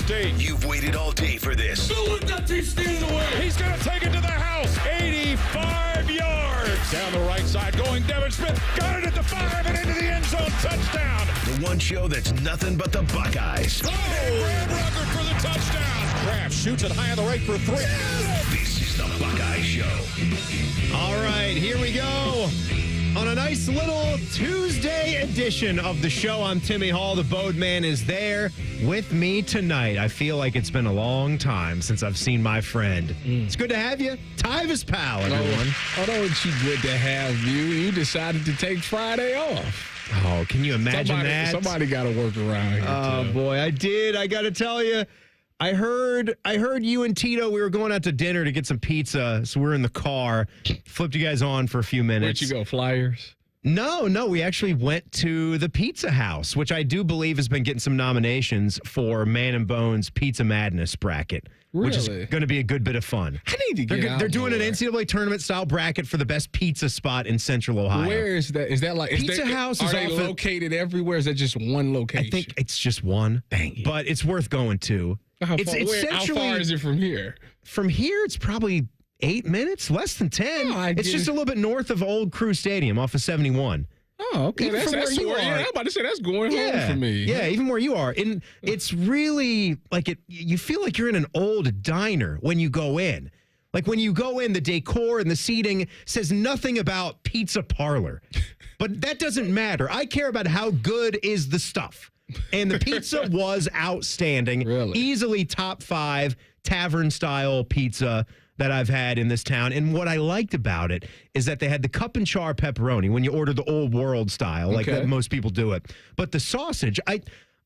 State. You've waited all day for this. He's going to take it to the house. 85 yards. Down the right side going Devin Smith. Got it at the 5 and into the end zone. Touchdown. The one show that's nothing but the Buckeyes. Oh, Graham Rucker for the touchdown. Graham shoots it high on the right for 3. This is the Buckeye Show. All right, here we go. On a nice little Tuesday edition of the show, I'm Timmy Hall. The Bodeman is there with me tonight. I feel like it's been a long time since I've seen my friend. It's good to have you. Tyvis Powell, everyone. Although it's good to have you, you decided to take Friday off. Oh, can you imagine that? Somebody got to work around here. Oh, boy, I did. I got to tell you. I heard you and Tito, we were going out to dinner to get some pizza, so we're in the car. Flipped you guys on for a few minutes. Where'd you go, Flyers? No, we actually went to the Pizza House, which I do believe has been getting some nominations for Man and Bone's Pizza Madness bracket, which is going to be a good bit of fun. I need to get out. They're doing an NCAA tournament-style bracket for the best pizza spot in Central Ohio. Where is that? Is that like Pizza House? Are they located everywhere? Is that just one location? I think it's just one. Dang it. But it's worth going to. How far is it from here? From here, it's probably 8 minutes, less than 10. It's just a little bit north of Old Crew Stadium off of 71. Oh, okay. Even That's where you are. Yeah, I'm about to say that's going home for me. Yeah, even where you are. And it's really like you feel like you're in an old diner when you go in. Like when you go in, the decor and the seating says nothing about pizza parlor. But that doesn't matter. I care about how good is the stuff. And the pizza was outstanding. Really? Easily top 5 tavern-style pizza that I've had in this town. And what I liked about it is that they had the cup and char pepperoni when you order the old world style, like that most people do it. But the sausage,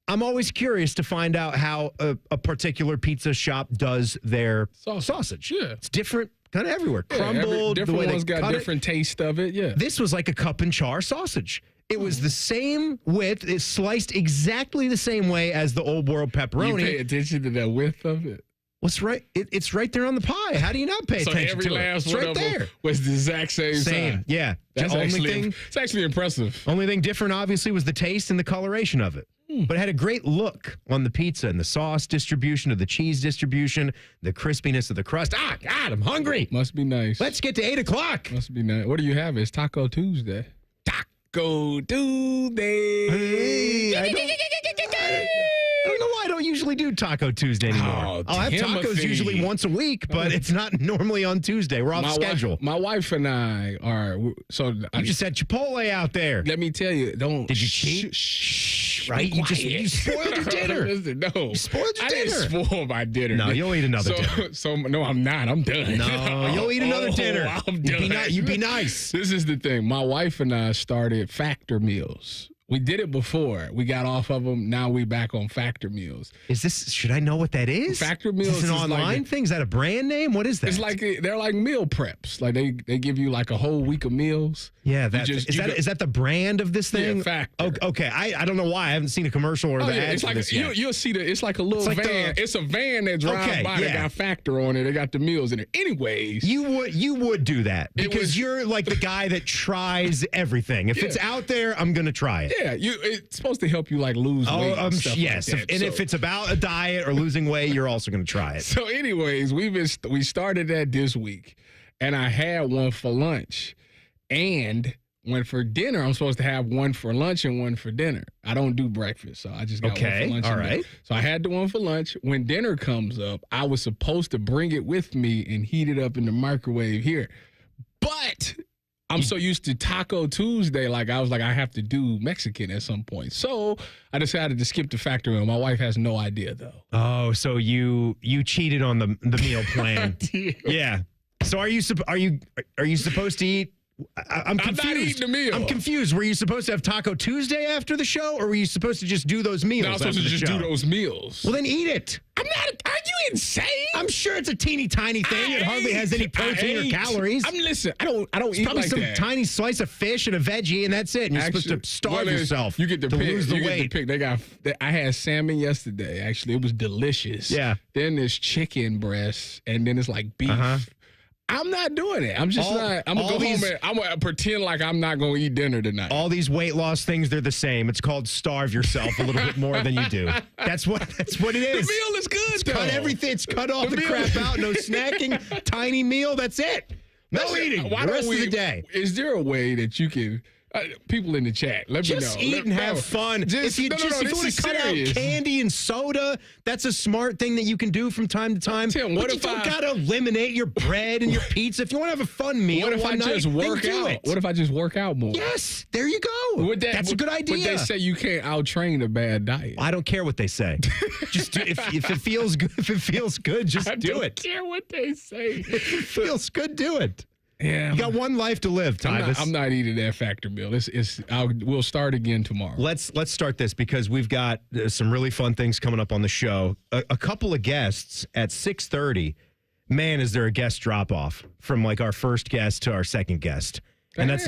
I'm always curious to find out how a particular pizza shop does their sausage. Yeah. It's different kind of everywhere. Yeah, Crumbled, different the way ones they got cut different taste of it. Yeah. This was like a cup and char sausage. It was the same width. It's sliced exactly the same way as the old world pepperoni. You pay attention to the width of it? What's right? It's right there on the pie. How do you not pay attention every to last it? It's one right of them there. was the exact same size. Yeah. That's It's actually impressive. Only thing different, obviously, was the taste and the coloration of it. But it had a great look on the pizza and the sauce distribution, of the cheese distribution, the crispiness of the crust. Ah, God, I'm hungry. Must be nice. Let's get to 8 o'clock. Must be nice. What do you have? It's Taco Tuesday. Taco Tuesday. Hey, I don't know why I don't usually do Taco Tuesday anymore. I'll have tacos usually once a week, but it's not normally on Tuesday. We're off schedule. My wife and I are. So I just had Chipotle out there. Let me tell you, don't. Did you cheat? Shh, right? You spoiled your dinner. Listen, no, you spoiled your dinner. I didn't spoil my dinner. No, you'll eat another dinner. So no, I'm not. I'm done. No, you'll eat another dinner. I'm done. You be nice. This is the thing. My wife and I started Factor Meals. We did it before. We got off of them. Now we back on Factor Meals. Should I know what that is? Factor Meals is an online thing? Is that a brand name? What is that? It's like they're like meal preps. Like they give you like a whole week of meals. Yeah, is that the brand of this thing? Yeah, Factor. Okay, I don't know why I haven't seen a commercial or the ads for this yet. You'll see it's like a little van. It's a van that drives by that got Factor on it. They got the meals in it. Anyways, you would do that because you're like the guy that tries everything. If it's out there, I'm gonna try it. Yeah, it's supposed to help you like lose weight. Yes, like that. If it's about a diet or losing weight, you're also going to try it. So, anyways, we started that this week, and I had one for lunch, and one for dinner. I'm supposed to have one for lunch and one for dinner. I don't do breakfast, so I just got one for lunch. All right. So I had the one for lunch. When dinner comes up, I was supposed to bring it with me and heat it up in the microwave here, but I'm so used to Taco Tuesday, I was like, I have to do Mexican at some point. So I decided to skip the Factor meal. My wife has no idea, though. Oh, so you cheated on the meal plan. Yeah. So are you supposed to eat? I'm confused. I'm not eating the meal. I'm confused. Were you supposed to have Taco Tuesday after the show, or were you supposed to just do those meals? No, I was supposed to just do those meals. Well, then eat it. I'm not. Are you insane? I'm sure it's a teeny tiny thing. It hardly has any protein or calories. Listen. I don't eat probably like some that. tiny slice of fish and a veggie, and that's it. And you're supposed to starve yourself. You get to lose the weight. I had salmon yesterday. Actually, it was delicious. Yeah. Then there's chicken breasts, and then it's like beef. I'm not doing it. I'm just not. I'm going to go home and I'm going to pretend like I'm not going to eat dinner tonight. All these weight loss things, they're the same. It's called starve yourself a little bit more than you do. That's what it is. The meal is good, It's though. cut everything. It's cut all the crap out. No snacking. Tiny meal. That's it. No eating. The rest of the day. Is there a way that you can... people in the chat, let me know. Just eat and have fun. If you want to cut out candy and soda, that's a smart thing that you can do from time to time. Tim, but you don't got to eliminate your bread and your pizza. If you want to have a fun meal, what if I just work out? What if I just work out more? Yes, there you go. That's a good idea. But they say you can't out-train a bad diet. I don't care what they say. Just do, if it feels good, just do it. I don't care what they say. If it feels good, do it. Yeah, you got one life to live, Tyvis. I'm not eating that Factor meal. We'll start again tomorrow. Let's start this because we've got some really fun things coming up on the show. A couple of guests at 6:30. Man, is there a guest drop off from like our first guest to our second guest? And that's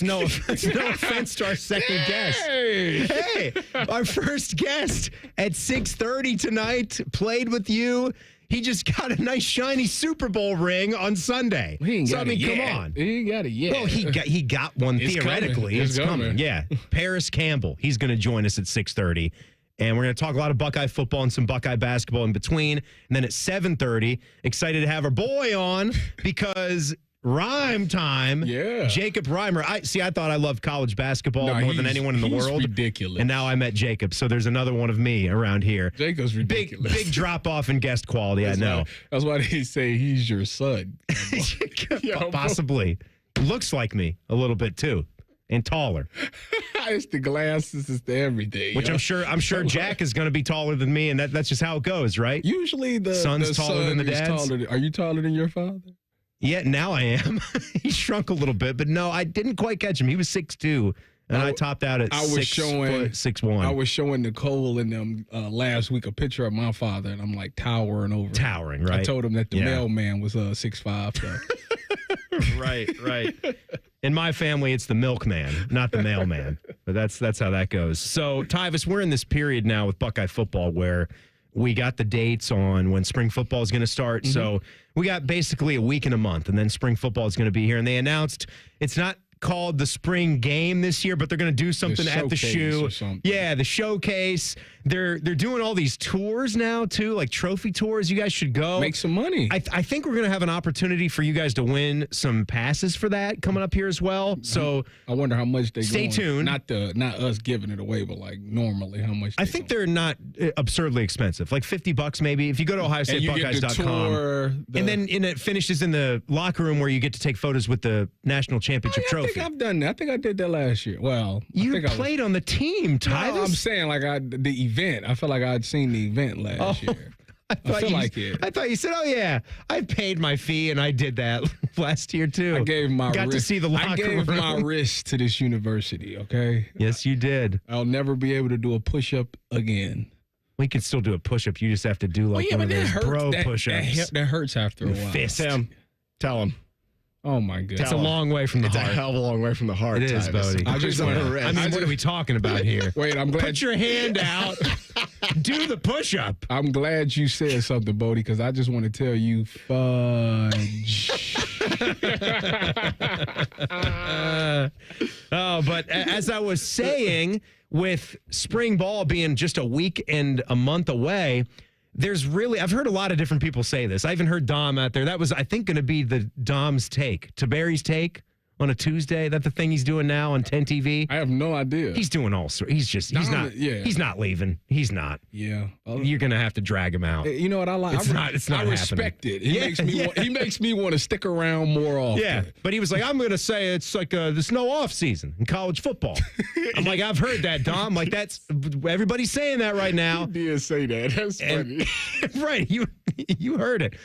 no offense to our second guest. Hey, our first guest at 6:30 tonight played with you. He just got a nice shiny Super Bowl ring on Sunday. He ain't got it yet. Come on. He ain't got it yet. Well, he got one It's theoretically. coming. It's coming. Yeah. Parris Campbell. He's going to join us at 6:30. And we're going to talk a lot of Buckeye football and some Buckeye basketball in between. And then at 7:30, excited to have our boy on because Rhyme time. Yeah. Jacob Reimer. I thought I loved college basketball more than anyone in the world. Ridiculous. And now I met Jacob. So there's another one of me around here. Jacob's ridiculous. Big drop off in guest quality, I know. That's why they say he's your son. Possibly. Looks like me a little bit too. And taller. It's the glasses, it's the everything. Which I'm sure Jack is going to be taller than me, and that's just how it goes, right? Usually the son's taller than the dad's. Are you taller than your father? Yeah, now I am. He shrunk a little bit, but no, I didn't quite catch him. He was 6'2", and I topped out at 6'1". I was showing Nicole and them last week a picture of my father, and I'm like towering over. Towering, right? I told him that the mailman was 6'5". So. Right. In my family, it's the milkman, not the mailman. But that's how that goes. So, Tyvis, we're in this period now with Buckeye football where we got the dates on when spring football is going to start. Mm-hmm. So we got basically a week and a month, and then spring football is going to be here. And they announced it's not called the spring game this year, but they're going to do something at the shoe. Yeah, the showcase. They're doing all these tours now too, like trophy tours. You guys should go. Make some money. I think we're going to have an opportunity for you guys to win some passes for that coming up here as well. So I wonder how much they stay tuned. Not us giving it away, but like normally how much. I think they're not absurdly expensive, like $50 maybe. If you go to OhioStateBuckeyes.com, and then it finishes in the locker room where you get to take photos with the national championship trophy. I think I've done that. I think I did that last year. Well, you played on the team, Tyvis. No, I'm saying like the event. I felt like I'd seen the event last year. I thought you said, "Oh yeah, I paid my fee and I did that last year too." I gave my got to see the locker room. I gave my wrist to this university. Okay. Yes, you did. I'll never be able to do a push-up again. We can still do a push-up. You just have to do like one of those bro push-ups. That hurts after a while. Fist. Tell him. Oh, my God. It's a long way from the heart. It's a hell of a long way from the heart. It is, Bodie. I just want to rest. I mean, what are we talking about here? Wait, I'm glad. Put your hand out. Do the push-up. I'm glad you said something, Bodie, because I just want to tell you, fudge. But as I was saying, with spring ball being just a week and a month away, I've heard a lot of different people say this. I even heard Dom out there. That was, I think, going to be the Dom's take, Barry's take on a Tuesday. That's the thing he's doing now on 10 TV. I have no idea. He's doing all sorts. He's not leaving. He's not. Yeah. You're going to have to drag him out. You know what I like? I respect it. He makes me want to stick around more often. Yeah. But he was like, I'm going to say it's like there's no off season in college football. I'm like, I've heard that, Dom. Like, that's everybody's saying that right now. He did say that. That's funny. Right. You heard it.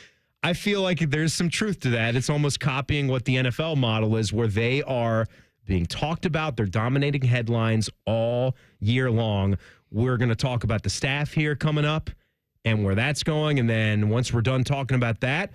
I feel like there's some truth to that. It's almost copying what the NFL model is, where they are being talked about. They're dominating headlines all year long. We're going to talk about the staff here coming up and where that's going. And then once we're done talking about that,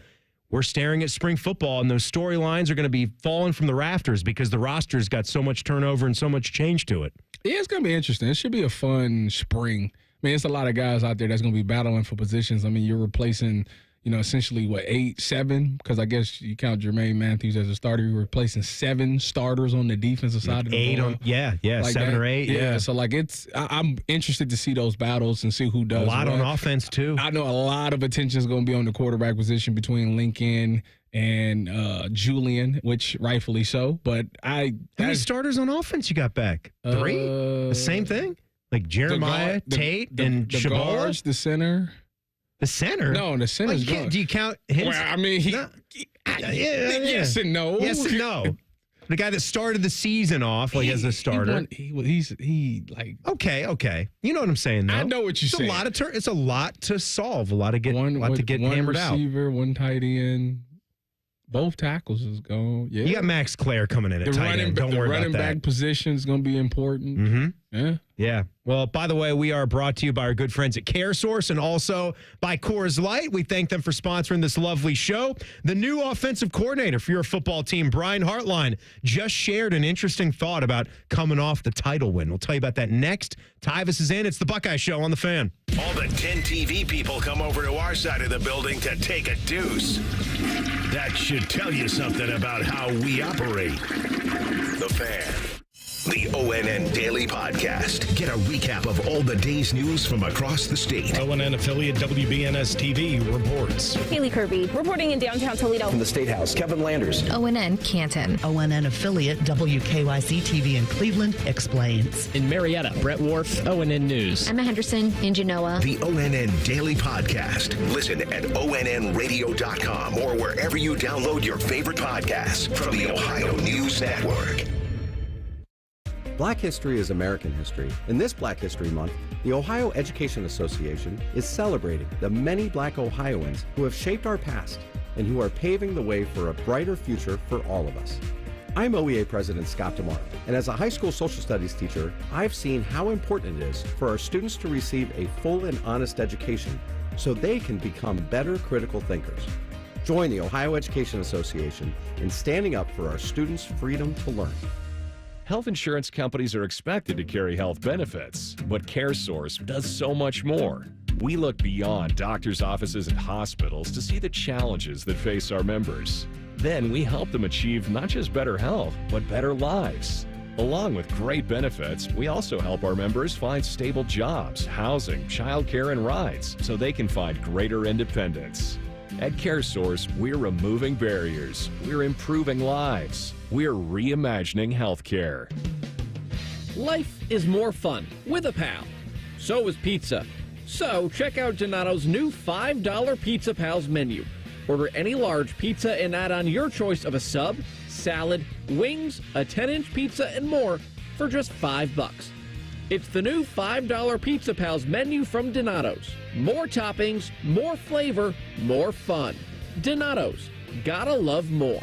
we're staring at spring football, and those storylines are going to be falling from the rafters because the roster's got so much turnover and so much change to it. Yeah, it's going to be interesting. It should be a fun spring. I mean, it's a lot of guys out there that's going to be battling for positions. I mean, you're replacing essentially 8, 7, because I guess you count Jermaine Matthews as a starter. You're replacing 7 starters on the defensive side of the 8 ball. on, yeah, Like 7 that. or 8. Yeah, so like I'm interested to see those battles and see who does A lot what. on offense, too. I know a lot of attention is going to be on the quarterback position between Lincoln and Julian, which rightfully so. But How many starters on offense you got back? 3? The same thing? Like Jeremiah, Tate, and the Shabola? guards, the center. The center? No, the center's gone. Do you count him? Well, I mean, yes and no. Yes and no. The guy that started the season off as a starter. He Okay. You know what I'm saying, though. I know what you're saying. It's a lot to solve, a lot to get hammered out. One receiver, one tight end. Both tackles is gone. Yeah. You got Max Clare coming in at tight end. Don't worry about that. The running back position is going to be important. Mm-hmm. Yeah. Yeah. Well, by the way, we are brought to you by our good friends at CareSource and also by Coors Light. We thank them for sponsoring this lovely show. The new offensive coordinator for your football team, Brian Hartline, just shared an interesting thought about coming off the title win. We'll tell you about that next. Tyvis is in. It's the Buckeye Show on the Fan. All the 10 TV people come over to our side of the building to take a deuce. That should tell you something about how we operate. The Fan. The ONN Daily Podcast. Get a recap of all the day's news from across the state. ONN affiliate WBNS TV reports. Haley Kirby reporting in downtown Toledo. From the State House, Kevin Landers. ONN Canton. ONN affiliate WKYC TV in Cleveland explains. In Marietta, Brett Wharf, ONN News. Emma Henderson in Genoa. The ONN Daily Podcast. Listen at ONNradio.com or wherever you download your favorite podcasts from the Ohio News Network. Black history is American history. In this Black History Month, the Ohio Education Association is celebrating the many Black Ohioans who have shaped our past and who are paving the way for a brighter future for all of us. I'm OEA President Scott DeMar, and as a high school social studies teacher, I've seen how important it is for our students to receive a full and honest education so they can become better critical thinkers. Join the Ohio Education Association in standing up for our students' freedom to learn. Health insurance companies are expected to carry health benefits, but CareSource does so much more. We look beyond doctors' offices and hospitals to see the challenges that face our members. Then we help them achieve not just better health, but better lives. Along with great benefits, we also help our members find stable jobs, housing, childcare, and rides so they can find greater independence. At CareSource, we're removing barriers, we're improving lives, we're reimagining healthcare. Life is more fun with a pal. So is pizza. So check out Donato's new $5 Pizza Pals menu. Order any large pizza and add on your choice of a sub, salad, wings, a 10-inch pizza, and more for just $5. It's the new $5 Pizza Pals menu from Donato's. More toppings, more flavor, more fun. Donato's. Gotta love more.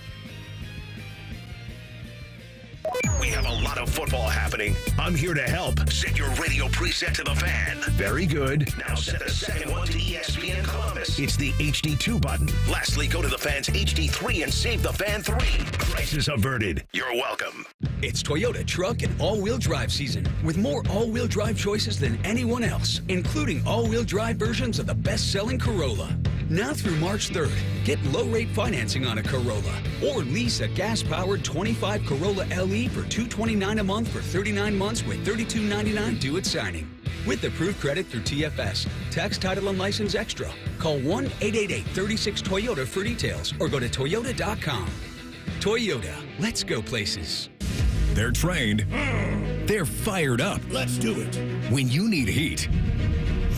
We have a lot of football happening. I'm here to help. Set your radio preset to the Fan. Very good. Now set the second one to ESPN Columbus. It's the HD2 button. Lastly, go to the Fan's HD3 and save the Fan 3. Crisis averted. You're welcome. It's Toyota truck and all-wheel drive season with more all-wheel drive choices than anyone else, including all-wheel drive versions of the best-selling Corolla. Now through March 3rd, get low-rate financing on a Corolla or lease a gas-powered 25 Corolla LE for $229 a month for 39 months with $32.99 due at signing. With approved credit through TFS, tax, title, and license extra. Call 1-888-36-TOYOTA for details or go to toyota.com. Toyota, let's go places. They're trained. They're fired up. Let's do it. When you need heat,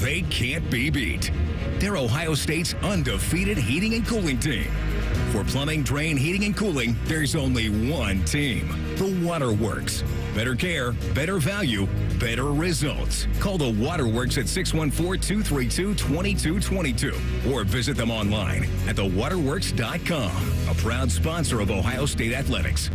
they can't be beat. They're Ohio State's undefeated heating and cooling team. For plumbing, drain, heating, and cooling, there's only one team. The Waterworks. Better care, better value, better results. Call the Waterworks at 614-232-2222 or visit them online at thewaterworks.com. A proud sponsor of Ohio State Athletics.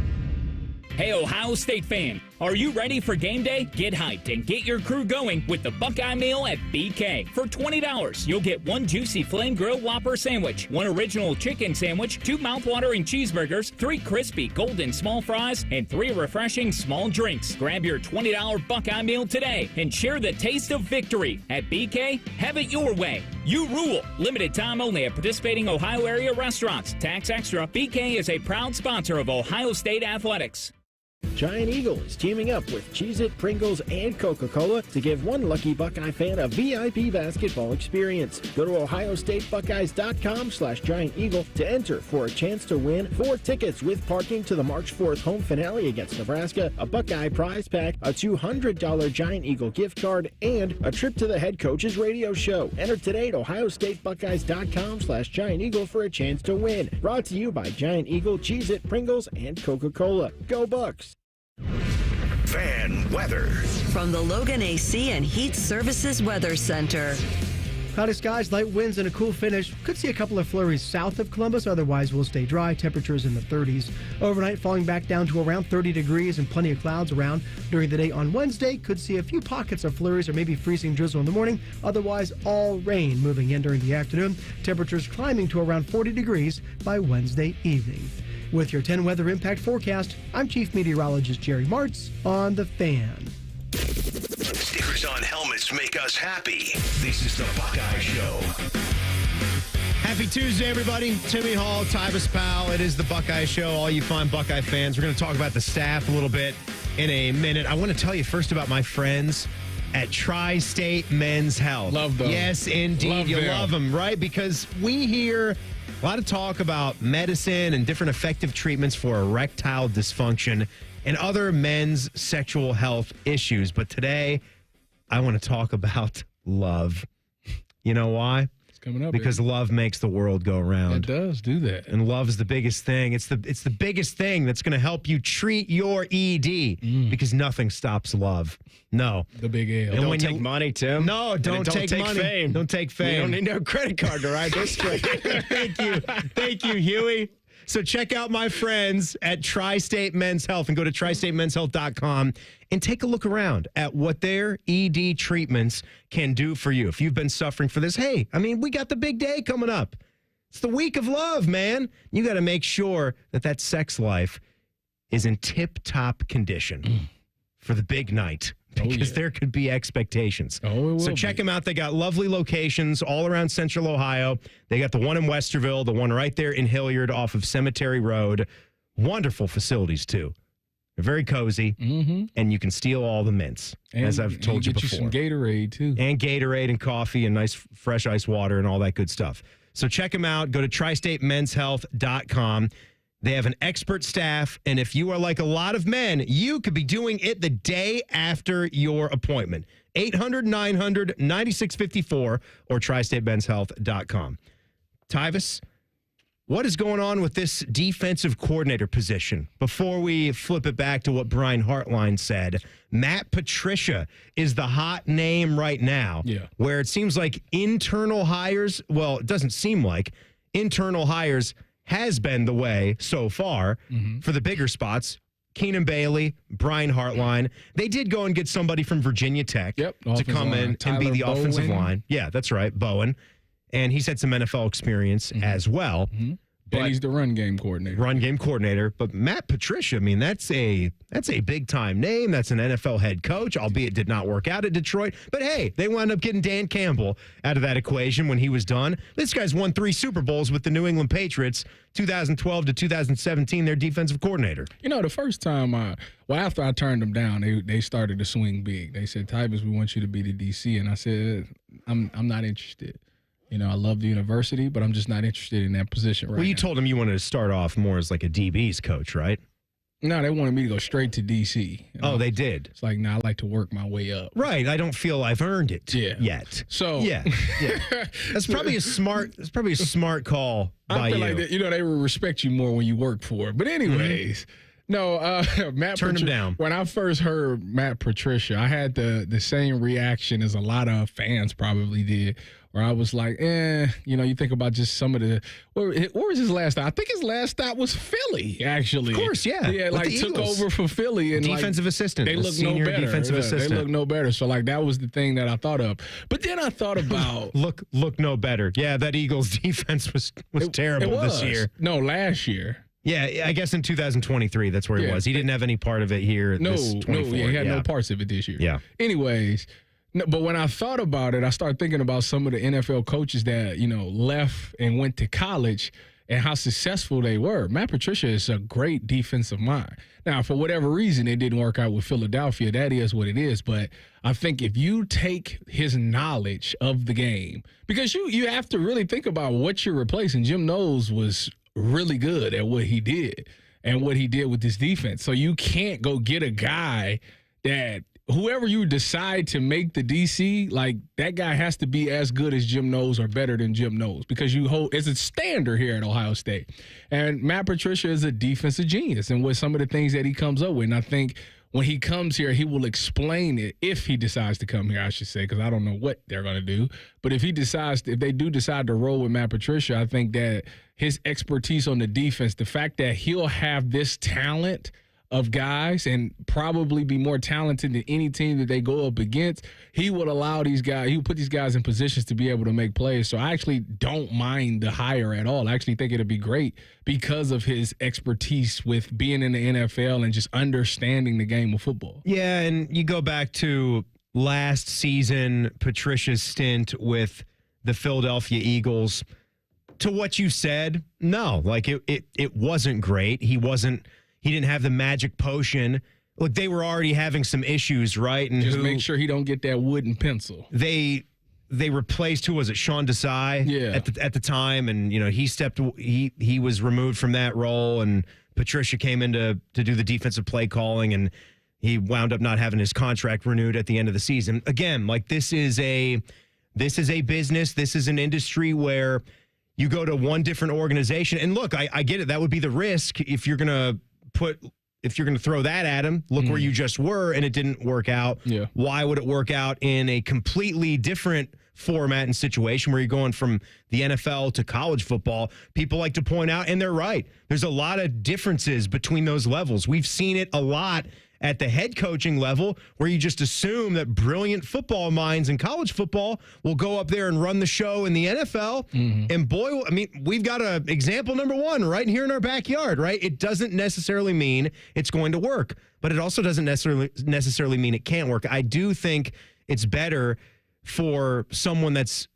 Hey, Ohio State fan, Are you ready for game day? Get hyped and get your crew going with the Buckeye Meal at BK. For $20, you'll get 1 juicy flame grilled Whopper sandwich, 1 original chicken sandwich, 2 mouthwatering cheeseburgers, 3 crispy golden small fries, and 3 refreshing small drinks. Grab your $20 Buckeye Meal today and share the taste of victory. At BK, have it your way. You rule. Limited time only at participating Ohio area restaurants. Tax extra. BK is a proud sponsor of Ohio State Athletics. Giant Eagle is teaming up with Cheez-It, Pringles, and Coca-Cola to give one lucky Buckeye fan a VIP basketball experience. Go to ohiostatebuckeyes.com/Giant Eagle to enter for a chance to win 4 tickets with parking to the March 4th home finale against Nebraska, a Buckeye prize pack, a $200 Giant Eagle gift card, and a trip to the head coach's radio show. Enter today at ohiostatebuckeyes.com/Giant Eagle for a chance to win. Brought to you by Giant Eagle, Cheez-It, Pringles, and Coca-Cola. Go Bucks! Fan weather from the Logan AC and Heat Services Weather Center. Cloudy skies, light winds, and a cool finish. Could see a couple of flurries south of Columbus. Otherwise, we'll stay dry. Temperatures in the 30s. Overnight, falling back down to around 30 degrees and plenty of clouds around. During the day on Wednesday, could see a few pockets of flurries or maybe freezing drizzle in the morning. Otherwise, all rain moving in during the afternoon. Temperatures climbing to around 40 degrees by Wednesday evening. With your 10 weather impact forecast, I'm Chief Meteorologist Jerry Martz on The Fan. Stickers on helmets make us happy. This is the Buckeye Show. Happy Tuesday, everybody. Timmy Hall, Tyvis Powell. It is the Buckeye Show. All you fine Buckeye fans. We're going to talk about the staff a little bit in a minute. I want to tell you first about my friends at Tri-State Men's Health. Love them. Yes, indeed. You love them, right? Because we hear a lot of talk about medicine and different effective treatments for erectile dysfunction and other men's sexual health issues. But today, I want to talk about love. You know why? It's coming up. Because love makes the world go round. It does do that. And love's the biggest thing. It's the biggest thing that's going to help you treat your ED because nothing stops love. No. The big L. And don't take money, Tim. No, don't take money. Fame. Don't take fame. You don't need no credit card to ride this trip. Thank you. Thank you, Huey. So check out my friends at Tri-State Men's Health and go to tristatemenshealth.com and take a look around at what their ED treatments can do for you. If you've been suffering for this, hey, I mean, we got the big day coming up. It's the week of love, man. You got to make sure that sex life is in tip-top condition for the big night. Because there could be expectations. So check them out. They got lovely locations all around Central Ohio. They got the one in Westerville, the one right there in Hilliard off of Cemetery Road. Wonderful facilities, too. They're very cozy, and you can steal all the mints, as I've told you before. Get you some Gatorade, too. And Gatorade and coffee and nice fresh ice water and all that good stuff. So check them out. Go to tristatemenshealth.com. They have an expert staff, and if you are like a lot of men, you could be doing it the day after your appointment. 800-900-9654 or tristatemenshealth.com. Tyvis, what is going on with this defensive coordinator position? Before we flip it back to what Brian Hartline said, Matt Patricia is the hot name right now, where it seems like internal hires, well, it doesn't seem like, internal hires has been the way so far for the bigger spots. Keenan Bailey, Brian Hartline. They did go and get somebody from Virginia Tech to come in and be the offensive line. Yeah, that's right, Bowen. And he's had some NFL experience as well. And he's the run game coordinator. But Matt Patricia, I mean, that's a big time name. That's an NFL head coach, albeit it did not work out at Detroit. But hey, they wound up getting Dan Campbell out of that equation when he was done. This guy's won 3 Super Bowls with the New England Patriots, 2012 to 2017, their defensive coordinator. You know, the first time, after I turned them down, they started to swing big. They said, Tyvis, we want you to be the DC. And I said, I'm not interested. You know, I love the university, but I'm just not interested in that position right now. Well, you told him you wanted to start off more as like a DB's coach, right? No, they wanted me to go straight to DC. Oh, they did? It's like, I like to work my way up. Right. I don't feel I've earned it yet. So yeah. That's probably a smart call by you. I feel like that, they will respect you more when you work for it. But anyways, No, Matt. Turn him down. When I first heard Matt Patricia, I had the same reaction as a lot of fans probably did, where I was like, you think about just some of the. Where was his last stop? I think his last stop was Philly, actually. Of course, yeah. Yeah, With like the took Eagles. over for Philly and Defensive assistant. They look no better. Defensive assistant. They look no better. So like that was the thing that I thought of. But then I thought about look no better. Yeah, that Eagles defense was terrible this year. No, last year. Yeah, I guess in 2023, that's where he was. He didn't have any part of it here. This 24. He had no parts of it this year. Yeah. Anyways, but when I thought about it, I started thinking about some of the NFL coaches that, left and went to college and how successful they were. Matt Patricia is a great defensive mind. Now, for whatever reason, it didn't work out with Philadelphia. That is what it is. But I think if you take his knowledge of the game, because you have to really think about what you're replacing. Jim Knowles was really good at what he did and what he did with this defense. So you can't go get a guy that whoever you decide to make the DC, like that guy has to be as good as Jim Knowles or better than Jim Knowles because it's a standard here at Ohio State. And Matt Patricia is a defensive genius and with some of the things that he comes up with. And I think when he comes here, he will explain it if he decides to come here, I should say, because I don't know what they're going to do. But if they do decide to roll with Matt Patricia, I think that his expertise on the defense, the fact that he'll have this talent of guys and probably be more talented than any team that they go up against, he would allow these guys, he would put these guys in positions to be able to make plays. So I actually don't mind the hire at all. I actually think it'll be great because of his expertise with being in the NFL and just understanding the game of football. Yeah, and you go back to last season, Patricia's stint with the Philadelphia Eagles. To what you said, no, like it wasn't great. He didn't have the magic potion. Look, they were already having some issues, right? And just make sure he don't get that wooden pencil. They replaced, who was it, Sean Desai? Yeah. At the time, and he was removed from that role, and Patricia came in to do the defensive play calling, and he wound up not having his contract renewed at the end of the season. Again, like this is a business. This is an industry where you go to one different organization, and look, I get it. That would be the risk if you're gonna throw that at him. Look where you just were, and it didn't work out. Yeah. Why would it work out in a completely different format and situation where you're going from the NFL to college football? People like to point out, and they're right, there's a lot of differences between those levels. We've seen it a lot at the head coaching level where you just assume that brilliant football minds in college football will go up there and run the show in the NFL. And boy, I mean, we've got an example number one right here in our backyard, right? It doesn't necessarily mean it's going to work, but it also doesn't necessarily mean it can't work. I do think it's better for someone that's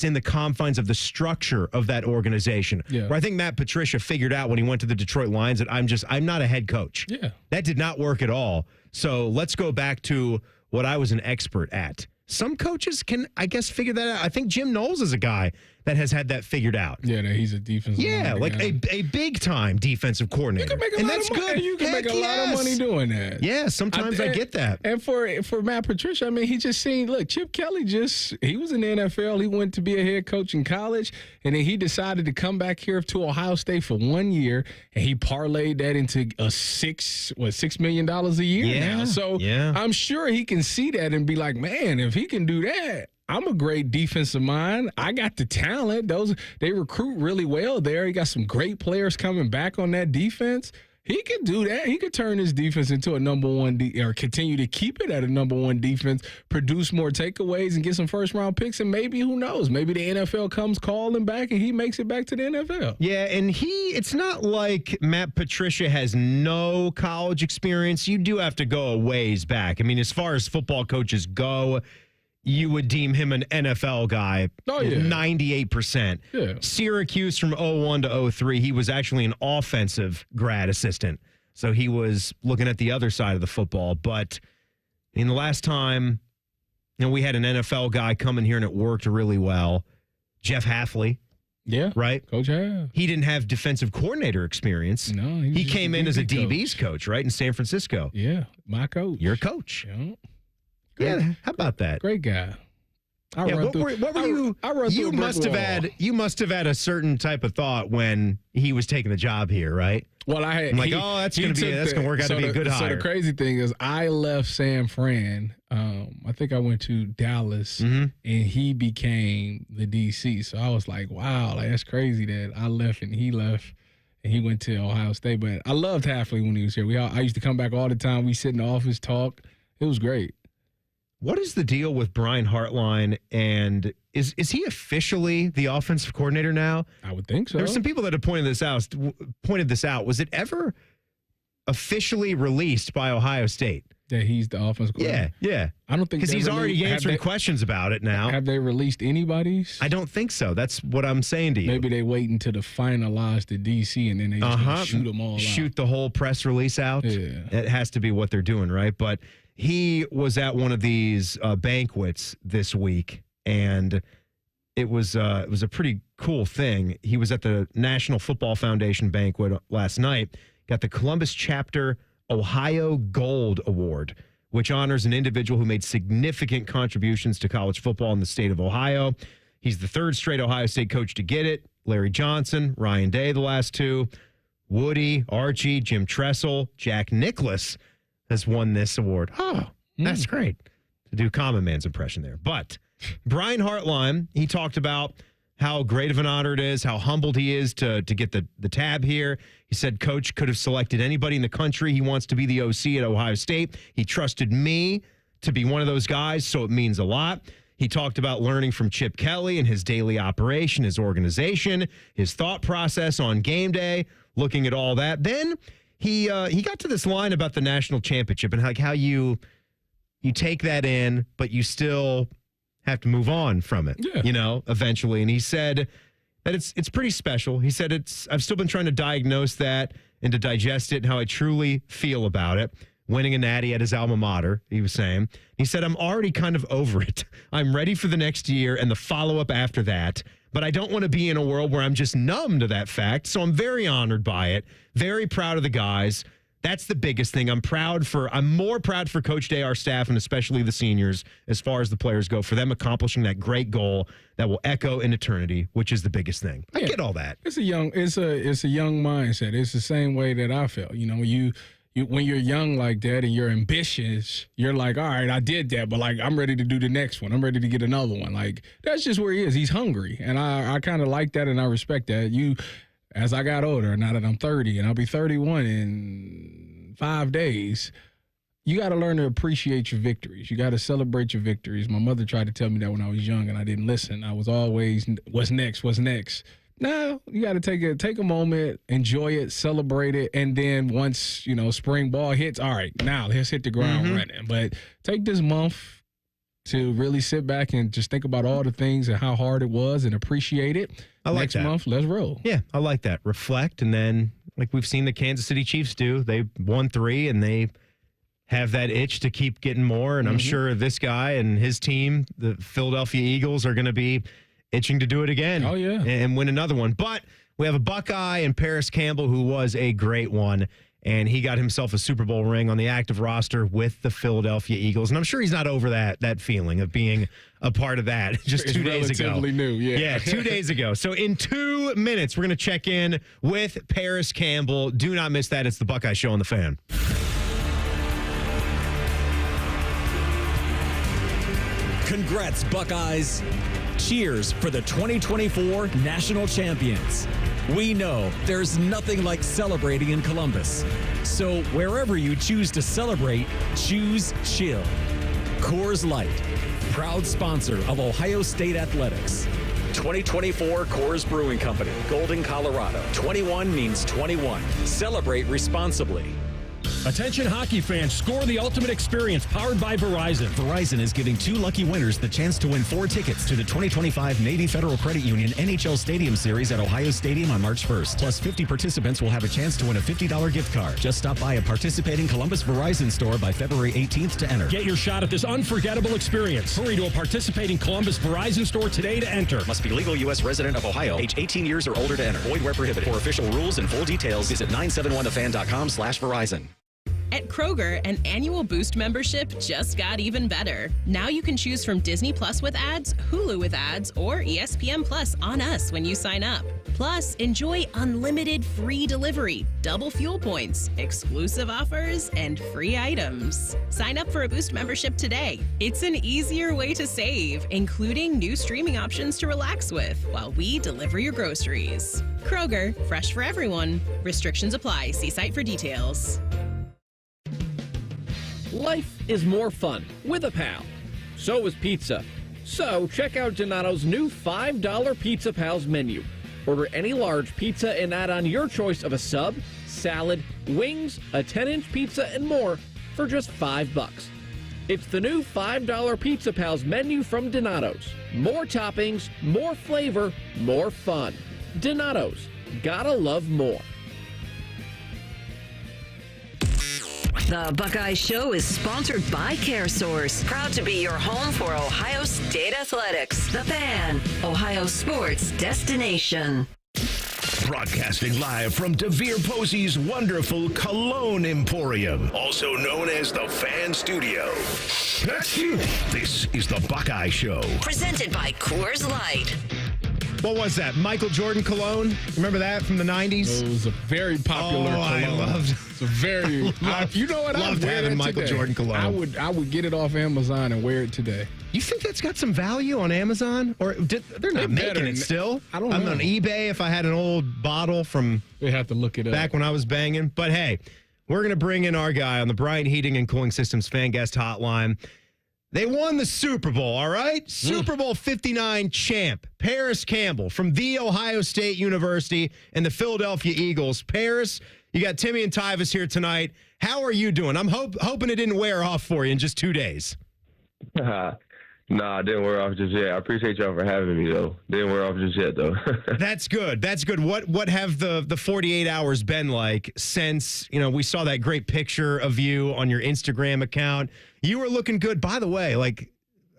in the confines of the structure of that organization. Yeah. Where I think Matt Patricia figured out when he went to the Detroit Lions that I'm not a head coach. Yeah. That did not work at all. So let's go back to what I was an expert at. Some coaches can, I guess, figure that out. I think Jim Knowles is a guy that has had that figured out. Yeah, that he's a defensive like a big-time defensive coordinator. You can make a lot of money. Good. You can make a lot of money doing that. Yeah, sometimes I get that. And for Matt Patricia, I mean, he just seen, look, Chip Kelly he was in the NFL. He went to be a head coach in college, and then he decided to come back here to Ohio State for 1 year, and he parlayed that into $6 million a year now. So I'm sure he can see that and be like, man, if he can do that, I'm a great defensive mind. I got the talent. They recruit really well there. He got some great players coming back on that defense. He could do that. He could turn his defense into a number one or continue to keep it at a number one defense, produce more takeaways and get some first-round picks, and maybe, who knows, maybe the NFL comes calling back and he makes it back to the NFL. Yeah, and it's not like Matt Patricia has no college experience. You do have to go a ways back. I mean, as far as football coaches go, you would deem him an NFL guy. Oh, yeah. 98%. Yeah. Syracuse from 01 to 03, he was actually an offensive grad assistant. So he was looking at the other side of the football. But in the last time, we had an NFL guy come in here and it worked really well. Jeff Halfley. Yeah. Right? Coach Half. He didn't have defensive coordinator experience. No. He came in as a DB's coach, right, in San Francisco. Yeah. My coach. Your coach. Yeah. Yeah, how about that? Great guy. What were you? You must have had a certain type of thought when he was taking the job here, right? Well, I'm like, that's going to work out to be a good hire. So the crazy thing is, I left San Fran. I think I went to Dallas, and he became the DC. So I was like, wow, that's crazy that I left and he left, and he went to Ohio State. But I loved Halfley when he was here. I used to come back all the time. We sit in the office, talk. It was great. What is the deal with Brian Hartline, and is he officially the offensive coordinator now? I would think so. There were some people that have pointed this out. Was it ever officially released by Ohio State that he's the offensive coordinator? Yeah. I don't think because he's already answering questions about it now. Have they released anybody's? I don't think so. That's what I'm saying to you. Maybe they wait until to finalize the DC and then they just shoot them all out. Shoot the whole press release out. Yeah. It has to be what they're doing, right? But he was at one of these banquets this week, and it was a pretty cool thing. He was at the National Football Foundation banquet last night, got the Columbus Chapter Ohio Gold Award, which honors an individual who made significant contributions to college football in the state of Ohio. He's the third straight Ohio State coach to get it. Larry Johnson, Ryan Day, the last two. Woody, Archie, Jim Tressel, Jack Nicklaus has won this award. Oh, that's great. To do Common Man's impression there. But Brian Hartline, he talked about how great of an honor it is, how humbled he is to get the tab here. He said Coach could have selected anybody in the country. He wants to be the OC at Ohio State. He trusted me to be one of those guys, so it means a lot. He talked about learning from Chip Kelly and his daily operation, his organization, his thought process on game day, looking at all that. Then he got to this line about the national championship and like how you take that in, but you still have to move on from it, eventually. And he said that it's pretty special. He said I've still been trying to diagnose that and to digest it and how I truly feel about it. Winning a natty at his alma mater, he was saying. He said, I'm already kind of over it. I'm ready for the next year and the follow-up after that. But I don't want to be in a world where I'm just numb to that fact. So I'm very honored by it. Very proud of the guys. That's the biggest thing. I'm more proud for Coach Day, our staff, and especially the seniors, as far as the players go, for them accomplishing that great goal that will echo in eternity, which is the biggest thing. I get all that. It's a young mindset. It's the same way that I felt. When you're young like that and you're ambitious, you're like, all right, I did that, but like I'm ready to do the next one. I'm ready to get another one. Like that's just where he is. He's hungry, and I kind of like that and I respect that. As I got older, now that I'm 30 and I'll be 31 in 5 days, you got to learn to appreciate your victories. You got to celebrate your victories. My mother tried to tell me that when I was young and I didn't listen. I was always, what's next? What's next? No, you got to take a moment, enjoy it, celebrate it, and then once, spring ball hits, all right, now let's hit the ground running. But take this month to really sit back and just think about all the things and how hard it was and appreciate it. I like Next that. month, let's roll. Yeah, I like that. Reflect, and then, like we've seen the Kansas City Chiefs do, they won 3, and they have that itch to keep getting more. And I'm sure this guy and his team, the Philadelphia Eagles, are going to be itching to do it again. Oh, yeah. And win another one. But we have a Buckeye and Parris Campbell, who was a great one. And he got himself a Super Bowl ring on the active roster with the Philadelphia Eagles. And I'm sure he's not over that feeling of being a part of that just 2 days ago. Relatively new, yeah. Yeah, 2 days ago. So in 2 minutes, we're going to check in with Parris Campbell. Do not miss that. It's the Buckeye Show on the Fan. Congrats, Buckeyes. Cheers for the 2024 national champions. We know there's nothing like celebrating in Columbus. So wherever you choose to celebrate, choose chill. Coors Light, proud sponsor of Ohio State Athletics. 2024 Coors Brewing Company, Golden, Colorado. 21 means 21. Celebrate responsibly. Attention hockey fans, score the ultimate experience powered by Verizon. Verizon is giving 2 lucky winners the chance to win 4 tickets to the 2025 Navy Federal Credit Union NHL Stadium Series at Ohio Stadium on March 1st. Plus 50 participants will have a chance to win a $50 gift card. Just stop by a participating Columbus Verizon store by February 18th to enter. Get your shot at this unforgettable experience. Hurry to a participating Columbus Verizon store today to enter. Must be legal U.S. resident of Ohio, age 18 years or older to enter. Void where prohibited. For official rules and full details, visit 971thefan.com/Verizon. At Kroger, an annual Boost membership just got even better. Now you can choose from Disney Plus with ads, Hulu with ads, or ESPN Plus on us when you sign up. Plus, enjoy unlimited free delivery, double fuel points, exclusive offers, and free items. Sign up for a Boost membership today. It's an easier way to save, including new streaming options to relax with while we deliver your groceries. Kroger, fresh for everyone. Restrictions apply. See site for details. Life is more fun with a pal. So is pizza. So check out Donato's new $5 Pizza Pals menu. Order any large pizza and add on your choice of a sub, salad, wings, a 10-inch pizza, and more for just $5. It's the new $5 Pizza Pals menu from Donato's. More toppings, more flavor, more fun. Donato's. Gotta love more. The Buckeye Show is sponsored by CareSource, proud to be your home for Ohio State Athletics. The Fan, Ohio sports destination. Broadcasting live from DeVere Posey's wonderful Cologne Emporium, also known as the Fan Studio. This is the Buckeye Show. Presented by Coors Light. What was that? Michael Jordan cologne? Remember that from the 90s? It was a very popular cologne. I loved it. It's a very, you know what? Loved having Michael Jordan cologne. I would get it off Amazon and wear it today. You think that's got some value on Amazon? Or they're not making it still? I don't know. I'm on eBay if I had an old bottle from they have to look it up. Back when I was banging. But hey, we're going to bring in our guy on the Bryant Heating and Cooling Systems fan guest hotline. They won the Super Bowl, all right? Super Bowl 59 champ, Parris Campbell from The Ohio State University and the Philadelphia Eagles. Parris, you got Timmy and Tyvis here tonight. How are you doing? I'm hoping it didn't wear off for you in just 2 days. Nah, it didn't wear off just yet. I appreciate y'all for having me, though. Didn't wear off just yet, though. That's good. That's good. What have the 48 hours been like since, we saw that great picture of you on your Instagram account? You were looking good. By the way,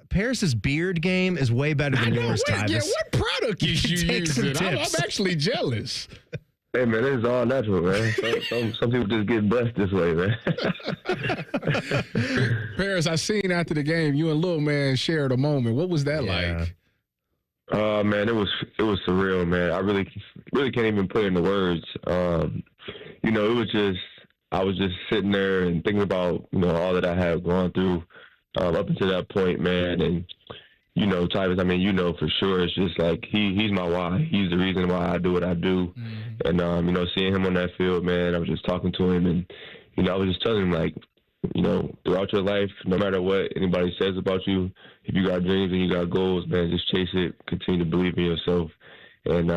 Parris's beard game is way better than yours, Tyvis. Yeah, what product is you using? I'm actually jealous. Hey, man, it's all natural, man. Some people just get blessed this way, man. Parris, I seen after the game, you and Lil Man shared a moment. What was that like? Man, it was surreal, man. I really can't even put it into words. It was just, I was just sitting there and thinking about, all that I had gone through up until that point, man. And, Tyvis, for sure, it's just like he's my why. He's the reason why I do what I do. And, seeing him on that field, man, I was just talking to him and, I was just telling him, throughout your life, no matter what anybody says about you, if you got dreams and you got goals, man, just chase it. Continue to believe in yourself. And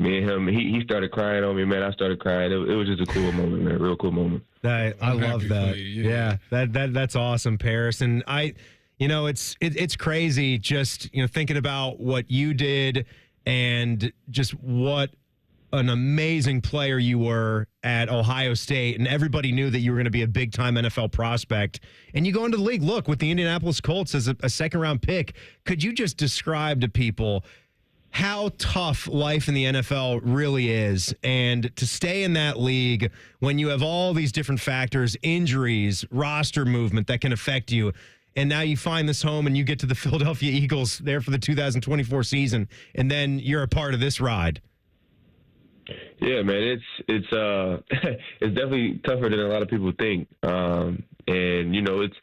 me and him, he started crying on me, man. I started crying. It was just a cool moment, man. Real cool moment. I love that. Yeah, that's awesome, Parris. And it's crazy just thinking about what you did and just what an amazing player you were at Ohio State, and everybody knew that you were going to be a big-time NFL prospect. And you go into the league, look, with the Indianapolis Colts as a second-round pick. Could you just describe to people how tough life in the NFL really is, and to stay in that league when you have all these different factors, injuries, roster movement that can affect you, and now you find this home and you get to the Philadelphia Eagles there for the 2024 season, and then you're a part of this ride? Yeah, man, it's definitely tougher than a lot of people think, and it's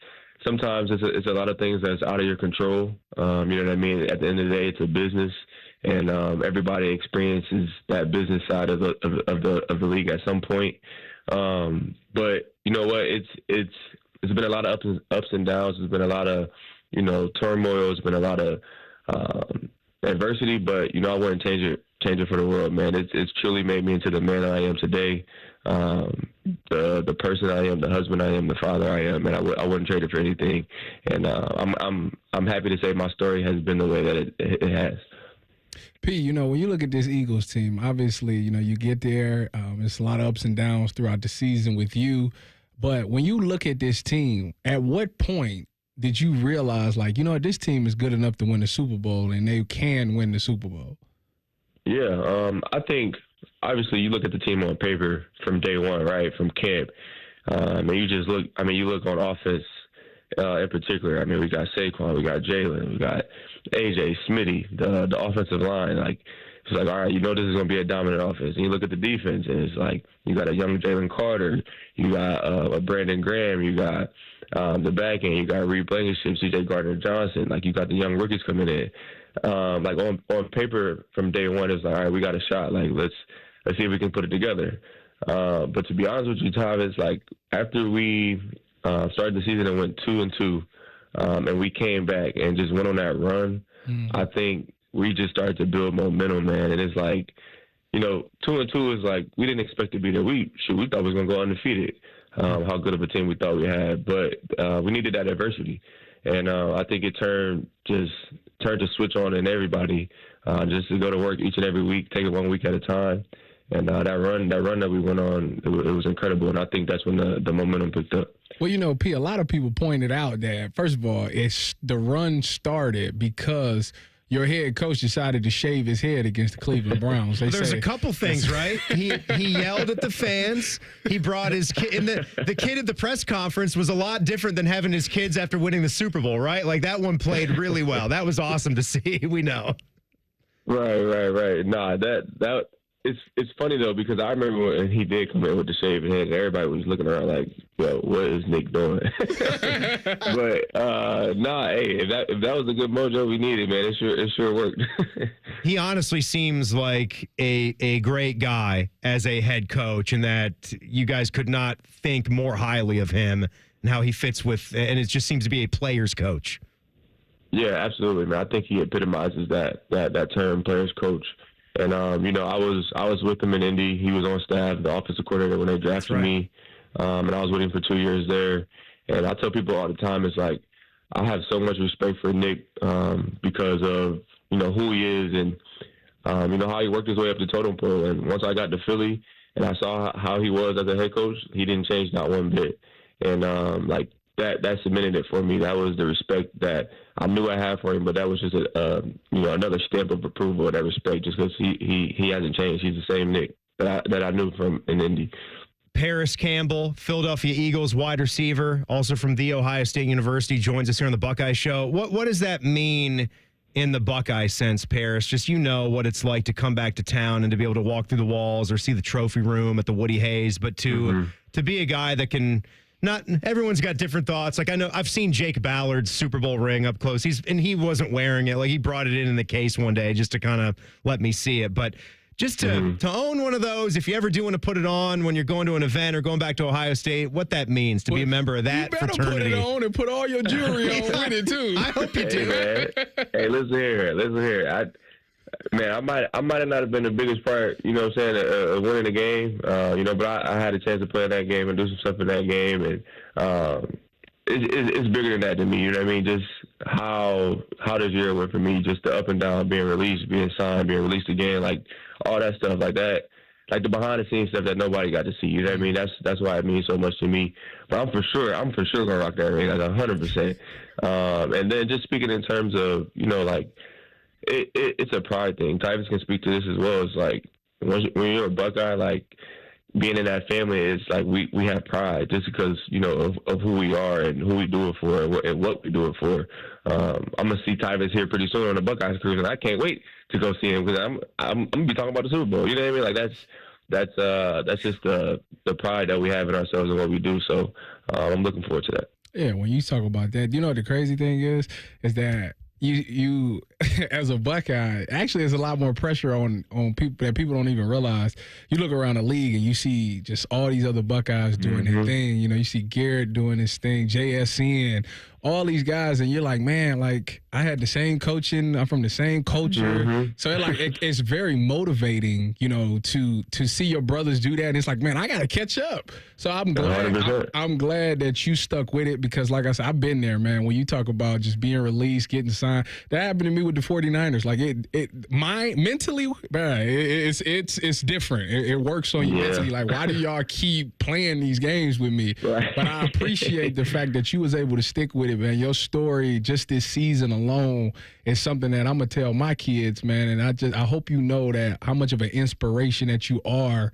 sometimes it's a lot of things that's out of your control. You know what I mean? At the end of the day, it's a business. And everybody experiences that business side of the league at some point. But you know what? It's been a lot of ups and downs. There's been a lot of turmoil. There's been a lot of adversity. But I wouldn't change it for the world, man. It's truly made me into the man I am today. The person I am, the husband I am, the father I am, and I wouldn't trade it for anything. And I'm happy to say my story has been the way that it has. P, when you look at this Eagles team, obviously, you get there. It's a lot of ups and downs throughout the season with you. But when you look at this team, at what point did you realize, this team is good enough to win the Super Bowl and they can win the Super Bowl? Yeah, I think, obviously, you look at the team on paper from day one, right, from camp. And you just look. I mean, you look on offense in particular. I mean, we got Saquon, we got Jalen, we got AJ, Smitty, the offensive line. Like, it's like, all right, you know this is going to be a dominant offense. And you look at the defense, and it's like you got a young Jalen Carter, you got a Brandon Graham, you got the back end, you got Reed Blankenship, C.J. Gardner-Johnson. Like, you got the young rookies coming in. Like, on paper from day one, it's like, all right, we got a shot. Like, let's see if we can put it together. But to be honest with you, Tom, it's like after we started the season and went 2-2, and we came back and just went on that run, I think we just started to build momentum, man. And it's like, 2-2 is like, we didn't expect to be there. We thought we was going to go undefeated, how good of a team we thought we had. But we needed that adversity. And I think it turned the switch on in everybody, just to go to work each and every week, take it 1 week at a time. And that run that we went on, it was incredible. And I think that's when the momentum picked up. Well, P, a lot of people pointed out that, first of all, the run started because your head coach decided to shave his head against the Cleveland Browns. There's a couple things, right? He yelled at the fans. He brought his kid. And the kid at the press conference was a lot different than having his kids after winning the Super Bowl, right? Like, that one played really well. That was awesome to see. We know. Right. Nah, that it's funny though, because I remember when he did come in with the shaved head, and everybody was looking around like, "Yo, what is Nick doing?" But hey, if that was a good mojo we needed, man, it sure worked. He honestly seems like a great guy as a head coach, and that you guys could not think more highly of him and how he fits with, and it just seems to be a player's coach. Yeah, absolutely, man. I think he epitomizes that term, player's coach. And I was with him in Indy. He was on staff, the offensive coordinator, when they drafted me. And I was with him for 2 years there. And I tell people all the time, it's like, I have so much respect for Nick because of who he is and how he worked his way up the totem pole. And once I got to Philly and I saw how he was as a head coach, he didn't change not one bit. And that cemented it for me. That was the respect that I knew I had for him, but that was just another stamp of approval of that respect, just because he hasn't changed. He's the same Nick that I knew from in Indy. Parris Campbell, Philadelphia Eagles wide receiver, also from The Ohio State University, joins us here on the Buckeye Show. What does that mean in the Buckeye sense, Parris? Just what it's like to come back to town and to be able to walk through the walls or see the trophy room at the Woody Hayes, but to be a guy that can. Not everyone's got different thoughts. Like, I know I've seen Jake Ballard's Super Bowl ring up close. He wasn't wearing it. Like, he brought it in the case one day just to kind of let me see it. But just to own one of those, if you ever do want to put it on when you're going to an event or going back to Ohio State, what that means to be a member of that fraternity. You better put it on and put all your jewelry on with it too. I hope you do. Hey, listen here. I might not have been the biggest part, of winning the game, but I had a chance to play in that game and do some stuff in that game, and it's bigger than that to me. You know what I mean? Just how this year went for me, just the up and down, being released, being signed, being released again, like all that stuff like that, like the behind the scenes stuff that nobody got to see. You know what I mean? That's why it means so much to me. But I'm for sure gonna rock that ring, like 100%. And then just speaking in terms of it's a pride thing. Tyvus can speak to this as well. It's like when you're a Buckeye, like being in that family, it's like we have pride just because of who we are and who we do it for and what we do it for. I'm gonna see Tyvus here pretty soon on the Buckeyes cruise, and I can't wait to go see him because I'm gonna be talking about the Super Bowl. You know what I mean? Like that's just the pride that we have in ourselves and what we do. So I'm looking forward to that. Yeah, when you talk about that, you know what the crazy thing is that you as a Buckeye, actually there's a lot more pressure on people that people don't even realize. You look around the league and you see just all these other Buckeyes doing their thing. You see Garrett doing his thing, JSN, all these guys, and you're like, man, like I had the same coaching, I'm from the same culture. So it's very motivating, to see your brothers do that. And it's like, man, I gotta catch up. So I'm glad that you stuck with it because, like I said, I've been there, man. When you talk about just being released, getting signed, that happened to me with the 49ers. Like mentally, man, it's different. It works on you mentally. Like, why do y'all keep playing these games with me? Right. But I appreciate the fact that you was able to stick with with it, man. Your story just this season alone is something that I'm going to tell my kids, man. And I hope you know that how much of an inspiration that you are,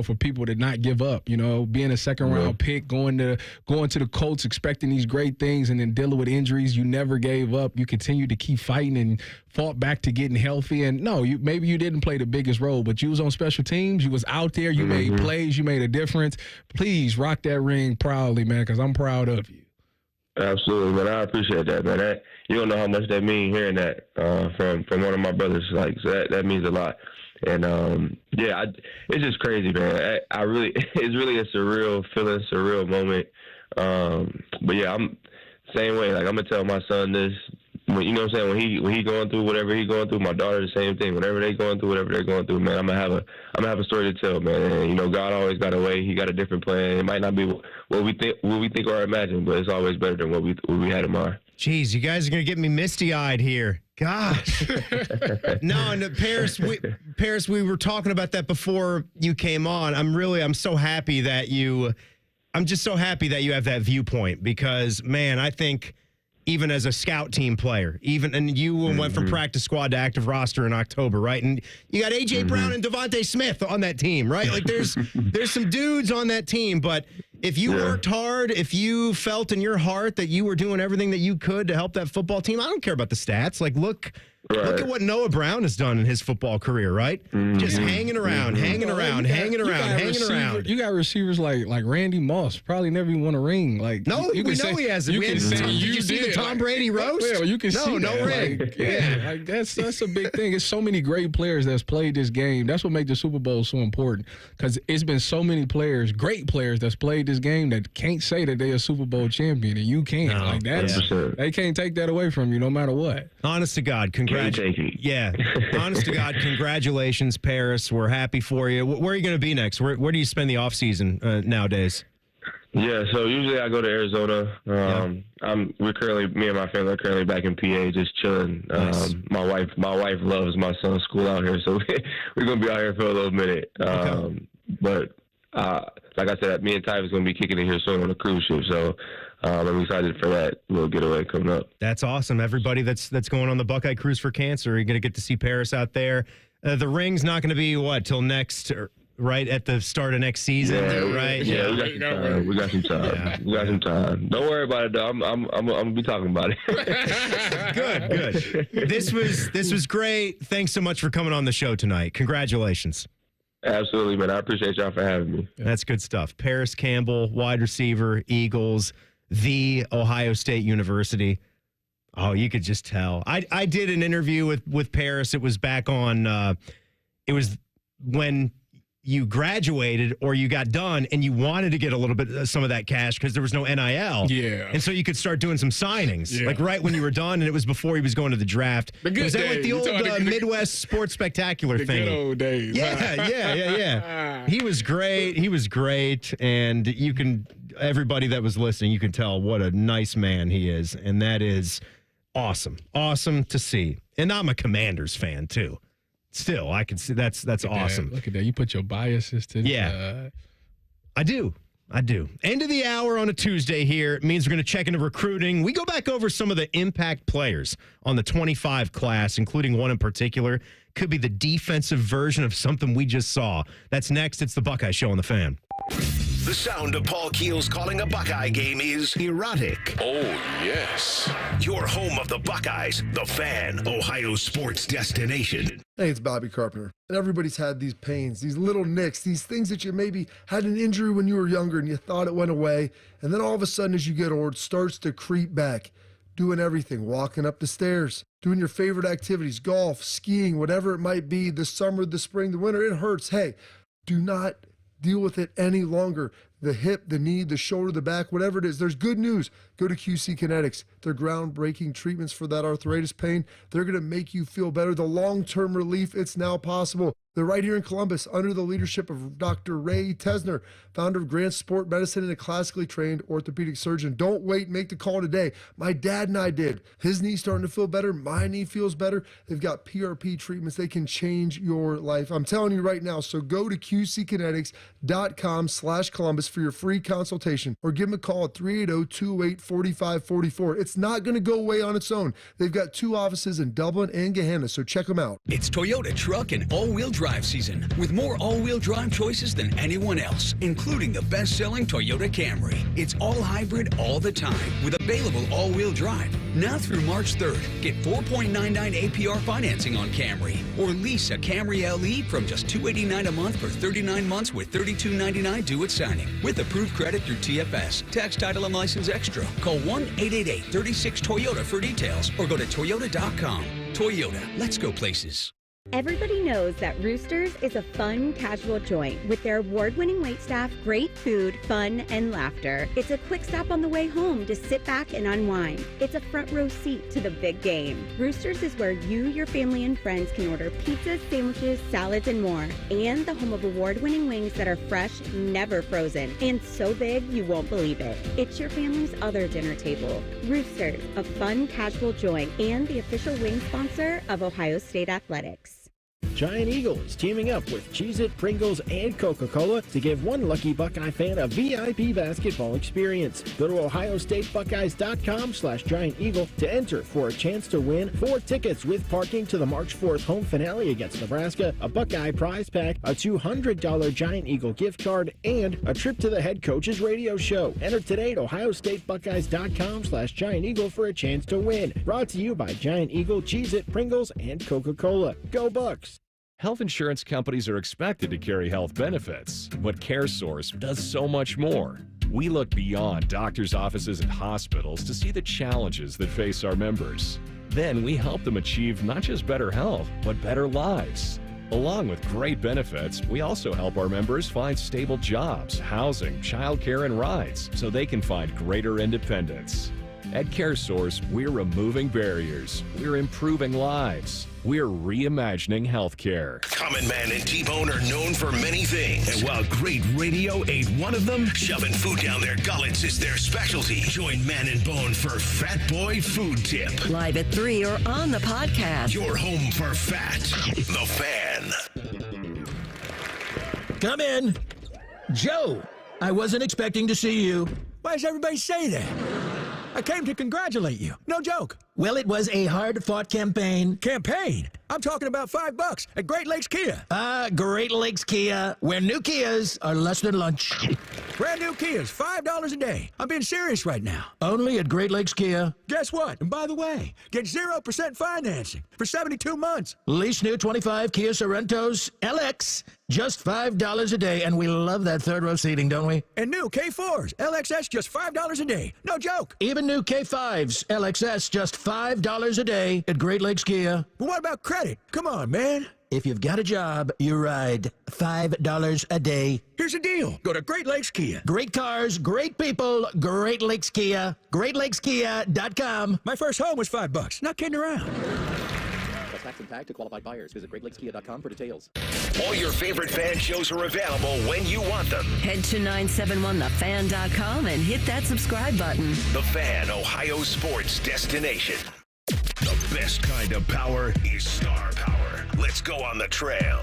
for people to not give up, being a second-round pick, going to the Colts, expecting these great things, and then dealing with injuries. You never gave up. You continued to keep fighting and fought back to getting healthy. And no, maybe you didn't play the biggest role, but you was on special teams. You was out there. You made plays. You made a difference. Please rock that ring proudly, man, because I'm proud of you. Absolutely, man. I appreciate that, man. You don't know how much that means hearing that from one of my brothers. Like, so that means a lot. And it's just crazy, man. It's really a surreal feeling, surreal moment. But yeah, I'm same way. Like, I'm gonna tell my son this. You know what I'm saying? When he going through whatever he going through, my daughter the same thing. Whatever they going through, man, I'm gonna have a story to tell, man. And God always got a way. He got a different plan. It might not be what we think or imagine, but it's always better than what we had in mind. Jeez, you guys are gonna get me misty-eyed here. Gosh. No, Parris, we were talking about that before you came on. I'm so happy that I'm just so happy that you have that viewpoint because, man, I think even as a scout team player, and you went from practice squad to active roster in October, right? And you got A.J. Brown and Devontae Smith on that team, right? Like there's some dudes on that team, but if you worked hard, if you felt in your heart that you were doing everything that you could to help that football team, I don't care about the stats. Like look at what Noah Brown has done in his football career, right? Just hanging around. You got receivers like Randy Moss, probably never even won a ring. Like we know he hasn't. Did you see the Tom Brady roast? Yeah, you can see no ring. Like that's a big thing. It's so many great players that's played this game. That's what makes the Super Bowl so important because it's been so many players, great players that's played this game that can't say that they're a Super Bowl champion, and you can't. No, like that's they can't take that away from you, no matter what. Honest to God, Yeah. Honest to God, congratulations, Parris. We're happy for you. Where are you going to be next? Where do you spend the off season nowadays? Yeah, so usually I go to Arizona. Me and my family are currently back in PA, just chilling. Nice. My wife loves my son's school out here, so we're gonna be out here for a little minute. But like I said, me and Ty is gonna be kicking it here soon on a cruise ship, so I'm excited for that little getaway coming up. That's awesome. Everybody that's going on the Buckeye Cruise for Cancer, you're gonna get to see Parris out there. The ring's not gonna be till next. Right at the start of next season, right? Yeah, we got some time. We got some time. Don't worry about it, though. I'm gonna be talking about it. Good. This was great. Thanks so much for coming on the show tonight. Congratulations. Absolutely, man. I appreciate y'all for having me. That's good stuff. Parris Campbell, wide receiver, Eagles, the Ohio State University. Oh, you could just tell. I did an interview with Parris. It was back on. It was when you graduated or you got done and you wanted to get a little bit some of that cash because there was no NIL. Yeah. And so you could start doing some signings. Like right when you were done, and it was before he was going to the draft. Was that like the old Midwest Sports Spectacular thing? The good old days. Yeah. He was great. And everybody that was listening, you can tell what a nice man he is. And that is awesome. Awesome to see. And I'm a Commanders fan too. Still, I can see that's awesome. Look at that. You put your biases to I do. End of the hour on a Tuesday here. It means we're going to check into recruiting. We go back over some of the impact players on the 25 class, including one in particular. Could be the defensive version of something we just saw. That's next. It's the Buckeye Show on the Fan. The sound of Paul Keels calling a Buckeye game is erotic. Oh, yes. Your home of the Buckeyes, the Fan, Ohio sports destination. Hey, it's Bobby Carpenter. And everybody's had these pains, these little nicks, these things that you maybe had an injury when you were younger and you thought it went away. And then all of a sudden, as you get older, it starts to creep back. Doing everything, walking up the stairs, doing your favorite activities, golf, skiing, whatever it might be, the summer, the spring, the winter, it hurts. Hey, do not deal with it any longer. The hip, the knee, the shoulder, the back, whatever it is, there's good news. Go to QC Kinetics. They're groundbreaking treatments for that arthritis pain. They're going to make you feel better. The long-term relief, it's now possible. They're right here in Columbus under the leadership of Dr. Ray Tesner, founder of Grant Sport Medicine and a classically trained orthopedic surgeon. Don't wait. Make the call today. My dad and I did. His knee's starting to feel better. My knee feels better. They've got PRP treatments. They can change your life. I'm telling you right now. So go to QCkinetics.com/Columbus for your free consultation or give them a call at 380-208-4544. It's not going to go away on its own. They've got 2 offices in Dublin and Gahanna, so check them out. It's Toyota truck and all-wheel drive season with more all-wheel drive choices than anyone else, including the best-selling Toyota Camry. It's all hybrid all the time with available all-wheel drive. Now through March 3rd, get 4.99 APR financing on Camry or lease a Camry LE from just $289 a month for 39 months with $32.99 due at signing. With approved credit through TFS. Tax, title, and license extra. Call 1-888-36-TOYOTA for details or go to toyota.com. Toyota, let's go places. Everybody knows that Roosters is a fun, casual joint with their award-winning waitstaff, great food, fun, and laughter. It's a quick stop on the way home to sit back and unwind. It's a front row seat to the big game. Roosters is where you, your family, and friends can order pizzas, sandwiches, salads, and more. And the home of award-winning wings that are fresh, never frozen, and so big you won't believe it. It's your family's other dinner table. Roosters, a fun, casual joint and the official wing sponsor of Ohio State Athletics. Giant Eagle is teaming up with Cheez-It, Pringles, and Coca-Cola to give one lucky Buckeye fan a VIP basketball experience. Go to ohiostatebuckeyes.com/Giant Eagle to enter for a chance to win 4 tickets with parking to the March 4th home finale against Nebraska, a Buckeye prize pack, a $200 Giant Eagle gift card, and a trip to the head coach's radio show. Enter today at ohiostatebuckeyes.com/Giant Eagle for a chance to win. Brought to you by Giant Eagle, Cheez-It, Pringles, and Coca-Cola. Go Bucks! Health insurance companies are expected to carry health benefits, but CareSource does so much more. We look beyond doctors' offices and hospitals to see the challenges that face our members. Then we help them achieve not just better health, but better lives. Along with great benefits, we also help our members find stable jobs, housing, childcare, and rides so they can find greater independence. At CareSource, we're removing barriers. We're improving lives. We're reimagining healthcare. Common Man and T-Bone are known for many things. And while great radio ain't one of them, shoving food down their gullets is their specialty. Join Man and Bone for Fat Boy Food Tip. Live at 3 or on the podcast. Your home for fat. The Fan. Come in. Joe, I wasn't expecting to see you. Why does everybody say that? I came to congratulate you. No joke. Well, it was a hard-fought campaign. Campaign? I'm talking about $5 at Great Lakes Kia. Great Lakes Kia, where new Kias are less than lunch. Brand new Kias, $5 a day. I'm being serious right now. Only at Great Lakes Kia. Guess what? And by the way, get 0% financing for 72 months. Lease new 25 Kia Sorrentos LX, just $5 a day, and we love that third row seating, don't we? And new K4s, LXS, just $5 a day. No joke. Even new K5s, LXS, just $5 a day at Great Lakes Kia. But what about credit? Come on, man. If you've got a job, you ride $5 a day. Here's the deal. Go to Great Lakes Kia. Great cars, great people, Great Lakes Kia. GreatLakesKia.com. My first home was $5. Not kidding around. Tax and tag to qualified buyers. Visit GreatLakesKia.com for details. All your favorite fan shows are available when you want them. Head to 971thefan.com and hit that subscribe button. The Fan, Ohio sports destination. The best kind of power is star power. Let's go on the trail.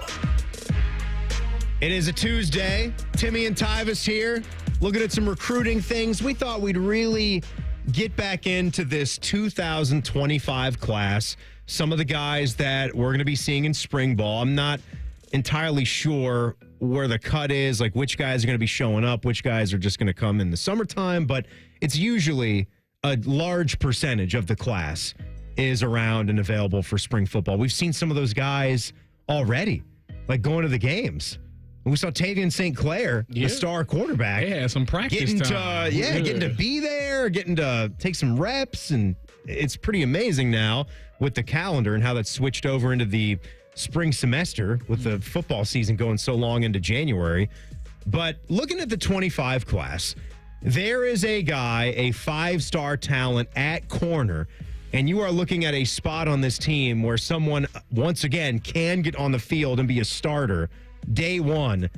It is a Tuesday. Timmy and Tyvis here, looking at some recruiting things. We thought we'd really get back into this 2025 class. Some of the guys that we're going to be seeing in spring ball. I'm not entirely sure where the cut is, like which guys are going to be showing up, which guys are just going to come in the summertime, but it's usually a large percentage of the class is around and available for spring football. We've seen some of those guys already, like going to the games. We saw Tavian St. Clair, the star quarterback. Yeah, some practice time. Getting to be there, getting to take some reps, and it's pretty amazing now with the calendar and how that's switched over into the spring semester with the football season going so long into January. But looking at the 25 class, there is a guy, a 5-star talent at corner, and you are looking at a spot on this team where someone, once again, can get on the field and be a starter. Day one,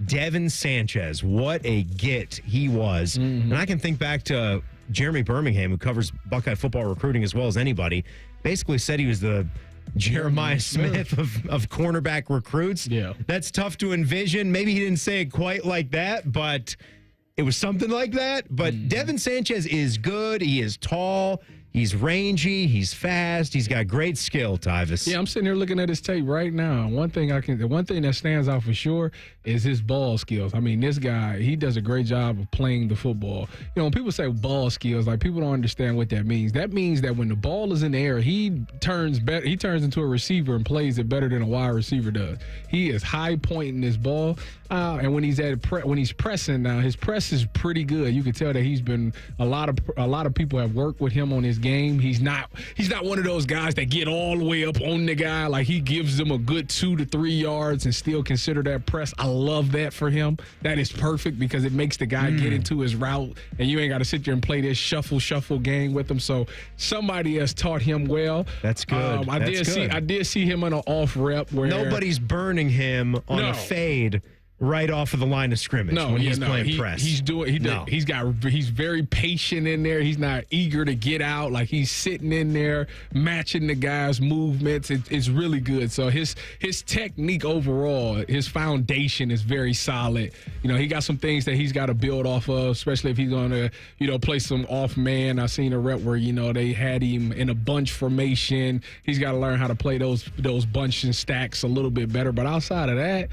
Devin Sanchez. What a get he was. And I can think back to Jeremy Birmingham, who covers Buckeye football recruiting as well as anybody, basically said he was the Jeremiah Smith of cornerback recruits. Yeah. That's tough to envision. Maybe he didn't say it quite like that, but it was something like that. But Devin Sanchez is good. He is tall. He's rangy. He's fast. He's got great skill, Tyvis. Yeah, I'm sitting here looking at his tape right now. The one thing that stands out for sure is his ball skills. I mean, this guy, he does a great job of playing the football. You know, when people say ball skills, like people don't understand what that means. That means that when the ball is in the air, he turns into a receiver and plays it better than a wide receiver does. He is high pointing this ball, and when he's pressing now, his press is pretty good. You can tell that he's been a lot of people have worked with him on his game. He's not one of those guys that get all the way up on the guy. Like, he gives them a good 2 to 3 yards and still consider that press. I love that for him. That is perfect because it makes the guy get into his route, and you ain't got to sit there and play this shuffle game with him. So somebody has taught him well. That's good. I did see him on an off rep where nobody's burning him on a fade right off of the line of scrimmage when he's playing press. He's very patient in there. He's not eager to get out. Like, he's sitting in there matching the guy's movements. It's really good. So his technique overall, his foundation is very solid. You know, he got some things that he's got to build off of, especially if he's going to, play some off man. I seen a rep where, they had him in a bunch formation. He's got to learn how to play those bunch and stacks a little bit better. But outside of that,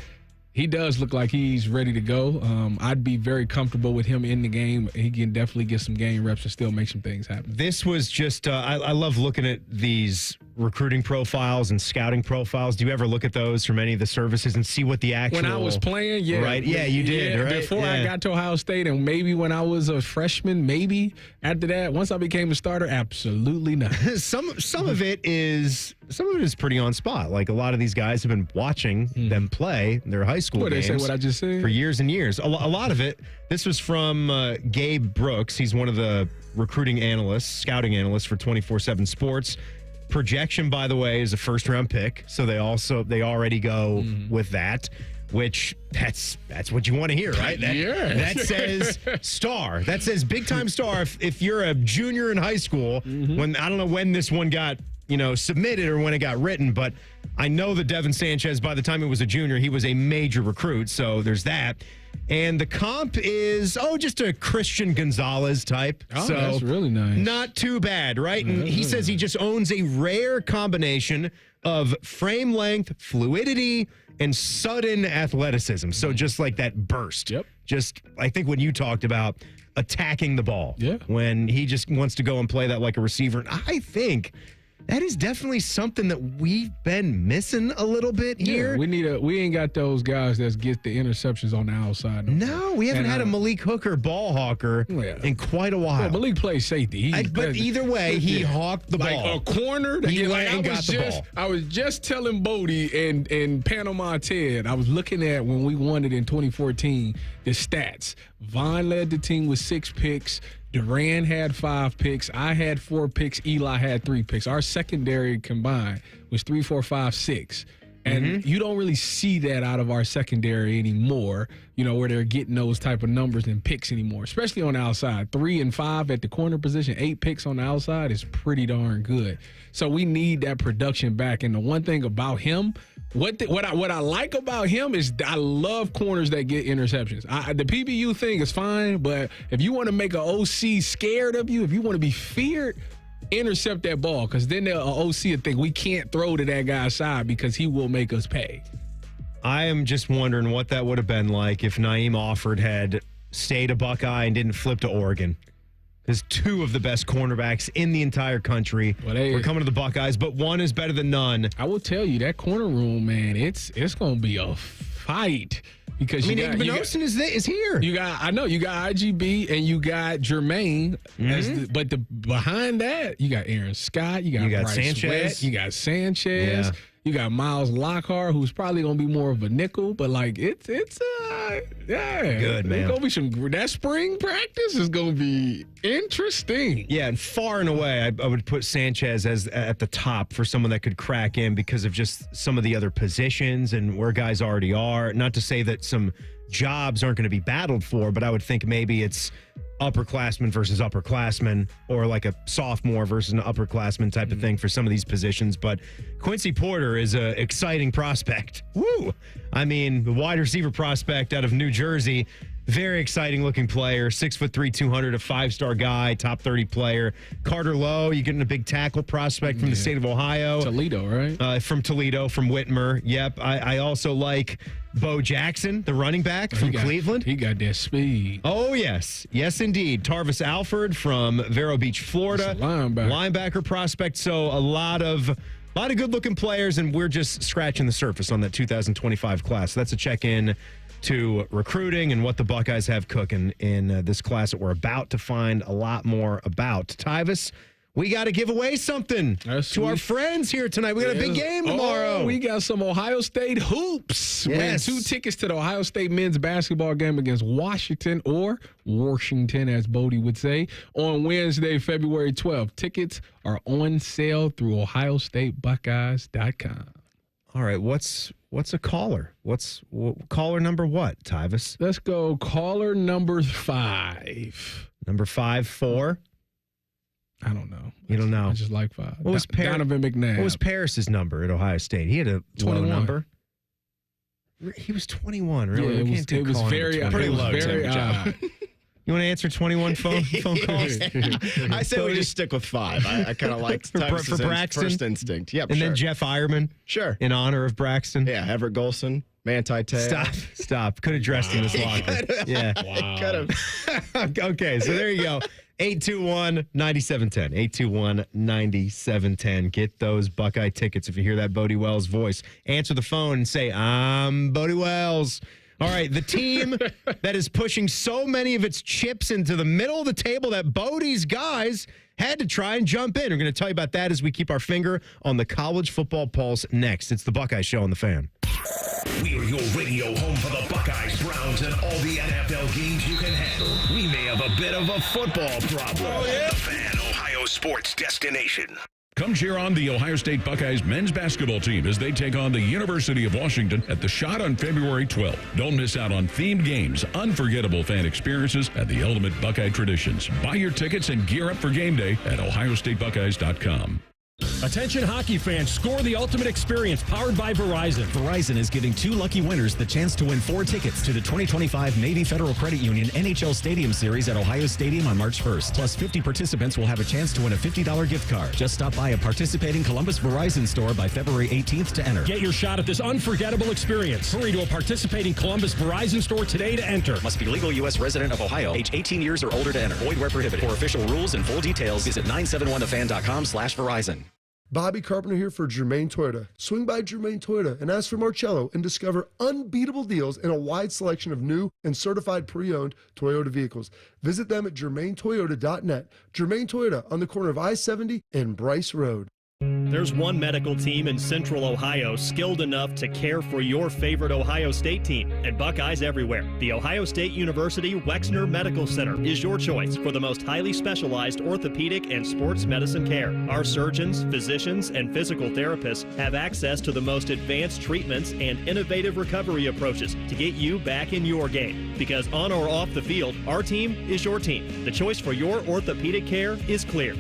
he does look like he's ready to go. I'd be very comfortable with him in the game. He can definitely get some game reps and still make some things happen. This was just, I love looking at these recruiting profiles and scouting profiles. Do you ever look at those from any of the services and see what the actual... When I was playing, yeah. Right? Yeah, you did, right? Before I got to Ohio State, and maybe when I was a freshman, maybe. After that, once I became a starter, absolutely not. Some of it is pretty on spot. Like, a lot of these guys have been watching them play their high school games. They say what I just said? For years and years. A lot of it. This was from Gabe Brooks. He's one of the recruiting analysts, scouting analysts for 24/7 Sports. Projection, by the way, is a first-round pick, so they already go with that, which that's what you want to hear, right? That says star. That says big-time star. If you're a junior in high school, when I don't know when this one got submitted or when it got written, but I know that Devin Sanchez, by the time he was a junior, he was a major recruit, so there's that. And the comp is, just a Christian Gonzalez type. Oh, so that's really nice. Not too bad, right? And he says he just owns a rare combination of frame length, fluidity, and sudden athleticism. So just like that burst. Yep. Just, I think when you talked about attacking the ball. Yeah. When he just wants to go and play that like a receiver. And I think that is definitely something that we've been missing a little bit here. Yeah, we ain't got those guys that get the interceptions on the outside. No, we haven't had a Malik Hooker ball hawker in quite a while. Well, Malik plays safety. But either way, he hawked the ball. Like a corner. He went and got the ball. I was just telling Bodie and Panama Ted, I was looking at when we won it in 2014, the stats. Vaughn led the team with 6 picks. Duran had 5 picks. I had 4 picks. Eli had 3 picks. Our secondary combined was 3, 4, 5, 6. And you don't really see that out of our secondary anymore, where they're getting those type of numbers and picks anymore, especially on the outside. 3 and 5 at the corner position, 8 picks on the outside is pretty darn good. So we need that production back. And the one thing about him, what I like about him is I love corners that get interceptions. The PBU thing is fine, but if you want to make an OC scared of you, if you want to be feared, intercept that ball, because then the OC will think we can't throw to that guy's side because he will make us pay. I am just wondering what that would have been like if Naeem Offord had stayed a Buckeye and didn't flip to Oregon. Because 2 of the best cornerbacks in the entire country were coming to the Buckeyes, but one is better than none. I will tell you, that corner room, man, it's going to be a fight. Because Aiden Benosin is here. You got IGB and you got Jermaine, but behind that you got Aaron Scott, you got Bryce Sanchez, Sweat, you got Sanchez, you got Miles Lockhart, who's probably gonna be more of a nickel, but like it's good, man. It's gonna be that spring practice is gonna be interesting. Yeah, and far and away, I would put Sanchez as at the top for someone that could crack in because of just some of the other positions and where guys already are. Not to say that some jobs aren't going to be battled for, but I would think maybe it's upperclassmen versus upperclassmen, or like a sophomore versus an upperclassman type of thing for some of these positions. But Quincy Porter is an exciting prospect. Woo! I mean, the wide receiver prospect out of New Jersey. Very exciting looking player, 6'3", 200, a 5-star guy, top 30 player. Carter Lowe, you getting a big tackle prospect from the state of Ohio. Toledo, right? From Toledo, from Whitmer. Yep. I also like Bo Jackson, the running back from Cleveland. He got that speed. Oh, yes. Yes, indeed. Tarvis Alford from Vero Beach, Florida. Linebacker prospect. So a lot of good-looking players, and we're just scratching the surface on that 2025 class. So that's a check-in to recruiting and what the Buckeyes have cooking in this class that we're about to find a lot more about. Tyvis, we got to give away something to our friends here tonight. We got a big game tomorrow. Oh, we got some Ohio State hoops. Yes. Win 2 tickets to the Ohio State men's basketball game against Washington, or Washington, as Bodie would say, on Wednesday, February 12th. Tickets are on sale through OhioStateBuckeyes.com. All right, what's a caller? Caller number what, Tyvis? Let's go caller number 5. Number 5, 4? I don't know. You don't know? I just like 5. What was Donovan McNabb. What was Parris's number at Ohio State? He had a 21. low number. He was 21, really? Yeah, it was very pretty low. Very odd. You want to answer 21 phone calls? I say we just stick with 5. I kind of like for Braxton? first instinct. Yep, and then Jeff Ironman? Sure. In honor of Braxton? Yeah, Everett Golson, Manti Te'o. Stop. Could have dressed in his locker. Yeah. Could have. Okay, so there you go. 821-9710. 821-9710. Get those Buckeye tickets. If you hear that Bodie Wells voice, answer the phone and say, I'm Bodie Wells. All right, the team that is pushing so many of its chips into the middle of the table that Bodie's guys had to try and jump in. We're going to tell you about that as we keep our finger on the college football pulse next. It's the Buckeye Show on the Fan. We are your radio home for the Buckeyes, Browns, and all the NFL games you can handle. We may have a bit of a football problem. Oh, yeah. The Fan, Ohio sports destination. Come cheer on the Ohio State Buckeyes men's basketball team as they take on the University of Washington at the Shot on February 12th. Don't miss out on themed games, unforgettable fan experiences, and the ultimate Buckeye traditions. Buy your tickets and gear up for game day at OhioStateBuckeyes.com. Attention hockey fans, score the ultimate experience powered by Verizon. Verizon is giving 2 lucky winners the chance to win 4 tickets to the 2025 Navy Federal Credit Union NHL Stadium Series at Ohio Stadium on March 1st. Plus 50 participants will have a chance to win a $50 gift card. Just stop by a participating Columbus Verizon store by February 18th to enter. Get your shot at this unforgettable experience. Hurry to a participating Columbus Verizon store today to enter. Must be legal U.S. resident of Ohio, age 18 years or older to enter. Void where prohibited. For official rules and full details, visit 971thefan.com/Verizon. Bobby Carpenter here for Germain Toyota. Swing by Germain Toyota and ask for Marcello and discover unbeatable deals and a wide selection of new and certified pre-owned Toyota vehicles. Visit them at germaintoyota.net. Germain Toyota on the corner of I-70 and Bryce Road. There's one medical team in Central Ohio skilled enough to care for your favorite Ohio State team, and Buckeyes everywhere. The Ohio State University Wexner Medical Center is your choice for the most highly specialized orthopedic and sports medicine care. Our surgeons, physicians, and physical therapists have access to the most advanced treatments and innovative recovery approaches to get you back in your game. Because on or off the field, our team is your team. The choice for your orthopedic care is clear.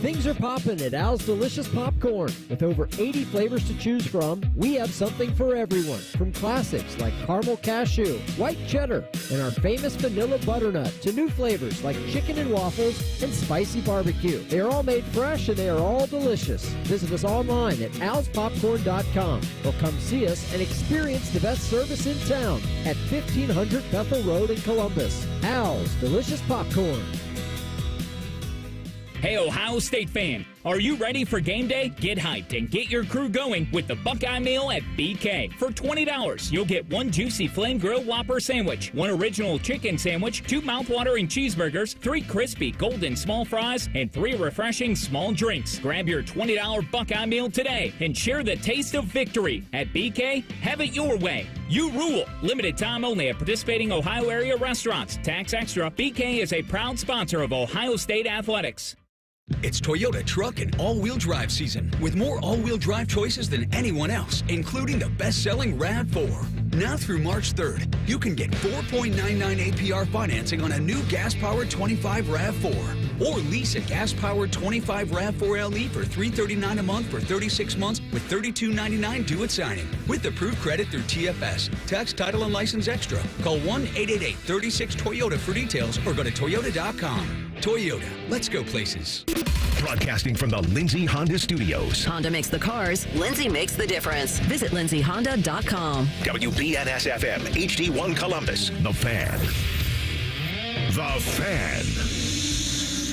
Things are popping at Al's Delicious Popcorn. With over 80 flavors to choose from, we have something for everyone. From classics like caramel cashew, white cheddar, and our famous vanilla butternut, to new flavors like chicken and waffles and spicy barbecue. They are all made fresh and they are all delicious. Visit us online at alspopcorn.com or come see us and experience the best service in town at 1500 Bethel Road in Columbus. Al's Delicious Popcorn. Hey, Ohio State fan, are you ready for game day? Get hyped and get your crew going with the Buckeye Meal at BK. For $20, you'll get 1 juicy flame grilled Whopper sandwich, 1 original chicken sandwich, 2 mouthwatering cheeseburgers, 3 crispy golden small fries, and 3 refreshing small drinks. Grab your $20 Buckeye Meal today and share the taste of victory. At BK, have it your way. You rule. Limited time only at participating Ohio area restaurants. Tax extra. BK is a proud sponsor of Ohio State Athletics. It's Toyota truck and all-wheel drive season, with more all-wheel drive choices than anyone else, including the best-selling RAV4. Now through March 3rd, you can get 4.99 APR financing on a new gas-powered 25 RAV4. Or lease a gas-powered 25 RAV4 LE for $339 a month for 36 months with $32.99 due at signing. With approved credit through TFS. Tax, title, and license extra. Call 1-888-36-TOYOTA for details or go to Toyota.com. Toyota. Let's go places. Broadcasting from the Lindsay Honda Studios. Honda makes the cars. Lindsay makes the difference. Visit lindsayhonda.com. WBNS-FM, HD1 Columbus. The Fan. The Fan.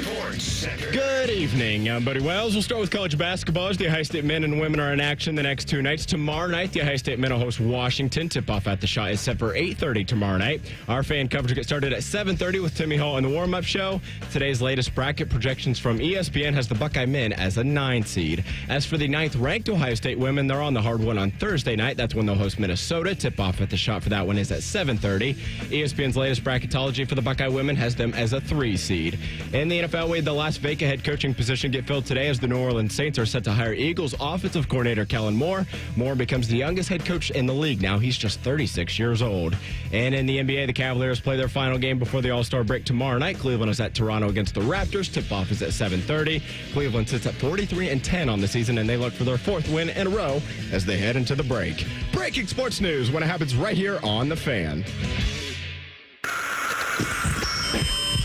Sports Center. Good evening. I'm Buddy Wells. We'll start with college basketball as the Ohio State men and women are in action the next 2 nights. Tomorrow night, the Ohio State men will host Washington. Tip-off at the Shot is set for 8:30 tomorrow night. Our fan coverage gets started at 7:30 with Timmy Hall in the warm-up show. Today's latest bracket projections from ESPN has the Buckeye men as a 9 seed. As for the 9th-ranked Ohio State women, they're on the hard one on Thursday night. That's when they'll host Minnesota. Tip-off at the Shot for that one is at 7:30. ESPN's latest bracketology for the Buckeye women has them as a 3 seed. In the NFL, we had the Las Vegas head coaching position get filled today as the New Orleans Saints are set to hire Eagles offensive coordinator Kellen Moore. Moore becomes the youngest head coach in the league. Now he's just 36 years old. And in the NBA, the Cavaliers play their final game before the All-Star break tomorrow night. Cleveland is at Toronto against the Raptors. Tip-off is at 7:30. Cleveland sits at 43-10 on the season, and they look for their 4th win in a row as they head into the break. Breaking sports news when it happens right here on The Fan.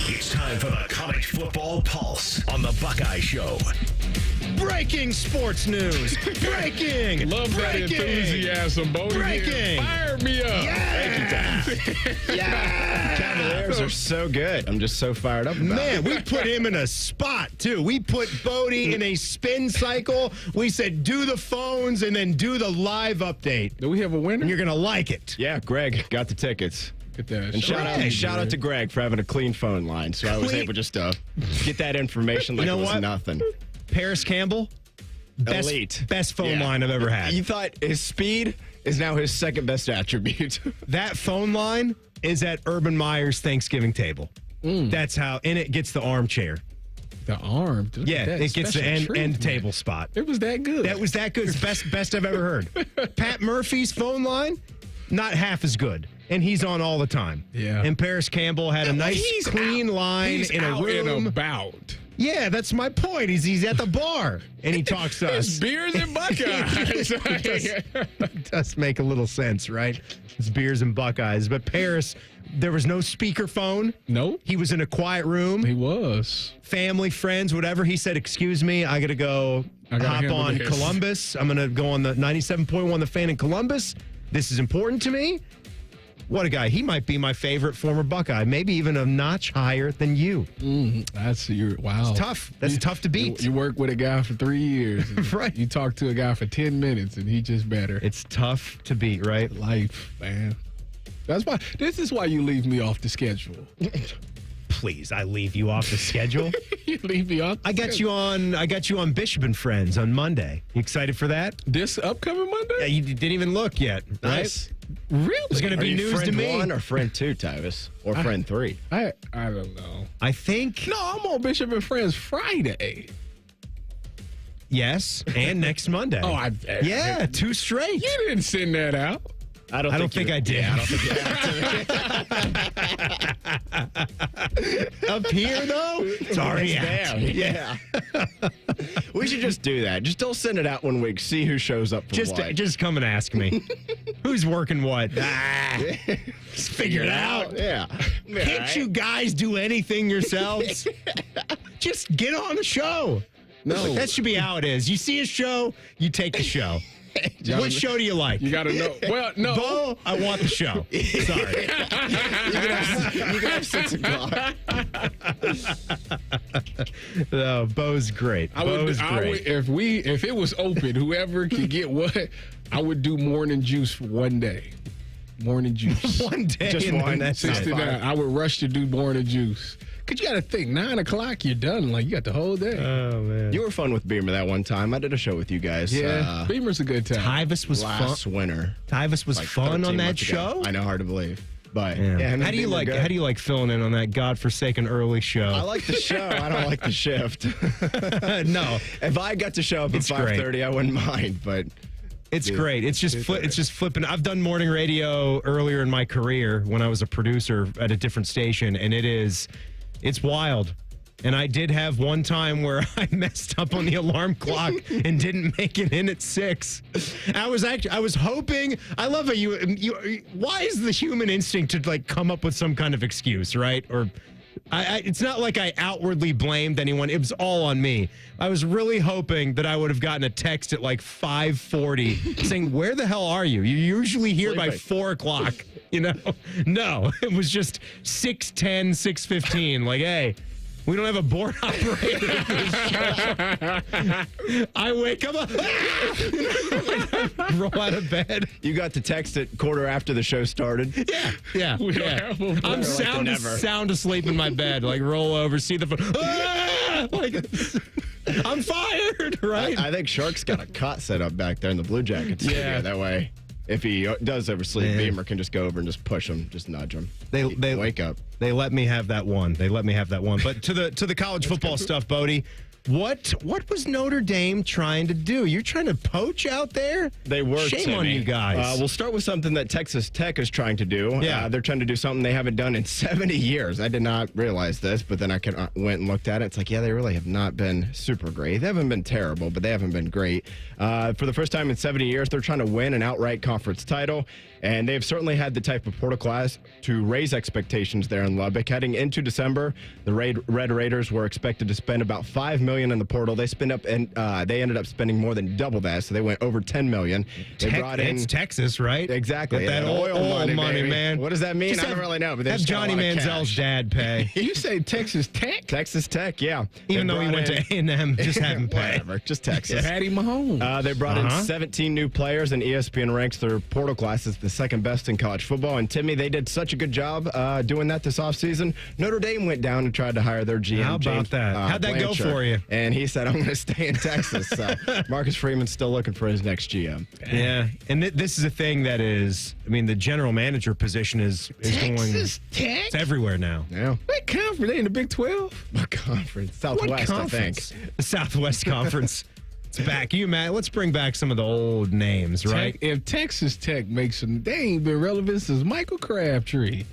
It's time for the College Football Pulse on the Buckeye Show. Breaking sports news. Breaking. Love that enthusiasm, Bodie. Breaking. Fire me up. Yeah. Yeah. Cavaliers are so good. I'm just so fired up about Man, it. we put him in a spot, too. We put Bodie in a spin cycle. We said, do the phones and then do the live update. Do we have a winner? And you're going to like it. Yeah, Greg got the tickets. Get that. And shout out to Greg for having a clean phone line, so I was able just to get that information like You know it was what? nothing. Parris Campbell, Elite. best phone line I've ever had. You thought his speed is now his second best attribute. That phone line is at Urban Meyer's Thanksgiving table. That's how, and it gets the armchair. The arm? Yeah, it gets the end table spot. It was that good. That was that good. It's best I've ever heard. Pat Murphy's phone line, not half as good. And he's on all the time. Yeah. And Paris Campbell had a nice, clean line in a room. And about. Yeah, that's my point. He's at the bar and he talks to us. It's beers and Buckeyes. It does make a little sense, right? It's beers and Buckeyes. But Paris, there was no speakerphone. No. He was in a quiet room. He was. Family, friends, whatever. He said, excuse me, I got to go hop on this. Columbus. I'm going to go on the 97.1 The Fan in Columbus. This is important to me. What a guy. He might be my favorite former Buckeye, maybe even a notch higher than you. Wow. It's tough. That's tough to beat. You work with a guy for 3 years. Right. You talk to a guy for 10 minutes and he just better. It's tough to beat, right? Life, man. This is why you leave me off the schedule. Please, I leave you off the schedule. You leave me off. I got you on Bishop and Friends on Monday. You excited for that? This upcoming Monday? Yeah, you didn't even look yet. Nice. Right? Really? It's going to be news friend to me. 1 or friend 2, Tyvis? Or friend 3? I don't know. I think. No, I'm on Bishop and Friends Friday. Yes, and next Monday. Yeah, 2 straight. You didn't send that out. I don't think I did. Yeah, I don't think you have to. Up here, though? It's already there. out. Yeah. We should just do that. Just don't send it out one week. See who shows up for what. Just come and ask me. Who's working what? Just figure it out. Yeah. Can't you guys do anything yourselves? Just get on the show. No. That should be how it is. You see a show, you take the show. What show do you like? You got to know. Well, no. Bo, I want the show. Sorry. You can have 6 o'clock. No, Bo's great. Bo's great. If it was open, whoever could get what, I would do morning juice for one day. Morning juice. One day. Just one. That's 69. I would rush to do morning juice. Because you got to think, 9 o'clock, you're done. Like, you got the whole day. Oh, man. You were fun with Beamer that one time. I did a show with you guys. Yeah, Beamer's a good time. Tyvis was last winter. Tyvis was like fun 13 on that months ago. show? I know, hard to believe. But yeah, how do you like filling in on that godforsaken early show? I like the show. I don't like the shift. No. If I got to show up at 5:30, I wouldn't mind, but it's great. It's just flipping. I've done morning radio earlier in my career when I was a producer at a different station, and it's wild. And I did have one time where I messed up on the alarm clock and didn't make it in at 6. I was hoping. I love how you. Why is the human instinct to like come up with some kind of excuse, right? Or it's not like I outwardly blamed anyone. It was all on me. I was really hoping that I would have gotten a text at like 5:40 saying, "Where the hell are you? You're usually here by 4 o'clock." You know? No, it was just 6:10, 6:15. Like, hey. We don't have a board operator. I wake up, roll out of bed. You got the text at quarter after the show started. Yeah. I'm sound asleep in my bed. Like roll over, see the phone. Like I'm fired. Right. I think Shark's got a cot set up back there in the Blue Jackets. Yeah, that way. If he does oversleep, Beamer can just go over and just push him, just nudge him. They wake up. They let me have that one. But to the college football stuff, Bodie, what was Notre Dame trying to do? You're trying to poach out there? They were. Shame on you guys. We'll start with something that Texas Tech is trying to do. Yeah. They're trying to do something they haven't done in 70 years. I did not realize this, but then I went and looked at it. It's like, yeah, they really have not been super great. They haven't been terrible, but they haven't been great. For the first time in 70 years, they're trying to win an outright conference title, and they've certainly had the type of portal class to raise expectations there in Lubbock. Heading into December, the Red Raiders were expected to spend about $5 million in the portal. They ended up spending more than double that, so they went over $10 million. They brought in it's Texas, right? Exactly. That oil money, man. What does that mean? I don't really know. But have Johnny Manziel's dad pay. You say Texas Tech? Texas Tech, yeah. Even though he went to A&M, just have him pay. Whatever, just Texas. Patty Mahomes. They brought in 17 new players, and ESPN ranks their portal class as the second best in college football. And Timmy, they did such a good job doing that this offseason. Notre Dame went down and tried to hire their GM. How about James, that? How'd that go Blanchard, for you? And he said, I'm going to stay in Texas. So Marcus Freeman's still looking for his next GM. Yeah, and this is a thing that is, I mean, the general manager position is going. Texas Tech? It's everywhere now. Yeah. What conference? They in the Big 12? What conference? Southwest, I think. The Southwest Conference. It's back. Let's bring back some of the old names, right? If Texas Tech makes them, they ain't been relevant since Michael Crabtree.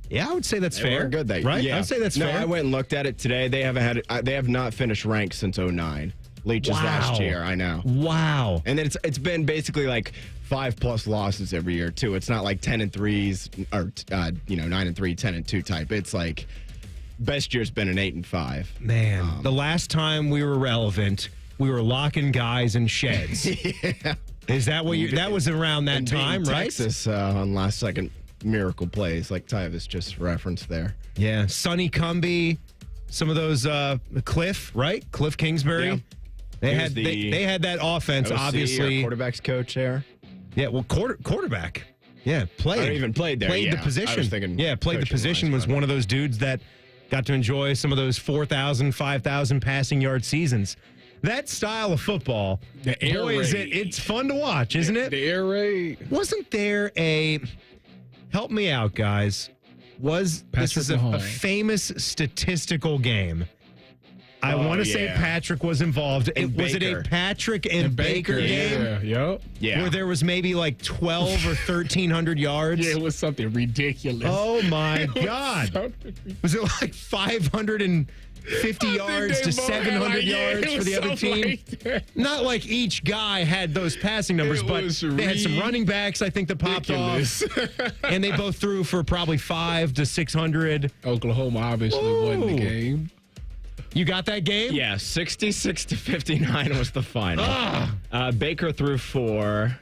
Yeah, I would say that's fair. Good that right? Yeah. I'd say that's fair. I went and looked at it today. They have not finished ranked since 2009. Leach's last year, I know. Wow. And then it's been basically like 5+ losses every year too. It's not like 10-3s or 9-3, 10-2 type. It's like best year's been an 8-5. Man, the last time we were relevant, we were locking guys in sheds. Yeah. Is that what that was around that time, right? Texas on last second miracle plays, like Tyvis just referenced there. Yeah, Sonny Cumbie, some of those Cliff Kingsbury. Yeah. They had that offense, OC, obviously. Quarterback's coach there. Yeah, well, quarterback. Yeah, played. Or even played there. Played the position. I was thinking played the position. Was one of those dudes that got to enjoy some of those 4,000, 5,000 passing yard seasons. That style of football, it's fun to watch, isn't it? The air raid. Wasn't there help me out, guys. This is a famous statistical game. I want to say Patrick was involved. Was it a Patrick and Baker game? Yeah. Where there was maybe like 12 or 1,300 yards? Yeah, it was something ridiculous. Oh, my God. Was it like 550 yards to 700 yards for the other team? Not like each guy had those passing numbers, but they had some running backs, I think, that popped off. And they both threw for probably 500 to 600. Oklahoma obviously won the game. You got that game? Yeah, 66-59 was the final. Baker threw for,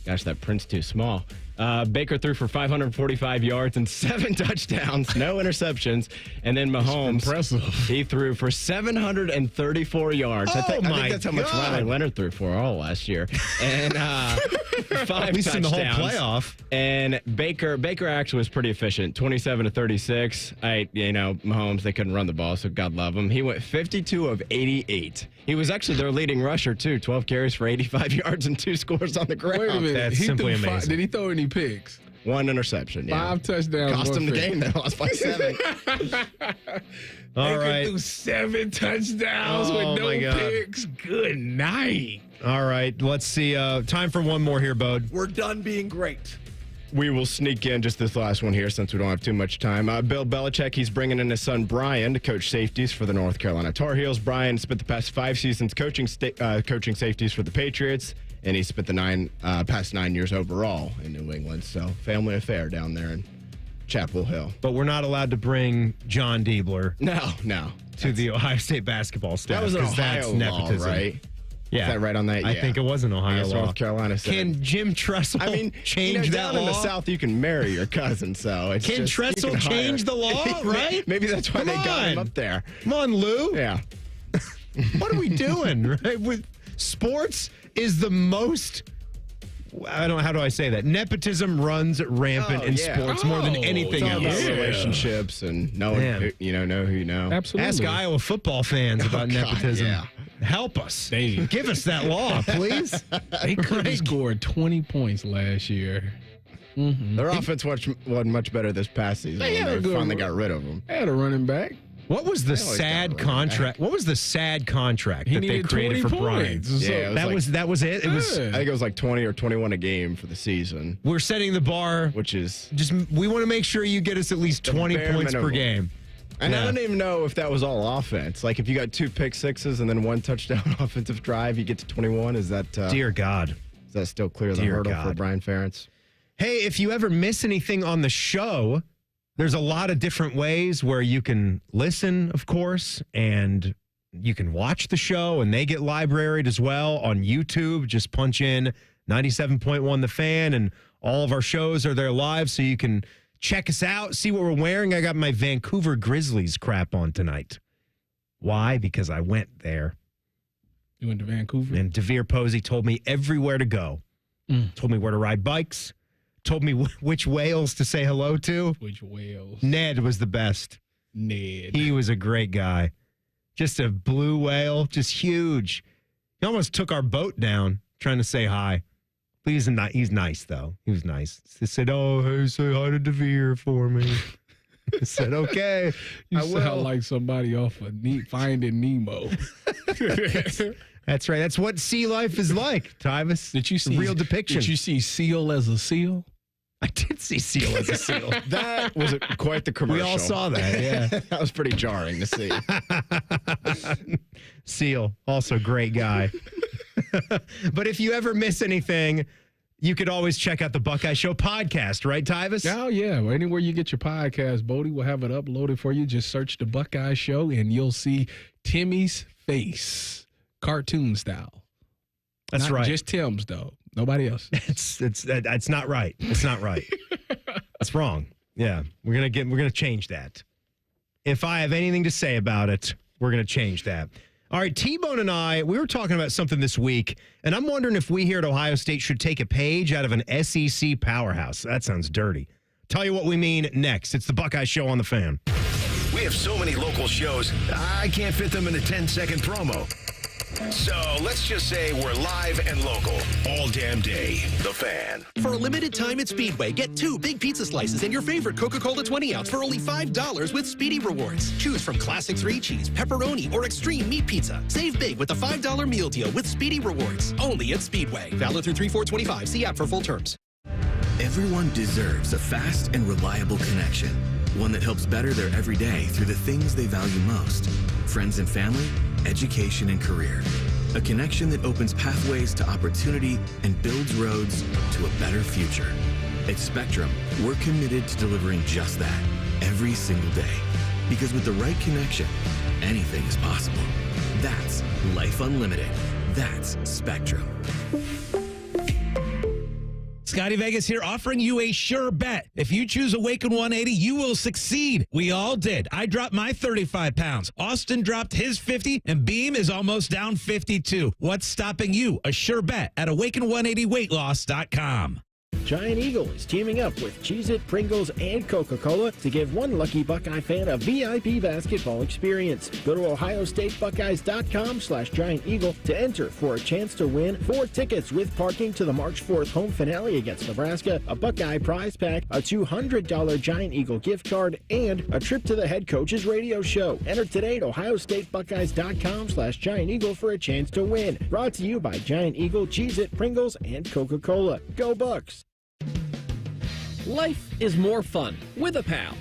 gosh, that print's too small. Baker threw for 545 yards and 7 touchdowns, no interceptions. And then Mahomes, impressive. He threw for 734 yards. I think that's how much Riley Leonard threw for all last year. And 5 At least touchdowns. in the whole playoff. And Baker actually was pretty efficient, 27-36. Mahomes, they couldn't run the ball, so God love him. He went 52 of 88. He was actually their leading rusher, too. 12 carries for 85 yards and 2 scores on the ground. Wait a minute. That's simply amazing. Did he throw any picks? 1 interception, yeah. 5 touchdowns. Cost him the game. They lost by 7. All right. Threw 7 touchdowns with no picks. Good night. All right. Let's see. Time for one more here, Bode. We're done being great. We will sneak in just this last one here since we don't have too much time. Bill Belichick, he's bringing in his son Brian to coach safeties for the North Carolina Tar Heels. Brian spent the past 5 seasons coaching safeties for the Patriots, and he spent the past 9 years overall in New England. So family affair down there in Chapel Hill. But we're not allowed to bring John Diebler. No. To the Ohio State basketball staff. That was an Ohio law, nepotism. right? Yeah. Is that right on that? Yeah. I think it was an Ohio law. North Carolina said. Can Jim Tressel change that down law? in the South, you can marry your cousin, so it's Can Tressel change the law, right? Maybe that's why they got him up there. Come on, Lou. Yeah. What are we doing, right? With sports is the most... I don't know, how do I say that? Nepotism runs rampant in sports more than anything it's all else. about relationships and knowing who you know. Absolutely. Ask Iowa football fans about nepotism. Yeah. Help us. Give us that law, please. They could have scored 20 points last year. Mm-hmm. Their offense wasn't much better this past season. They finally got rid of them. They had a running back. What was the sad contract? What was the sad contract that they created for Brian? Yeah, that was it. It was. I think it was like 20 or 21 a game for the season. We're setting the bar, which is just we want to make sure you get us at least 20 points per game. And I don't even know if that was all offense. Like if you got 2 pick sixes and then 1 touchdown offensive drive, you get to 21. Is that dear God? Is that still clear the hurdle for Brian Ferentz? Hey, if you ever miss anything on the show, there's a lot of different ways where you can listen, of course, and you can watch the show, and they get libraried as well on YouTube. Just punch in 97.1 The Fan, and all of our shows are there live, so you can check us out, see what we're wearing. I got my Vancouver Grizzlies crap on tonight. Why? Because I went there. You went to Vancouver? And DeVere Posey told me everywhere to go. Told me where to ride bikes. Told me which whales to say hello to. Which whales? Ned was the best. Ned. He was a great guy. Just a blue whale, just huge. He almost took our boat down trying to say hi. But he's nice, though. He was nice. He said, oh, hey, say hi to DeVere for me. I said, okay, You I will. sound like somebody off of Finding Nemo. That's right. That's what sea life is like, Tyvis. Did you see real depiction? Did you see Seal as a seal? I did see Seal as a seal. That was quite the commercial. We all saw that, yeah. That was pretty jarring to see. Seal, also great guy. But if you ever miss anything, you could always check out the Buckeye Show podcast, right, Tyvis? Oh, yeah. Well, anywhere you get your podcast, Bodie will have it uploaded for you. Just search the Buckeye Show, and you'll see Timmy's face, cartoon style. That's right. Just Tim's, though. Nobody else. That's not right. It's not right. It's wrong. Yeah, we're gonna change that. If I have anything to say about it, we're gonna change that. All right, T-Bone and I, we were talking about something this week, and I'm wondering if we here at Ohio State should take a page out of an SEC powerhouse. That sounds dirty. Tell you what we mean next. It's the Buckeye Show on the Fan. We have so many local shows, I can't fit them in a 10-second promo. So let's just say we're live and local all damn day. The Fan. For a limited time at Speedway, get 2 big pizza slices and your favorite Coca-Cola 20-ounce for only $5 with Speedy Rewards. Choose from classic 3-cheese, pepperoni, or extreme meat pizza. Save big with the $5 meal deal with Speedy Rewards. Only at Speedway. Valid through 3/4/25. See app for full terms. Everyone deserves a fast and reliable connection. One that helps better their everyday through the things they value most. Friends and family, education and career. A connection that opens pathways to opportunity and builds roads to a better future. At Spectrum, we're committed to delivering just that every single day. Because with the right connection, anything is possible. That's Life Unlimited. That's Spectrum. Scotty Vegas here, offering you a sure bet. If you choose Awaken 180, you will succeed. We all did. I dropped my 35 pounds. Austin dropped his 50, and Beam is almost down 52. What's stopping you? A sure bet at awaken180weightloss.com. Giant Eagle is teaming up with Cheez-It, Pringles, and Coca-Cola to give one lucky Buckeye fan a VIP basketball experience. Go to ohiostatebuckeyes.com/Giant Eagle to enter for a chance to win 4 tickets with parking to the March 4th home finale against Nebraska, a Buckeye prize pack, a $200 Giant Eagle gift card, and a trip to the head coach's radio show. Enter today at ohiostatebuckeyes.com/Giant Eagle for a chance to win. Brought to you by Giant Eagle, Cheez-It, Pringles, and Coca-Cola. Go Bucks! Life is more fun with a pal.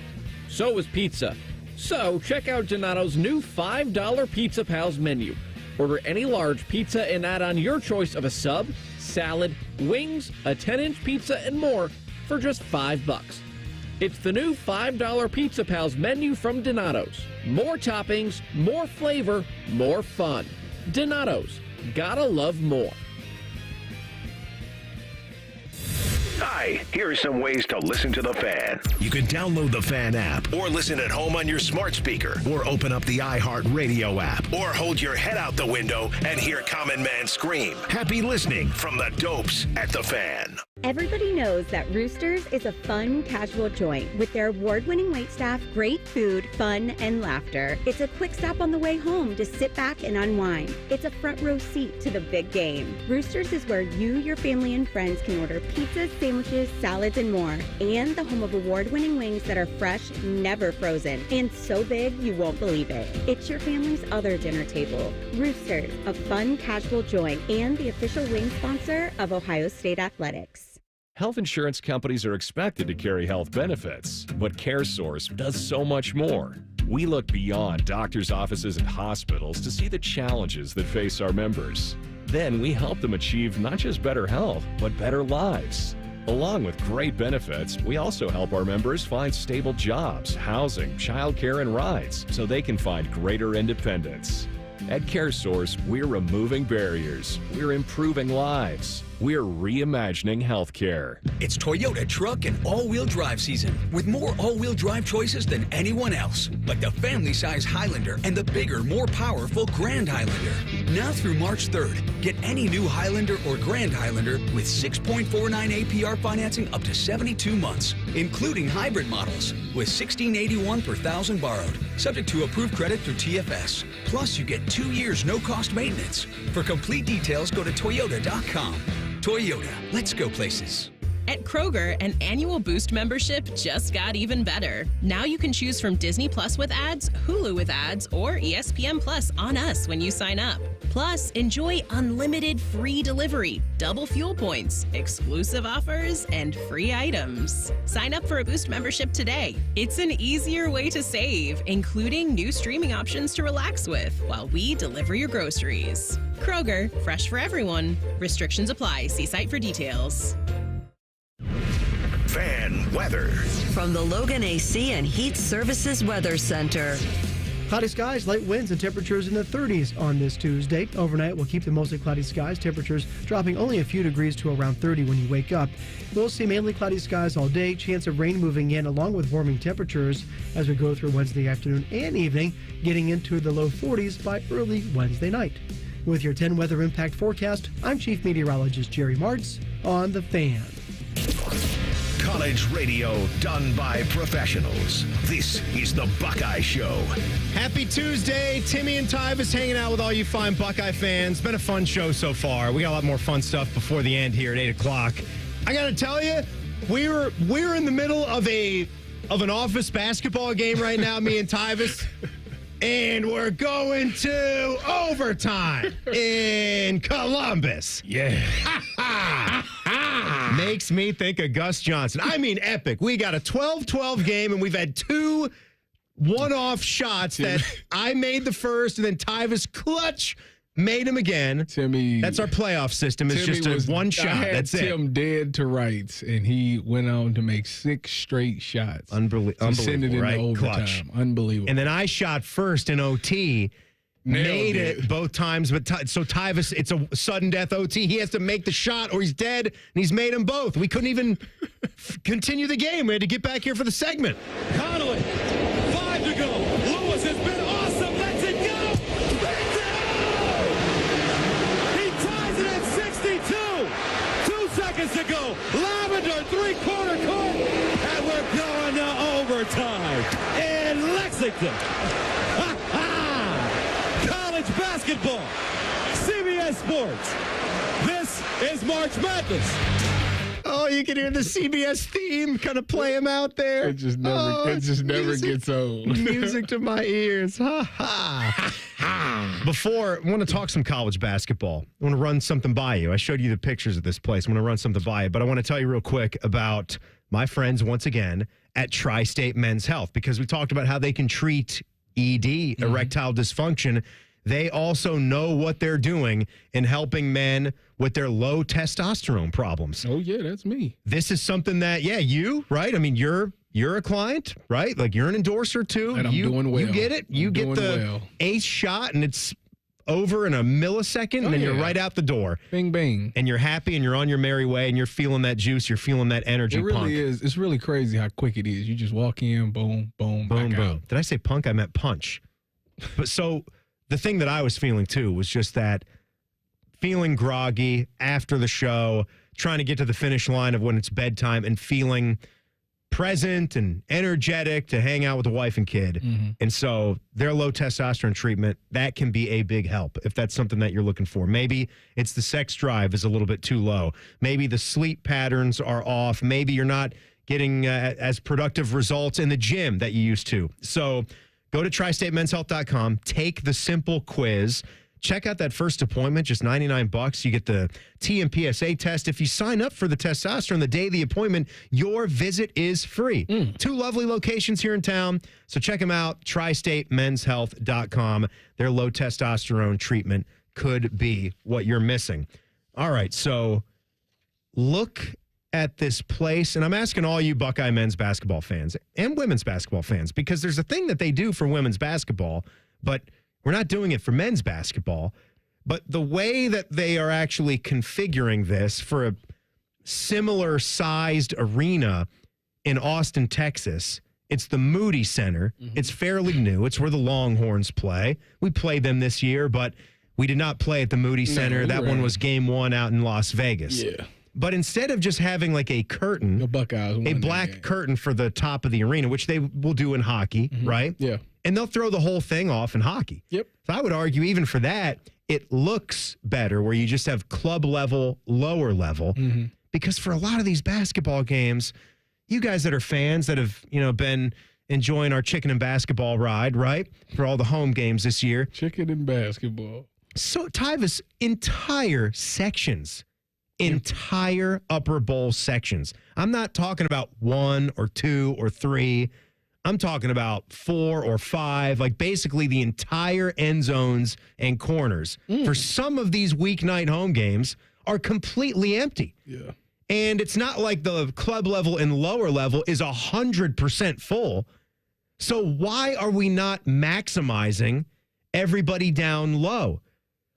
So is pizza. So check out Donato's new $5 Pizza Pals menu. Order any large pizza and add on your choice of a sub, salad, wings, a 10-inch pizza, and more for just $5. It's the new $5 Pizza Pals menu from Donato's. More toppings, more flavor, more fun. Donato's. Gotta love more. Hi, here are some ways to listen to the Fan. You can download the Fan app, or listen at home on your smart speaker, or open up the iHeartRadio app, or hold your head out the window and hear Common Man scream. Happy listening from the Dopes at the Fan. Everybody knows that Roosters is a fun, casual joint with their award-winning waitstaff, great food, fun, and laughter. It's a quick stop on the way home to sit back and unwind. It's a front row seat to the big game. Roosters is where you, your family, and friends can order pizzas, sandwiches, salads, and more. And the home of award-winning wings that are fresh, never frozen, and so big you won't believe it. It's your family's other dinner table. Roosters, a fun, casual joint, and the official wing sponsor of Ohio State Athletics. Health insurance companies are expected to carry health benefits, but CareSource does so much more. We look beyond doctors' offices and hospitals to see the challenges that face our members. Then we help them achieve not just better health, but better lives. Along with great benefits, we also help our members find stable jobs, housing, childcare, and rides so they can find greater independence. At CareSource, we're removing barriers. We're improving lives. We're reimagining healthcare. It's Toyota truck and all-wheel drive season with more all-wheel drive choices than anyone else, like the family-size Highlander and the bigger, more powerful Grand Highlander. Now through March 3rd, get any new Highlander or Grand Highlander with 6.49 APR financing up to 72 months, including hybrid models with $1,681 per thousand borrowed, subject to approved credit through TFS. Plus, you get 2 years no-cost maintenance. For complete details, go to Toyota.com. Toyota, let's go places. At Kroger, an annual Boost membership just got even better. Now you can choose from Disney Plus with ads, Hulu with ads, or ESPN Plus on us when you sign up. Plus, enjoy unlimited free delivery, double fuel points, exclusive offers, and free items. Sign up for a Boost membership today. It's an easier way to save, including new streaming options to relax with while we deliver your groceries. Kroger, fresh for everyone. Restrictions apply. See site for details. Fan weather. From the Logan AC and Heat Services Weather Center. Cloudy skies, light winds, and temperatures in the 30s on this Tuesday. Overnight, we'll keep the mostly cloudy skies, temperatures dropping only a few degrees to around 30 when you wake up. We'll see mainly cloudy skies all day, chance of rain moving in along with warming temperatures as we go through Wednesday afternoon and evening, getting into the low 40s by early Wednesday night. With your 10 weather impact forecast, I'm Chief Meteorologist Jerry Martz on The Fan. College radio done by professionals. This is the Buckeye Show. Happy Tuesday. Timmy and Tyvis hanging out with all you fine Buckeye fans. Been a fun show so far. We got a lot more fun stuff before the end here at 8 o'clock. I got to tell you, we're in the middle of an office basketball game right now, me and Tyvis. And we're going to overtime in Columbus. Yeah. Makes me think of Gus Johnson. I mean, epic. We got a 12-12 game, and we've had two one-off shots that I made the first, and then Tyvis clutch made him again. Timmy. That's our playoff system. It's Timmy just a one shot. I had That's Tim dead to rights, and he went on to make 6 straight shots. Unbelievable. Send it into right? overtime. Clutch. Unbelievable. And then I shot first in OT. Made it both times, but so Tyvis, it's a sudden death OT. He has to make the shot or he's dead, and he's made them both. We couldn't even continue the game. We had to get back here for the segment. Connolly, 5 to go. Lewis has been awesome. Let's it go. He ties it at 62. 2 seconds to go. Lavender, three-quarter court, and we're going to overtime in Lexington. Basketball, CBS Sports. This is March Madness. Oh, you can hear the CBS theme kind of play him out there. It just never gets old. Music to my ears. Ha ha. Before, I want to talk some college basketball. I want to run something by you. I showed you the pictures of this place. I want to run something by you, but I want to tell you real quick about my friends, once again, at Tri-State Men's Health, because we talked about how they can treat ED, erectile dysfunction. They also know what they're doing in helping men with their low testosterone problems. Oh, yeah, that's me. This is something that, you, right? I mean, you're a client, right? Like, you're an endorser, too. And I'm doing well. You get it. You get the ACE shot, and it's over in a millisecond, and then you're right out the door. Bing, bing. And you're happy, and you're on your merry way, and you're feeling that juice. You're feeling that energy. It really punk. is. It's really crazy how quick it is. You just walk in, boom, boom, boom, back boom. out. Did I say punk? I meant punch. But so the thing that I was feeling, too, was just that feeling groggy after the show, trying to get to the finish line of when it's bedtime, and feeling present and energetic to hang out with the wife and kid. And so their low testosterone treatment, that can be a big help if that's something that you're looking for. Maybe it's the sex drive is a little bit too low. Maybe the sleep patterns are off. Maybe you're not getting as productive results in the gym that you used to. So go to tristatemenshealth.com, take the simple quiz. Check out that first appointment, just $99. You get the TMPSA test. If you sign up for the testosterone the day of the appointment, your visit is free. 2 lovely locations here in town. So check them out, tristatemenshealth.com. Their low testosterone treatment could be what you're missing. All right, so look at this place, and I'm asking all you Buckeye men's basketball fans and women's basketball fans, because there's a thing that they do for women's basketball, but we're not doing it for men's basketball. But the way that they are actually configuring this for a similar sized arena in Austin, Texas, it's the Moody Center. It's fairly new. It's where the Longhorns play. We played them this year, but we did not play at the Moody Center. That one was game 1 out in Las Vegas. Yeah. But instead of just having like a curtain, The Buckeyes won a that black game. curtain for the top of the arena, which they will do in hockey, right? Yeah. And they'll throw the whole thing off in hockey. Yep. So I would argue even for that, it looks better where you just have club level, lower level. Because for a lot of these basketball games, you guys that are fans that have, been enjoying our chicken and basketball ride, right? For all the home games this year. Chicken and basketball. So Tyvus, entire sections, entire upper bowl sections. I'm not talking about 1 or 2 or 3. I'm talking about 4 or 5, like basically the entire end zones and corners for some of these weeknight home games are completely empty. Yeah. And it's not like the club level and lower level is 100% full. So why are we not maximizing everybody down low?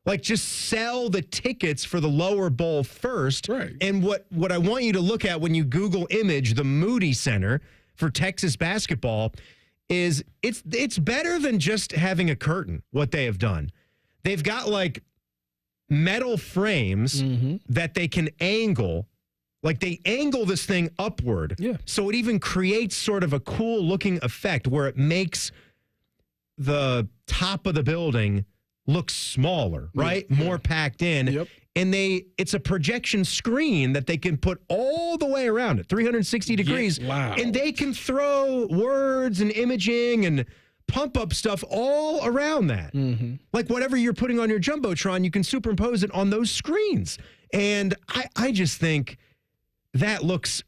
Like, just sell the tickets for the lower bowl first. Right. And what I want you to look at when you Google image the Moody Center for Texas basketball is it's better than just having a curtain, what they have done. They've got, like, metal frames that they can angle. Like, they angle this thing upward. Yeah. So it even creates sort of a cool-looking effect where it makes the top of the building looks smaller, right? More packed in. Yep. And it's a projection screen that they can put all the way around it, 360 degrees. Wow. And they can throw words and imaging and pump up stuff all around that. Like whatever you're putting on your Jumbotron, you can superimpose it on those screens. And I just think it looks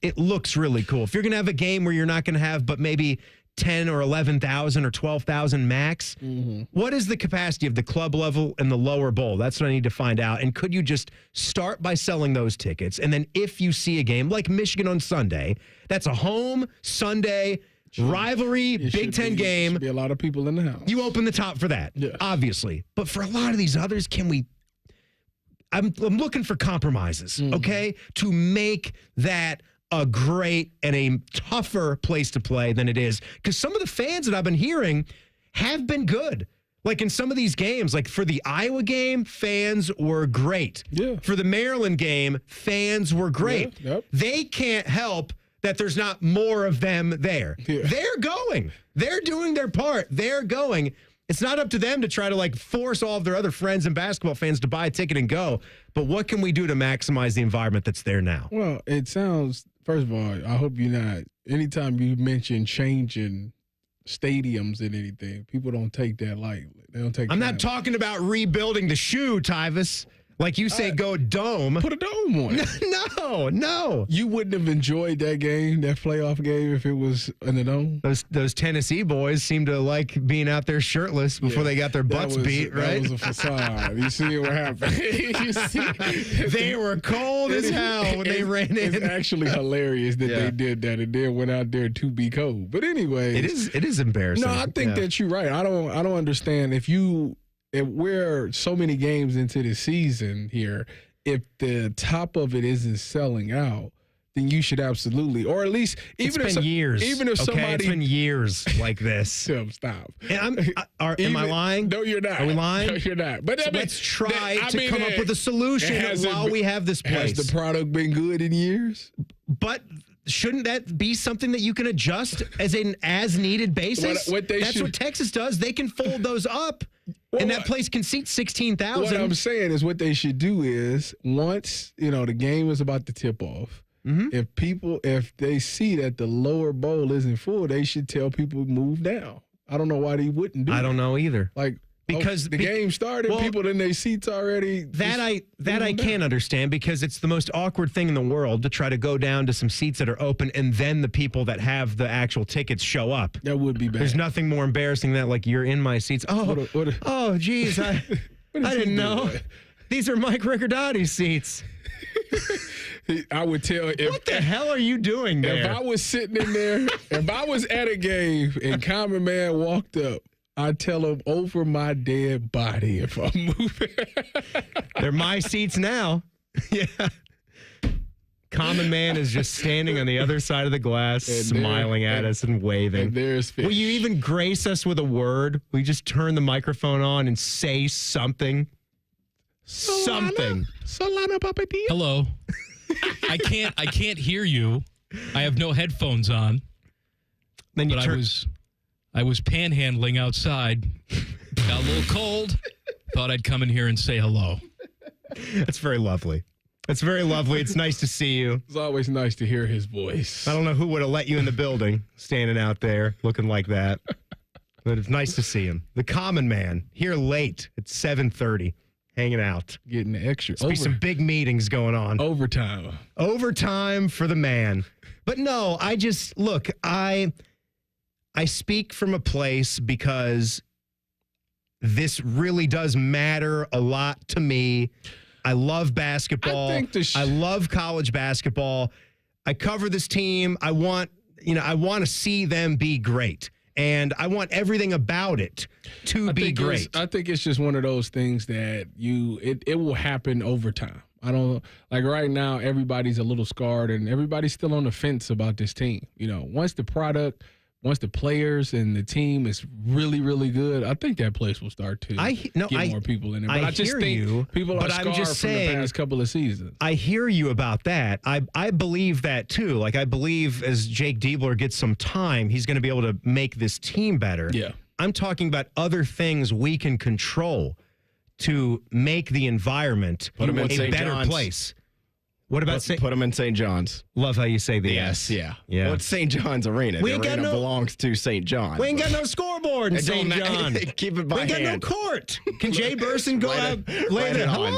really cool. If you're going to have a game where you're not going to have but maybe 10 or 11,000 or 12,000 max. What is the capacity of the club level and the lower bowl? That's what I need to find out. And could you just start by selling those tickets? And then if you see a game like Michigan on Sunday, that's a home Sunday rivalry Big Ten game. Should be a lot of people in the house. You open the top for that, obviously. But for a lot of these others, I'm looking for compromises, okay, to make that a great and a tougher place to play than it is. Because some of the fans that I've been hearing have been good. Like in some of these games, like for the Iowa game, fans were great. Yeah. For the Maryland game, fans were great. Yeah, yep. They can't help that there's not more of them there. Yeah. They're going. They're doing their part. They're going. It's not up to them to try to like force all of their other friends and basketball fans to buy a ticket and go. But what can we do to maximize the environment that's there now? Well, it sounds, first of all, I hope you're not, anytime you mention changing stadiums and anything, people don't take that lightly. They don't take I'm not talking about rebuilding the shoe, Tyvus. Like you say, go dome. Put a dome on it. No. You wouldn't have enjoyed that game, that playoff game, if it was in the dome. Those Tennessee boys seem to like being out there shirtless before they got their butts beat, right? That was a facade. You see what happened? They were cold as hell when they ran in. It's actually hilarious that they did that and then went out there to be cold. But anyway, it is embarrassing. No, I think that you're right. I don't understand if we're so many games into the season here, if the top of it isn't selling out, then you should absolutely, or at least even it's been years. Even if somebody, it's been years like this. Stop. Am I lying? No, you're not. Are we lying? No, you're not. But so let's try to come up with a solution while we have this place. Has the product been good in years? But shouldn't that be something that you can adjust as an as-needed basis? That's what Texas does. They can fold those up, and that place can seat 16,000. What I'm saying is what they should do is once, the game is about to tip off, if they see that the lower bowl isn't full, they should tell people move down. I don't know why they wouldn't do that. I don't know either. Because the game started, people in their seats already. That I can't understand because it's the most awkward thing in the world to try to go down to some seats that are open and then the people that have the actual tickets show up. That would be bad. There's nothing more embarrassing than like you're in my seats. Oh, geez, I didn't know. These are Mike Riccordati's seats. I would tell what the hell are you doing there? If I was sitting in there, if I was at a game and Common Man walked up, I tell him over my dead body if I'm moving. They're my seats now. Yeah. Common Man is just standing on the other side of the glass, smiling at us and waving. And there's fish. Will you even grace us with a word? Will you just turn the microphone on and say something? Something. Solana Papadia. Hello. I can't hear you. I have no headphones on. Then I was panhandling outside. Got a little cold. Thought I'd come in here and say hello. That's very lovely. That's very lovely. It's nice to see you. It's always nice to hear his voice. I don't know who would have let you in the building standing out there looking like that. But it's nice to see him. The Common Man here late at 7:30. Hanging out. Getting the extra. There'll be some big meetings going on. Overtime for the man. But no, I speak from a place because this really does matter a lot to me. I love basketball. I love college basketball. I cover this team. I want to see them be great. And I want everything about it to be great. I think it's just one of those things that it will happen over time. I don't like right now. Everybody's a little scarred, and everybody's still on the fence about this team. Once the players and the team is really, really good, I think that place will start to get more people in there. But I just think people are scarred from the past couple of seasons. I hear you about that. I believe that too. Like I believe as Jake Diebler gets some time, he's going to be able to make this team better. Yeah. I'm talking about other things we can control to make the environment a better place. What about put them in St. John's? Love how you say the S. Yeah. Yeah. Well, it's St. John's Arena. The arena belongs to St. John. We ain't got no scoreboard in St. John. Keep it by hand. We ain't got no court. Can Jay Burson go out lay there? Hello.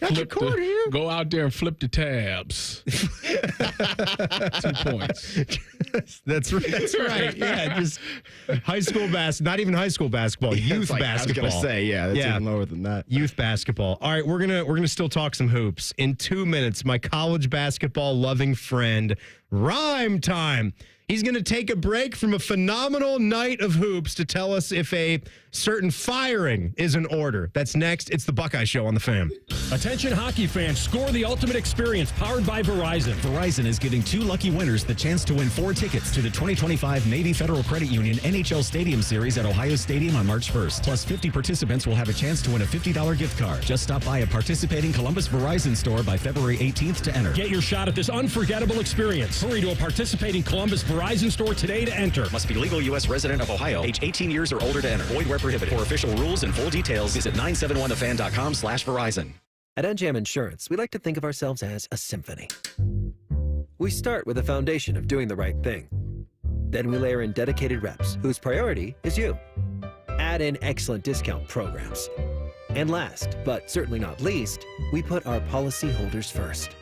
Got your court here. Go out there and flip the tabs. 2 points. That's right. Yeah, just high school basketball. Not even high school basketball. Youth basketball. I was gonna say, that's even lower than that. Youth basketball. All right, we're gonna still talk some hoops in 2 minutes. My college basketball loving friend, Rhyme Time. He's going to take a break from a phenomenal night of hoops to tell us if a certain firing is in order. That's next. It's the Buckeye Show on the Fan. Attention hockey fans, score the ultimate experience powered by Verizon. Verizon is giving 2 lucky winners the chance to win 4 tickets to the 2025 Navy Federal Credit Union NHL Stadium Series at Ohio Stadium on March 1st. Plus 50 participants will have a chance to win a $50 gift card. Just stop by a participating Columbus Verizon store by February 18th to enter. Get your shot at this unforgettable experience. Hurry to a participating Columbus Verizon store today to enter. Must be legal U.S. resident of Ohio, age 18 years or older to enter. Void where prohibited. For official rules and full details, visit 971thefan.com/Verizon. At NJAM Insurance, we like to think of ourselves as a symphony. We start with a foundation of doing the right thing. Then we layer in dedicated reps, whose priority is you. Add in excellent discount programs. And last, but certainly not least, we put our policyholders first.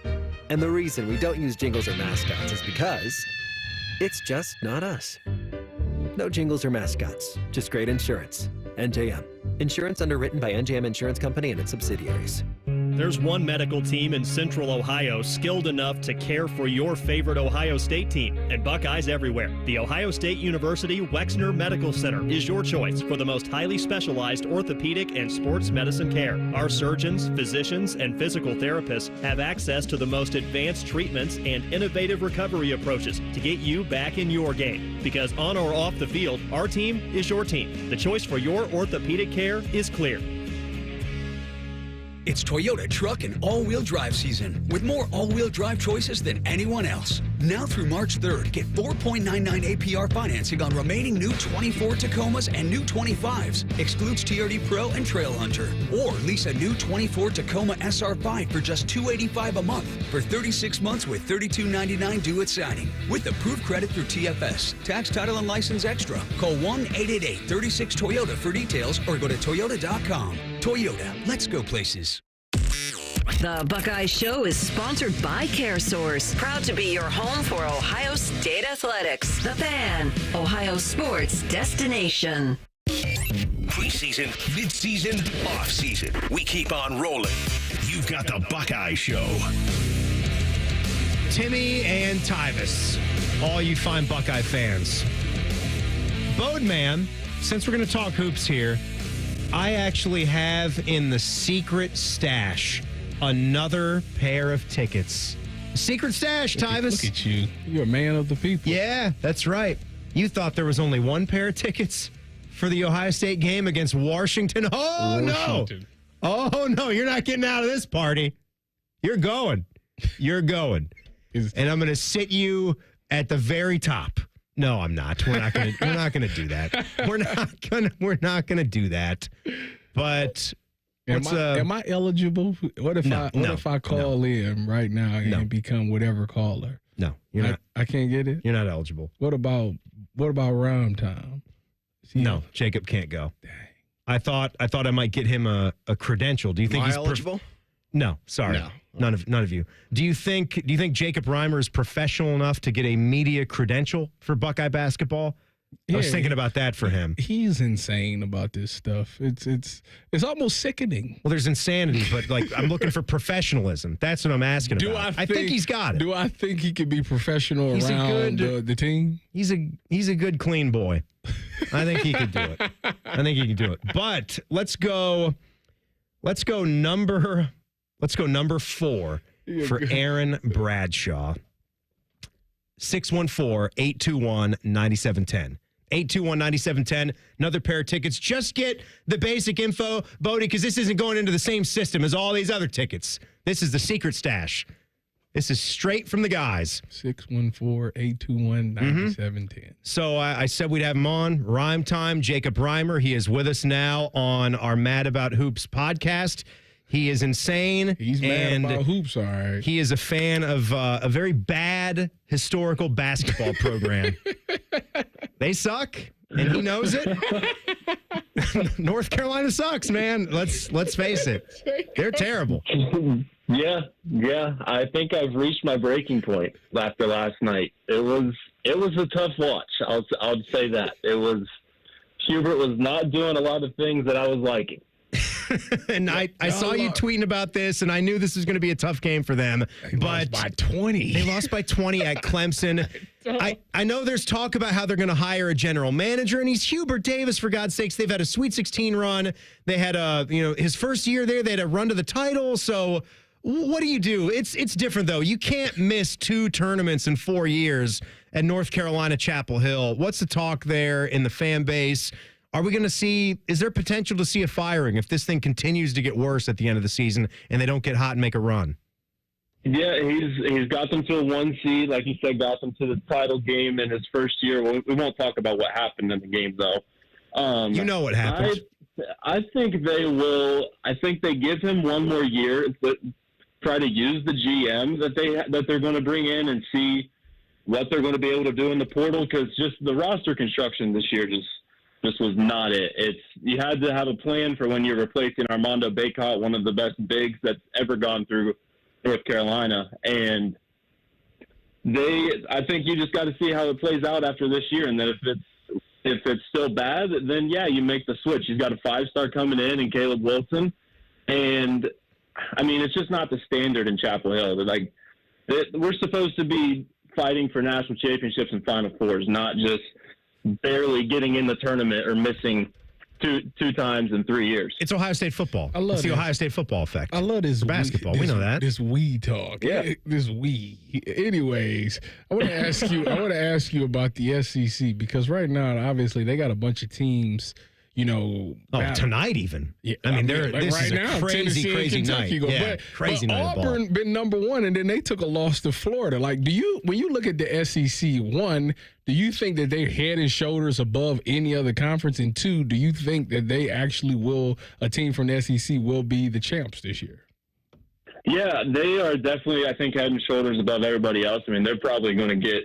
And the reason we don't use jingles or mascots is because it's just not us. No jingles or mascots, just great insurance. NJM. Insurance underwritten by NJM Insurance Company and its subsidiaries. There's one medical team in Central Ohio skilled enough to care for your favorite Ohio State team, and Buckeyes everywhere. The Ohio State University Wexner Medical Center is your choice for the most highly specialized orthopedic and sports medicine care. Our surgeons, physicians, and physical therapists have access to the most advanced treatments and innovative recovery approaches to get you back in your game. Because on or off the field, our team is your team. The choice for your orthopedic care is clear. It's Toyota truck and all-wheel drive season with more all-wheel drive choices than anyone else. Now through March 3rd, get 4.99 APR financing on remaining new 24 Tacomas and new 25s. Excludes TRD Pro and Trail Hunter. Or lease a new 24 Tacoma SR5 for just $285 a month for 36 months with $32.99 due at signing. With approved credit through TFS. Tax, title, and license extra. Call 1-888-36-TOYOTA for details or go to toyota.com. Toyota, let's go places. The Buckeye Show is sponsored by CareSource, proud to be your home for Ohio State athletics. The Fan, Ohio sports destination. Preseason, midseason, offseason. We keep on rolling. You've got the Buckeye Show. Timmy and Tyvis, all you fine Buckeye fans. Bodeman, since we're going to talk hoops here, I actually have in the secret stash another pair of tickets. Secret stash, Tyvis. Look at you. You're a man of the people. Yeah, that's right. You thought there was only one pair of tickets for the Ohio State game against Washington? Oh, Washington. No. Oh, no. You're not getting out of this party. You're going. You're going. And I'm going to sit you at the very top. No, I'm not. We're not going to. We're not going to do that. We're not going to do that. But am I eligible? What if I call in right now and become whatever caller? No, you're not. I can't get it. You're not eligible. What about Rhyme Time? No, Jacob can't go. Dang. I thought I might get him a credential. Do you think he's eligible? No, sorry. No. None of you. Do you think Jacob Reimer is professional enough to get a media credential for Buckeye basketball? I was thinking about that for him. He's insane about this stuff. It's almost sickening. Well, there's insanity, but I'm looking for professionalism. That's what I'm asking about. I think he's got it. Do I think he could be professional around the team? He's a good, clean boy. I think he could do it. But let's go number 4 for Aaron Bradshaw. 614-821-9710. 821-9710. Another pair of tickets. Just get the basic info, Bodie, because this isn't going into the same system as all these other tickets. This is the secret stash. This is straight from the guys. 614-821-9710. So I said we'd have him on. Rhyme Time, Jacob Reimer. He is with us now on our Mad About Hoops podcast. He is insane. He's mad about hoops, all right. He is a fan of a very bad historical basketball program. They suck, and he knows it. North Carolina sucks, man. Let's face it. They're terrible. Yeah. I think I've reached my breaking point after last night. It was a tough watch. I'll say that. Hubert was not doing a lot of things that I was liking. And I saw you tweeting about this, and I knew this was going to be a tough game for them. They lost by 20. They lost by 20 at Clemson. I know there's talk about how they're going to hire a general manager, and he's Hubert Davis, for God's sakes. They've had a Sweet 16 run. They had his first year there, they had a run to the title. So what do you do? It's different, though. You can't miss 2 tournaments in 4 years at North Carolina Chapel Hill. What's the talk there in the fan base? Are we going to see, is there potential to see a firing if this thing continues to get worse at the end of the season and they don't get hot and make a run? Yeah, he's got them to a 1 seed. Like you said, got them to the title game in his first year. We won't talk about what happened in the game, though. You know what happened. I think they will. I think they give him 1 more year, but try to use the GM that they're going to bring in and see what they're going to be able to do in the portal, because just the roster construction this year just was not it. You had to have a plan for when you're replacing Armando Bacot, one of the best bigs that's ever gone through North Carolina. And I think you just got to see how it plays out after this year. And then if it's still bad, then yeah, you make the switch. You've got a 5-star coming in Caleb Wilson. And I mean, it's just not the standard in Chapel Hill. We're supposed to be fighting for national championships and Final Fours, not just barely getting in the tournament or missing two times in 3 years. It's Ohio State football. I love it's the Ohio State football effect. I love this for basketball. We know that. This we talk. Yeah. This we. Anyways, I want to ask you about the SEC, because right now, obviously, they got a bunch of teams. Tonight even. Yeah, I mean, this is right now, a crazy night. Crazy night. But Auburn been number one, and then they took a loss to Florida. When you look at the SEC, one, do you think that they're head and shoulders above any other conference? And two, do you think that they actually a team from the SEC will be the champs this year? Yeah, they are definitely, I think, head and shoulders above everybody else. I mean, they're probably going to get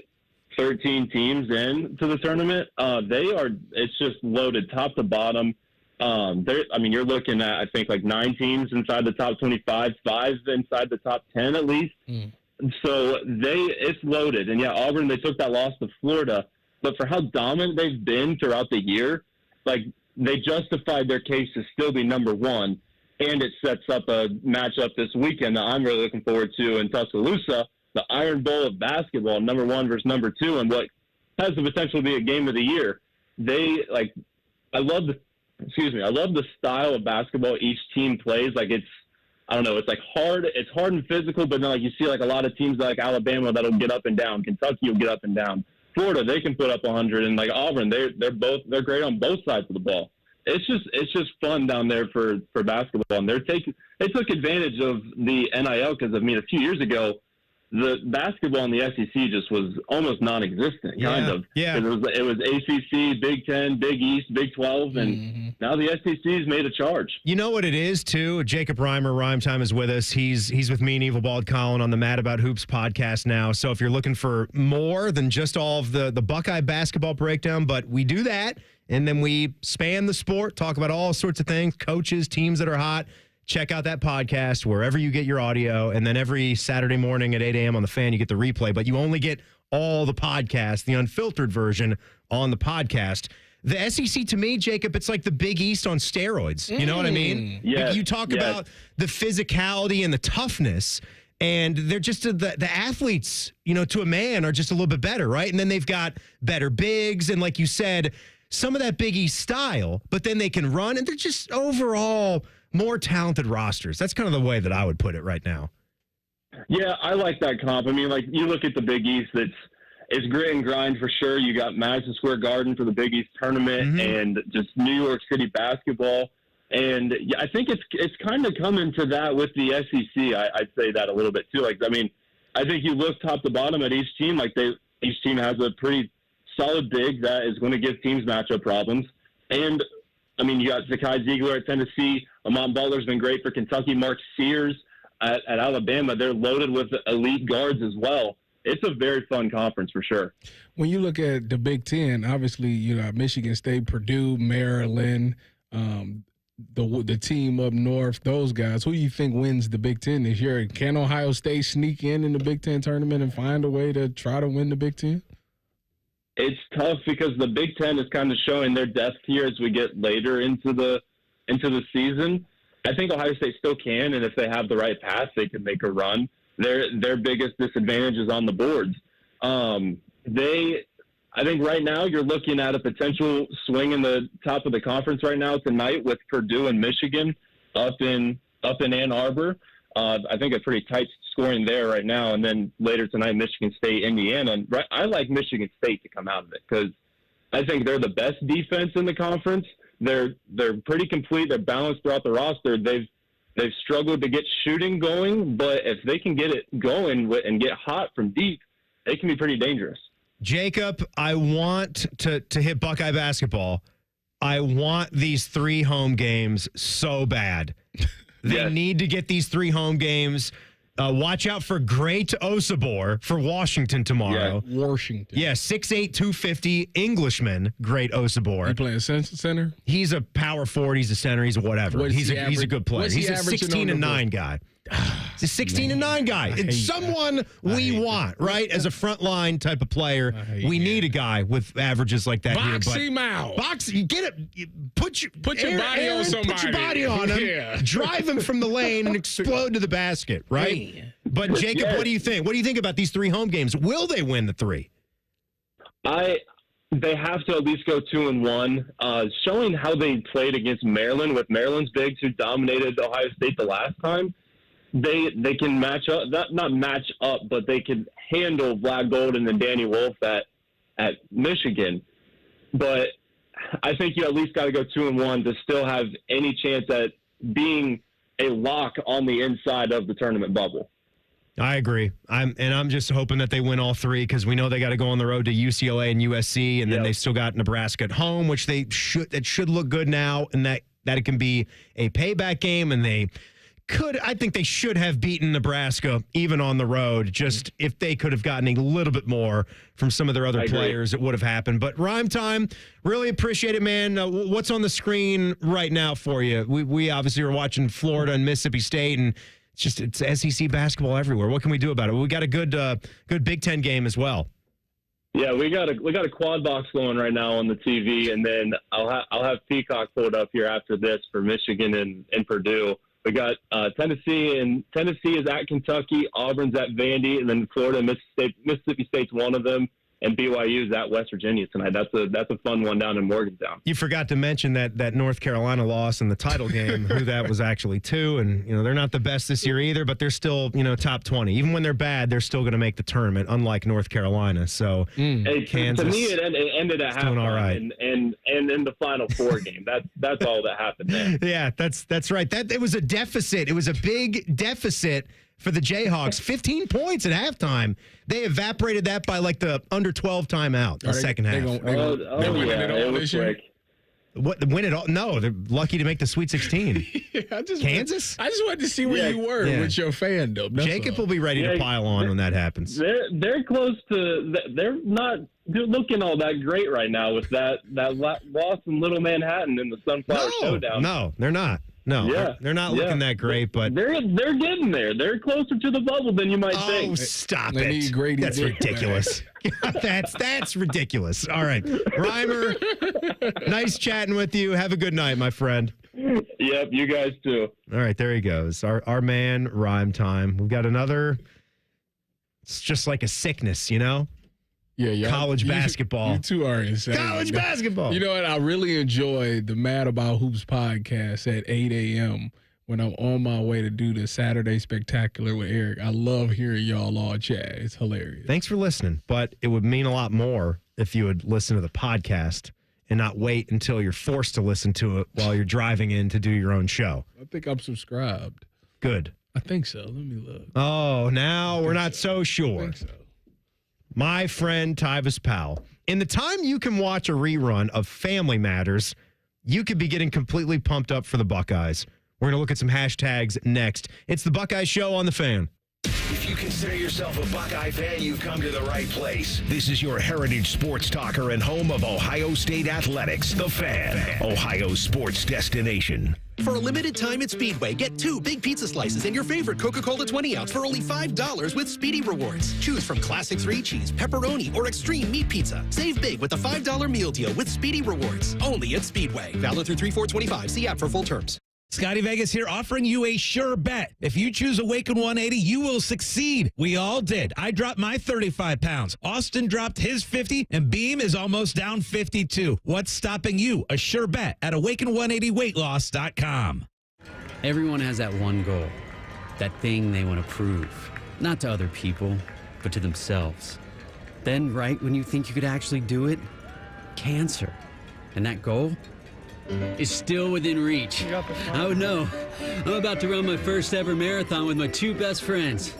13 teams into the tournament. It's just loaded top to bottom. You're looking at, I think, 9 teams inside the top 25, 5 inside the top 10 at least. So it's loaded. And yeah, Auburn, they took that loss to Florida, but for how dominant they've been throughout the year, they justified their case to still be number one. And it sets up a matchup this weekend that I'm really looking forward to in Tuscaloosa, the Iron Bowl of basketball, number 1 versus number 2, and what has the potential to be a game of the year. I love the style of basketball each team plays. It's hard. It's hard and physical, but then you see a lot of teams like Alabama that'll get up and down. Kentucky will get up and down. Florida, they can put up 100, and Auburn, they're great on both sides of the ball. It's just fun down there for basketball, and they took advantage of the NIL because a few years ago, the basketball in the SEC just was almost non-existent, kind of. Yeah. It was ACC, Big 10, Big East, Big 12, and now the SEC's made a charge. You know what it is, too? Jacob Reimer, Rhyme Time, is with us. He's with me and Evil Bald Colin on the Mad About Hoops podcast now. So if you're looking for more than just all of the Buckeye basketball breakdown, but we do that, and then we span the sport, talk about all sorts of things, coaches, teams that are hot. Check out that podcast wherever you get your audio. And then every Saturday morning at 8 a.m. on the Fan, you get the replay. But you only get all the podcasts, the unfiltered version on the podcast. The SEC, to me, Jacob, it's like the Big East on steroids. You know what I mean? Yes, you talk about the physicality and the toughness, and they're just the athletes, to a man, are just a little bit better, right? And then they've got better bigs. And like you said, some of that Big East style, but then they can run, and they're just overall more talented rosters. That's kind of the way that I would put it right now. Yeah, I like that comp. You look at the Big East, it's grit and grind for sure. You got Madison Square Garden for the Big East tournament and just New York City basketball. And I think it's kind of coming to that with the SEC. I'd say that a little bit too. I think you look top to bottom at each team. Each team has a pretty solid big that is going to give teams matchup problems. And you got Zakai Ziegler at Tennessee. Lamont Butler's been great for Kentucky. Mark Sears at Alabama. They're loaded with elite guards as well. It's a very fun conference for sure. When you look at the Big Ten, obviously, Michigan State, Purdue, Maryland, the team up north, those guys. Who do you think wins the Big Ten this year? Can Ohio State sneak in the Big Ten tournament and find a way to try to win the Big Ten? It's tough because the Big Ten is kind of showing their depth here as we get later into the season. I think Ohio State still can, and if they have the right pass, they can make a run. Their biggest disadvantage is on the boards. I think right now you're looking at a potential swing in the top of the conference right now tonight with Purdue and Michigan up in Ann Arbor. I think a pretty tight scoring there right now. And then later tonight, Michigan State, Indiana. And I like Michigan State to come out of it because I think they're the best defense in the conference. They're pretty complete. They're balanced throughout the roster. They've struggled to get shooting going, but if they can get it going and get hot from deep, they can be pretty dangerous. Jacob, I want to hit Buckeye basketball. I want these 3 home games so bad. They need to get these 3 home games. Watch out for Great Osabor for Washington tomorrow. Yeah, Washington. Yeah, 6'8", 250 Englishman, Great Osabor. He playing center? He's a power forward. He's a center. He's a whatever. He's a good player. He's a 16-9 guy. He's a 16-9 guy. It's someone we want, right? As a frontline type of player, we need a guy with averages like that. Box him out. You get it. Put your body on somebody. Put your body on him. Yeah. Drive him from the lane and explode to the basket, right? Man. But Jacob, what do you think? What do you think about these 3 home games? Will they win the 3? They have to at least go 2-1. Showing how they played against Maryland with Maryland's bigs who dominated Ohio State the last time, they can match up. Not match up, but they can handle Vlad Golden and Danny Wolf at Michigan. But I think you at least got to go 2-1 to still have any chance at being a lock on the inside of the tournament bubble. I agree. I'm just hoping that they win all 3 because we know they got to go on the road to UCLA and USC, and then they still got Nebraska at home, which it should look good now, and that it can be a payback game, and I think they should have beaten Nebraska even on the road. Just if they could have gotten a little bit more from some of their other players, it would have happened. But Rhyme Time, really appreciate it, man. What's on the screen right now for you? We obviously are watching Florida and Mississippi State, and it's SEC basketball everywhere. What can we do about it? We got a good Big Ten game as well. Yeah, we got a quad box going right now on the TV, and then I'll have Peacock pulled up here after this for Michigan and Purdue. We got Tennessee, and Tennessee is at Kentucky, Auburn's at Vandy, and then Florida and Mississippi State's one of them, and BYU's at West Virginia tonight. That's a fun one down in Morgantown. You forgot to mention that North Carolina loss in the title game, who that was actually to, and they're not the best this year either, but they're still top 20. Even when they're bad, they're still going to make the tournament, unlike North Carolina. So Kansas, to me, it ended at halftime, all right. and in the Final Four game. That's all that happened there. Yeah, that's right. It was a deficit. It was a big deficit for the Jayhawks. 15 points at halftime. They evaporated that by like the under 12 timeout the second half. They're winning it all this year. What, win it all? No, they're lucky to make the Sweet 16. Kansas? I just wanted to see where you were with your fandom. Jacob will be ready to pile on when that happens. They're close to. They're not looking all that great right now with that loss in Little Manhattan in the Sunflower Showdown. No, they're not. No, they're not looking that great, but they're getting there. They're closer to the bubble than you might think. Oh, stop it! That's ridiculous. That's ridiculous. All right, Reimer, nice chatting with you. Have a good night, my friend. Yep, you guys too. All right, there he goes. Our man, Rhyme Time. We've got another. It's just like a sickness, Yeah, college basketball. You two are insane. College basketball. You know what? I really enjoy the Mad About Hoops podcast at 8 a.m. when I'm on my way to do the Saturday Spectacular with Eric. I love hearing y'all all chat. It's hilarious. Thanks for listening, but it would mean a lot more if you would listen to the podcast and not wait until you're forced to listen to it while you're driving in to do your own show. I think I'm subscribed. Good. I think so. Let me look. Oh, now we're not so sure. I think so. My friend Tyvis Powell. In the time you can watch a rerun of Family Matters, you could be getting completely pumped up for the Buckeyes. We're going to look at some hashtags next. It's the Buckeye Show on The Fan. If you consider yourself a Buckeye fan, you've come to the right place. This is your heritage sports talker and home of Ohio State athletics, The Fan, Ohio's sports destination. For a limited time at Speedway, get 2 big pizza slices and your favorite Coca-Cola 20-ounce for only $5 with Speedy Rewards. Choose from Classic 3-Cheese, Pepperoni, or Extreme Meat Pizza. Save big with the $5 meal deal with Speedy Rewards. Only at Speedway. Valid through 3/4/25. See app for full terms. Scotty Vegas here offering you a sure bet. If you choose Awaken 180, you will succeed. We all did. I dropped my 35 pounds. Austin dropped his 50, and Beam is almost down 52. What's stopping you? A sure bet at awaken180weightloss.com. Everyone has that one goal, that thing they want to prove, not to other people, but to themselves. Then, right when you think you could actually do it, cancer. And that goal is still within reach. Oh no, I'm about to run my first ever marathon with my 2 best friends.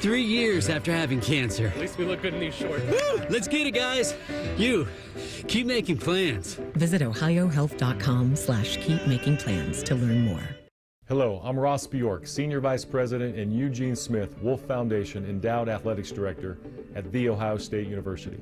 3 years after having cancer. At least we look good in these shorts. Woo! Let's get it, guys. You, keep making plans. Visit ohiohealth.com/keepmakingplans to learn more. Hello, I'm Ross Bjork, Senior Vice President and Eugene Smith Wolf Foundation Endowed Athletics Director at The Ohio State University.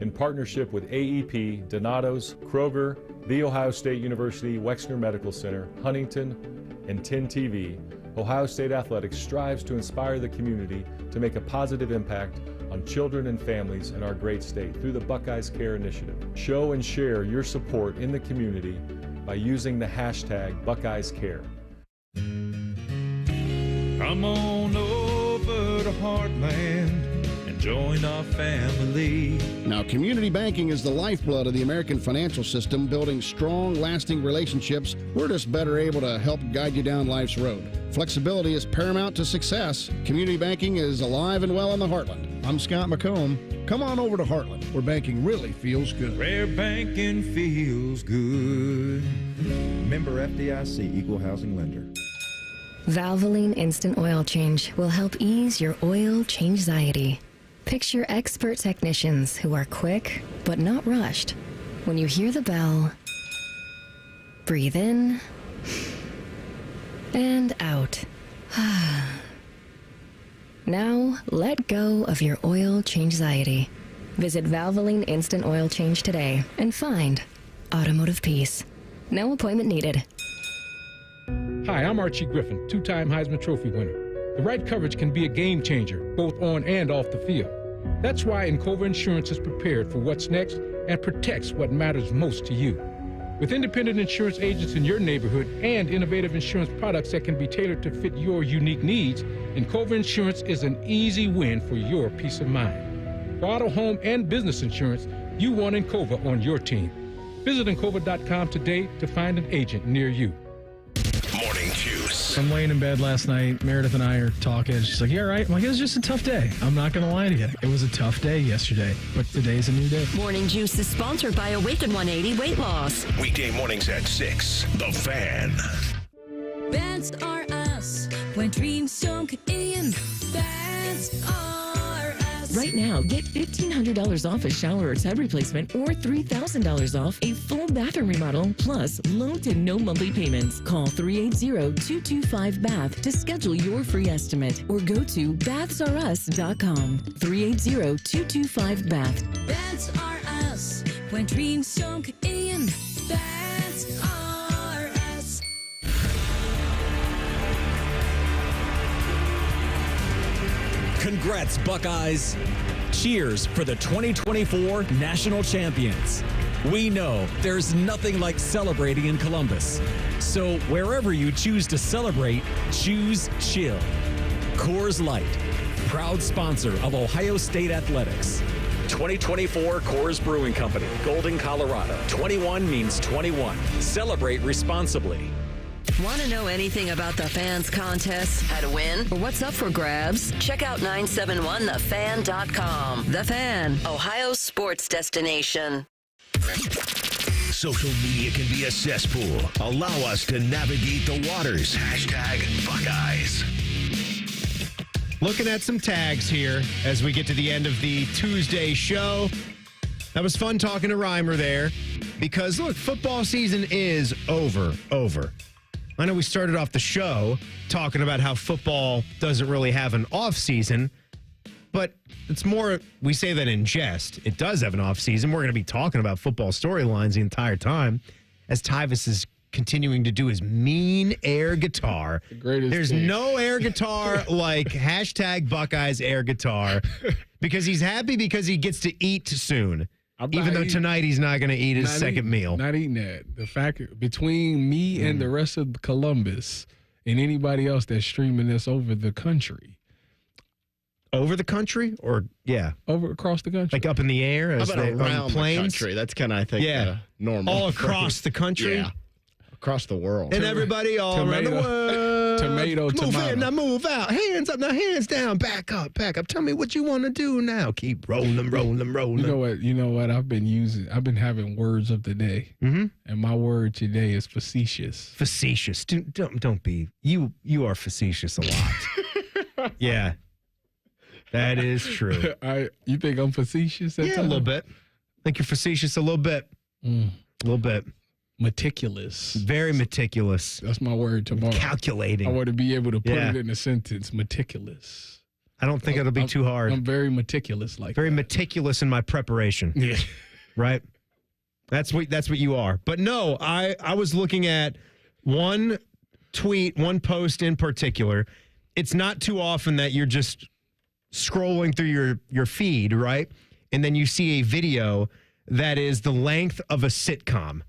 In partnership with AEP, Donato's, Kroger, The Ohio State University Wexner Medical Center, Huntington, and 10 TV, Ohio State Athletics strives to inspire the community to make a positive impact on children and families in our great state through the Buckeyes Care Initiative. Show and share your support in the community by using the hashtag BuckeyesCare. Come on over to Hartland and join our family. Now, community banking is the lifeblood of the American financial system, building strong, lasting relationships. We're just better able to help guide you down life's road. Flexibility is paramount to success. Community banking is alive and well in the Heartland. I'm Scott McComb. Come on over to Heartland, where banking really feels good. Where banking feels good. Member FDIC, Equal Housing Lender. Valvoline Instant Oil Change will help ease your oil change-anxiety. Picture expert technicians who are quick but not rushed. When you hear the bell, breathe in and out. Now, let go of your oil change-anxiety. Visit Valvoline Instant Oil Change today and find automotive peace. No appointment needed. Hi, I'm Archie Griffin, two-time Heisman Trophy winner. The right coverage can be a game changer, both on and off the field. That's why Encova Insurance is prepared for what's next and protects what matters most to you. With independent insurance agents in your neighborhood and innovative insurance products that can be tailored to fit your unique needs, Encova Insurance is an easy win for your peace of mind. For auto, home, and business insurance, you want Encova on your team. Visit Encova.com today to find an agent near you. Morning Juice. I'm laying in bed last night. Meredith and I are talking. She's like, "Yeah, right." I'm like, "It was just a tough day." I'm not going to lie to you. It was a tough day yesterday, but today's a new day. Morning Juice is sponsored by Awaken 180 Weight Loss. Weekday mornings at 6. The Fan. Bands are us. When dreams don't get in, bands are us. Right now, get $1,500 off a shower or tub replacement or $3,000 off a full bathroom remodel, plus low to no monthly payments. Call 380-225-BATH to schedule your free estimate or go to bathsareus.com. 380-225-BATH. Bands are us. When dreams don't get in, bands are us. Congrats, Buckeyes. Cheers for the 2024 national champions. We know there's nothing like celebrating in Columbus. So wherever you choose to celebrate, choose chill. Coors Light, proud sponsor of Ohio State Athletics. 2024 Coors Brewing Company, Golden, Colorado. 21 means 21. Celebrate responsibly. Want to know anything about the Fans contest, how to win, or what's up for grabs? Check out 971thefan.com. The Fan, Ohio sports destination. Social media can be a cesspool. Allow us to navigate the waters. Hashtag Buckeyes. Looking at some tags here as we get to the end of the Tuesday show. That was fun talking to Reimer there because, look, football season is over. I know we started off the show talking about how football doesn't really have an off season, but it's more, we say that in jest. It does have an off season. We're going to be talking about football storylines the entire time as Tyvis is continuing to do his mean air guitar. There's no air guitar like hashtag Buckeyes air guitar because he's happy because he gets to eat soon. Even though tonight he's not going to eat his second meal. Not eating that. The fact between me and the rest of Columbus and anybody else that's streaming this over the country. Over the country? Or, yeah. Over across the country. Like up in the air? As How about around the country? That's kind of, I think, normal. All across the country? Yeah. Across the world. And everybody all around the world. Tomato. Move in, now move out. Hands up, now hands down. Back up. Tell me what you want to do now. Keep rolling. You know what? I've been having words of the day. Mm-hmm. And my word today is facetious. Facetious. Don't be. You are facetious a lot. Yeah. That is true. You think I'm facetious at times? A little bit. I think you're facetious a little bit. A little bit. Meticulous. Very meticulous. That's my word tomorrow. Calculating. I want to be able to put it in a sentence. Meticulous. I don't think it'll be too hard. I'm very meticulous very meticulous in my preparation. Yeah. Right? That's what you are. But no, I was looking at one tweet, one post in particular. It's not too often that you're just scrolling through your feed, right? And then you see a video that is the length of a sitcom.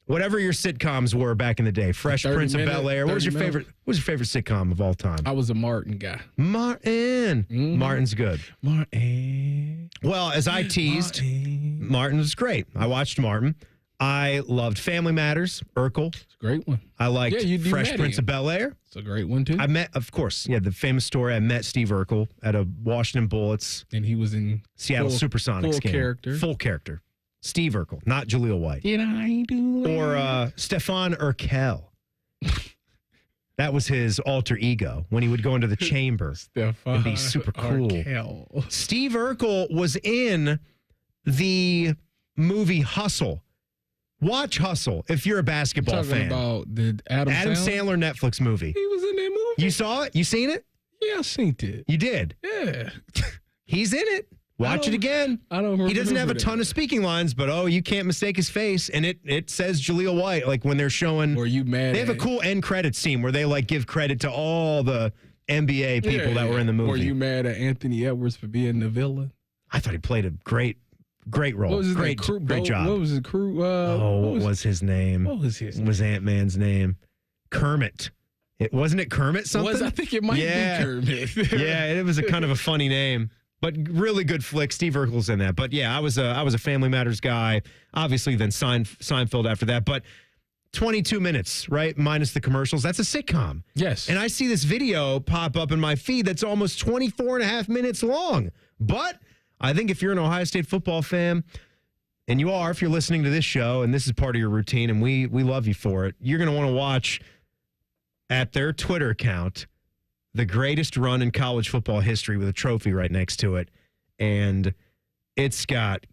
Whatever your sitcoms were back in the day, Fresh Prince of Bel-Air. What was your favorite sitcom of all time? I was a Martin guy. Martin. Mm-hmm. Martin's good. Martin. Well, as I teased, Martin was great. I watched Martin. I loved Family Matters, Urkel. It's a great one. I liked Fresh Prince of Bel-Air. It's a great one, too. I met, of course, the famous story. I met Steve Urkel at a Washington Bullets. And he was in Seattle Supersonics game. Full character. Steve Urkel, not Jaleel White. Did I do it? Or Stefan Urkel. That was his alter ego when he would go into the chamber and be super cool. Urkel. Steve Urkel was in the movie Hustle. Watch Hustle if you're a basketball fan. About the Adam Sandler Netflix movie. He was in that movie. You saw it? You seen it? Yeah, I seen it. You did? Yeah. He's in it. Watch it again. I don't remember. He doesn't have a ton of speaking lines, but you can't mistake his face. And it says Jaleel White, like when they're showing. Or you mad? They have a cool end credits scene where they like give credit to all the NBA people that were in the movie. Were you mad at Anthony Edwards for being the villain? I thought he played a great role. What was his great job. What was his crew? What was his name? What was his name? What was Ant-Man's name? Kermit. Wasn't it Kermit something? I think it might be Kermit. Yeah, it was a kind of a funny name. But really good flick. Steve Urkel's in that. But yeah, I was a Family Matters guy. Obviously, then Seinfeld after that. But 22 minutes, right? Minus the commercials. That's a sitcom. Yes. And I see this video pop up in my feed that's almost 24 and a half minutes long. But I think if you're an Ohio State football fan, and you are if you're listening to this show, and this is part of your routine, and we love you for it, you're going to want to watch at their Twitter account the greatest run in college football history with a trophy right next to it. And it's got,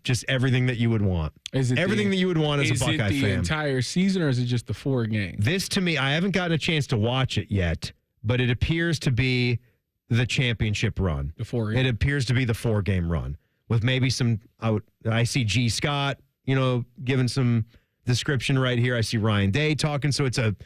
just everything that you would want. Everything that you would want as a Buckeye fan. Is it the entire season or is it just the 4 games? This, to me, I haven't gotten a chance to watch it yet, but it appears to be the championship run. The 4 games. It appears to be the 4-game run with maybe some, I see G. Scott, giving some description right here. I see Ryan Day talking. So it's a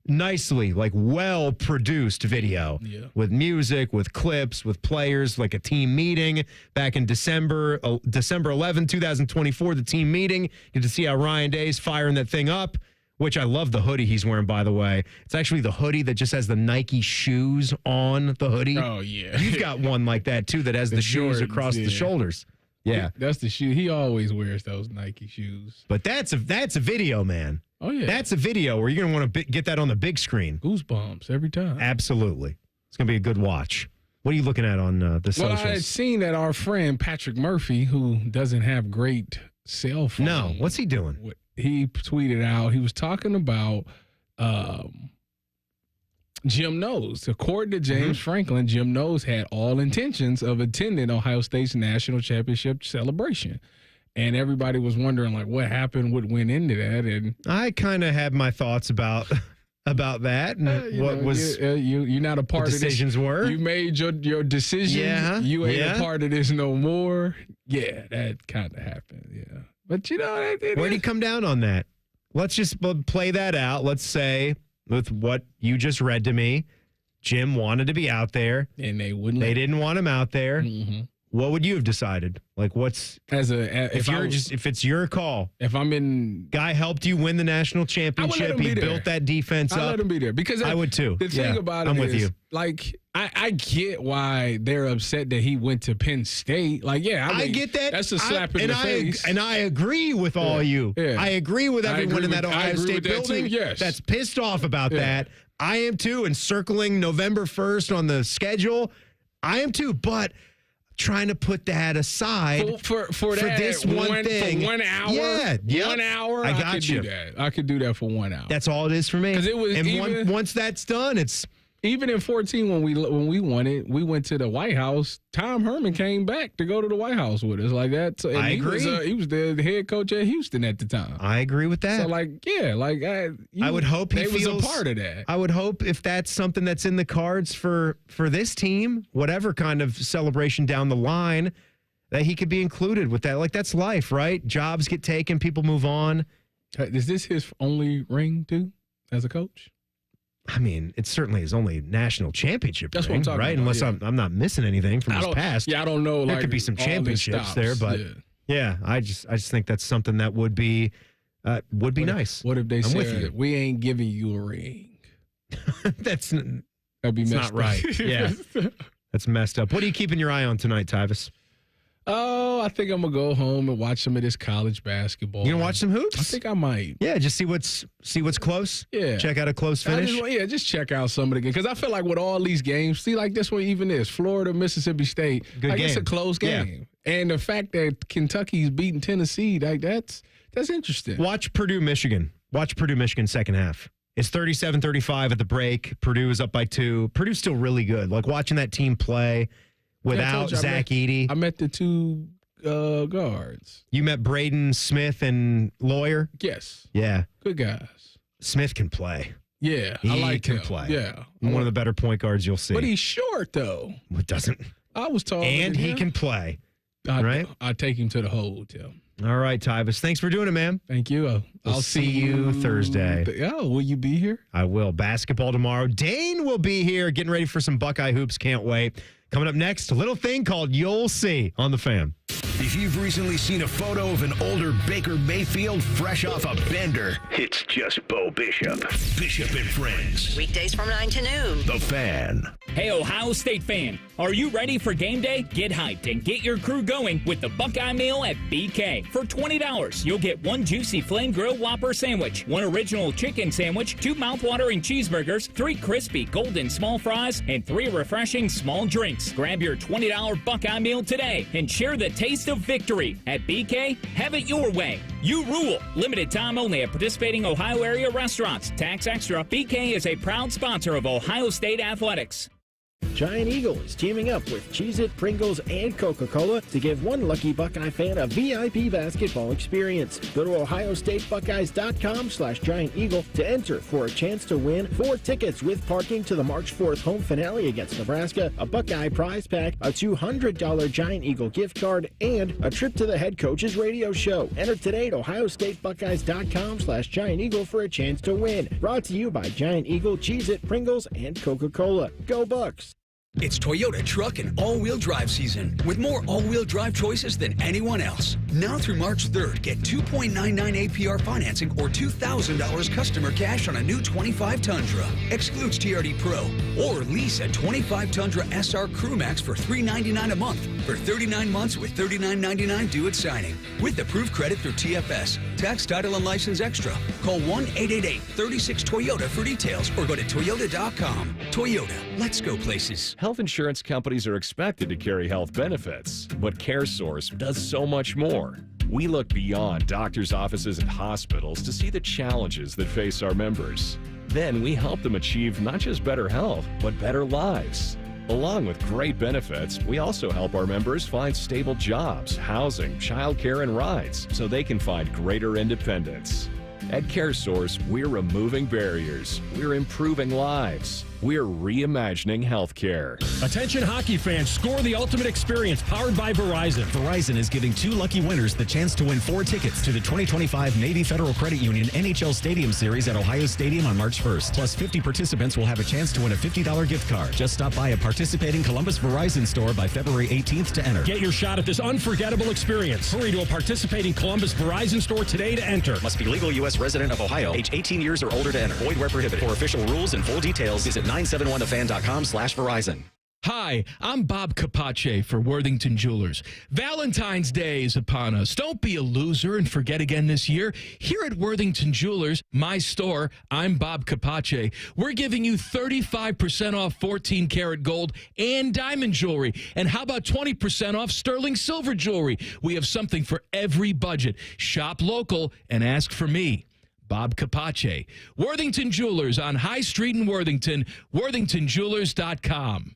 nicely, well-produced video with music, with clips, with players, like a team meeting back in December 11, 2024, the team meeting. Get to see how Ryan Day's firing that thing up, which I love the hoodie he's wearing, by the way. It's actually the hoodie that just has the Nike shoes on the hoodie. Oh, yeah. You've got one like that, too, that has the shoes Jordans, across the shoulders. Yeah. That's the shoe. He always wears those Nike shoes. But that's a video, man. Oh, yeah. That's a video where you're going to want to get that on the big screen. Goosebumps every time. Absolutely. It's going to be a good watch. What are you looking at on the socials? Well, I had seen that our friend Patrick Murphy, who doesn't have great cell phone. No. What's he doing? He tweeted out, he was talking about Jim Knowles. According to James Franklin, Jim Knowles had all intentions of attending Ohio State's national championship celebration. And everybody was wondering, what happened, what went into that. And I kind of had my thoughts about that and what was you're not a part of this. Decisions were. You made your decision. Yeah. You ain't a part of this no more. Yeah, that kind of happened. Yeah. But, where'd he come down on that? Let's just play that out. Let's say with what you just read to me, Jim wanted to be out there. And they wouldn't. They didn't want him out there. Mm-hmm. What would you have decided? If it's your call, if I'm in, guy helped you win the national championship. He built that defense up. I let him be there because I would too. The thing about it I'm with you. I get why they're upset that he went to Penn State. I get that. That's a slap in the face. And I agree with all you. Yeah. I agree with everyone in that Ohio State building. Yes. That's pissed off about that. I am too. And circling November 1st on the schedule, I am too. But trying to put that aside for this one thing. For 1 hour. Yeah. 1 hour. I could do that. I could do that for 1 hour. That's all it is for me. Because it was once that's done, it's Even in 14, when we won it, we went to the White House. Tom Herman came back to go to the White House with us like that. And I agree. He was the head coach at Houston at the time. I agree with that. So, I would hope he was feels a part of that. I would hope if that's something that's in the cards for this team, whatever kind of celebration down the line, that he could be included with that. Like, that's life, right? Jobs get taken, people move on. Is this his only ring, too, as a coach? I mean, it's certainly his only national championship That's ring, what I'm talking right? about, Unless yeah. I'm not missing anything from his past. Yeah, I don't know. There like, could be some all his championships stops. there, but yeah, I just think that's something that would be nice. What if they I'm with said, you. we ain't giving you a ring? That'd be it's messed not right. up. Yeah, that's messed up. What are you keeping your eye on tonight, Tyvis? Oh, I think I'm gonna go home and watch some of this college basketball. You gonna watch some hoops? I think I might. Yeah, just see what's close. Yeah, check out a close finish. Just check out some of the games because I feel like with all these games, see, like this one even is Florida, Mississippi State. Good It's a game. close game, and the fact that Kentucky's beating Tennessee, like that's interesting. Watch Purdue, Michigan. Watch Purdue, Michigan second half. It's 37-35 at the break. Purdue is up by 2. Purdue's still really good. Like watching that team play without Zach Edey. I met the two guards. You met Braden Smith and Lawyer? Yes. Yeah. Good guys. Smith can play. Yeah, He I like can him. play. Yeah. One of the better point guards you'll see. But he's short though. It doesn't. I was told. And he can play. Right? I take him to the hotel. All right, Tyvis. Thanks for doing it, man. Thank you. I'll see you Thursday. Oh, will you be here? I will. Basketball tomorrow. Dane will be here getting ready for some Buckeye hoops. Can't wait. Coming up next, a little thing called You'll See on the Fan. If you've recently seen a photo of an older Baker Mayfield fresh off a bender, it's just Bo Bishop. Bishop and Friends. Weekdays from 9 to noon. The Fan. Hey, Ohio State fan, are you ready for game day? Get hyped and get your crew going with the Buckeye meal at BK. For $20, you'll get 1 juicy flame grill Whopper sandwich, 1 original chicken sandwich, 2 mouthwatering cheeseburgers, 3 crispy golden small fries, and 3 refreshing small drinks. Grab your $20 Buckeye meal today and share the taste of victory. At BK, have it your way. You rule. Limited time only at participating Ohio area restaurants. Tax extra. BK is a proud sponsor of Ohio State Athletics. Giant Eagle is teaming up with Cheez-It, Pringles, and Coca-Cola to give one lucky Buckeye fan a VIP basketball experience. Go to ohiostatebuckeyes.com/Giant Eagle to enter for a chance to win 4 tickets with parking to the March 4th home finale against Nebraska, a Buckeye prize pack, a $200 Giant Eagle gift card, and a trip to the head coach's radio show. Enter today at ohiostatebuckeyes.com/Giant Eagle for a chance to win. Brought to you by Giant Eagle, Cheez-It, Pringles, and Coca-Cola. Go Bucks! It's Toyota truck and all-wheel drive season with more all-wheel drive choices than anyone else. Now through March 3rd, get 2.99 APR financing or $2,000 customer cash on a new 25 Tundra. Excludes TRD Pro. Or lease a 25 Tundra SR Crew Max for $399 a month for 39 months with $39.99 due at signing. With approved credit through TFS. Tax, title, and license extra. Call 1-888-36-TOYOTA for details or go to Toyota.com. Toyota, let's go places. Health insurance companies are expected to carry health benefits, but CareSource does so much more. We look beyond doctors' offices and hospitals to see the challenges that face our members. Then we help them achieve not just better health, but better lives. Along with great benefits, we also help our members find stable jobs, housing, childcare, and rides so they can find greater independence. At CareSource, we're removing barriers. We're improving lives. We're reimagining healthcare. Attention hockey fans, score the ultimate experience powered by Verizon. Verizon is giving 2 lucky winners the chance to win 4 tickets to the 2025 Navy Federal Credit Union NHL Stadium Series at Ohio Stadium on March 1st. Plus 50 participants will have a chance to win a $50 gift card. Just stop by a participating Columbus Verizon store by February 18th to enter. Get your shot at this unforgettable experience. Hurry to a participating Columbus Verizon store today to enter. Must be legal U.S. resident of Ohio, age 18 years or older to enter. Void where prohibited. For official rules and full details, visit 971thefan.com/Verizon. Hi, I'm Bob Capace for Worthington Jewelers. Valentine's Day is upon us. Don't be a loser and forget again this year. Here at Worthington Jewelers, my store, I'm Bob Capace. We're giving you 35% off 14-karat gold and diamond jewelry. And how about 20% off sterling silver jewelry? We have something for every budget. Shop local and ask for me. Bob Capace. Worthington Jewelers on High Street in Worthington, worthingtonjewelers.com.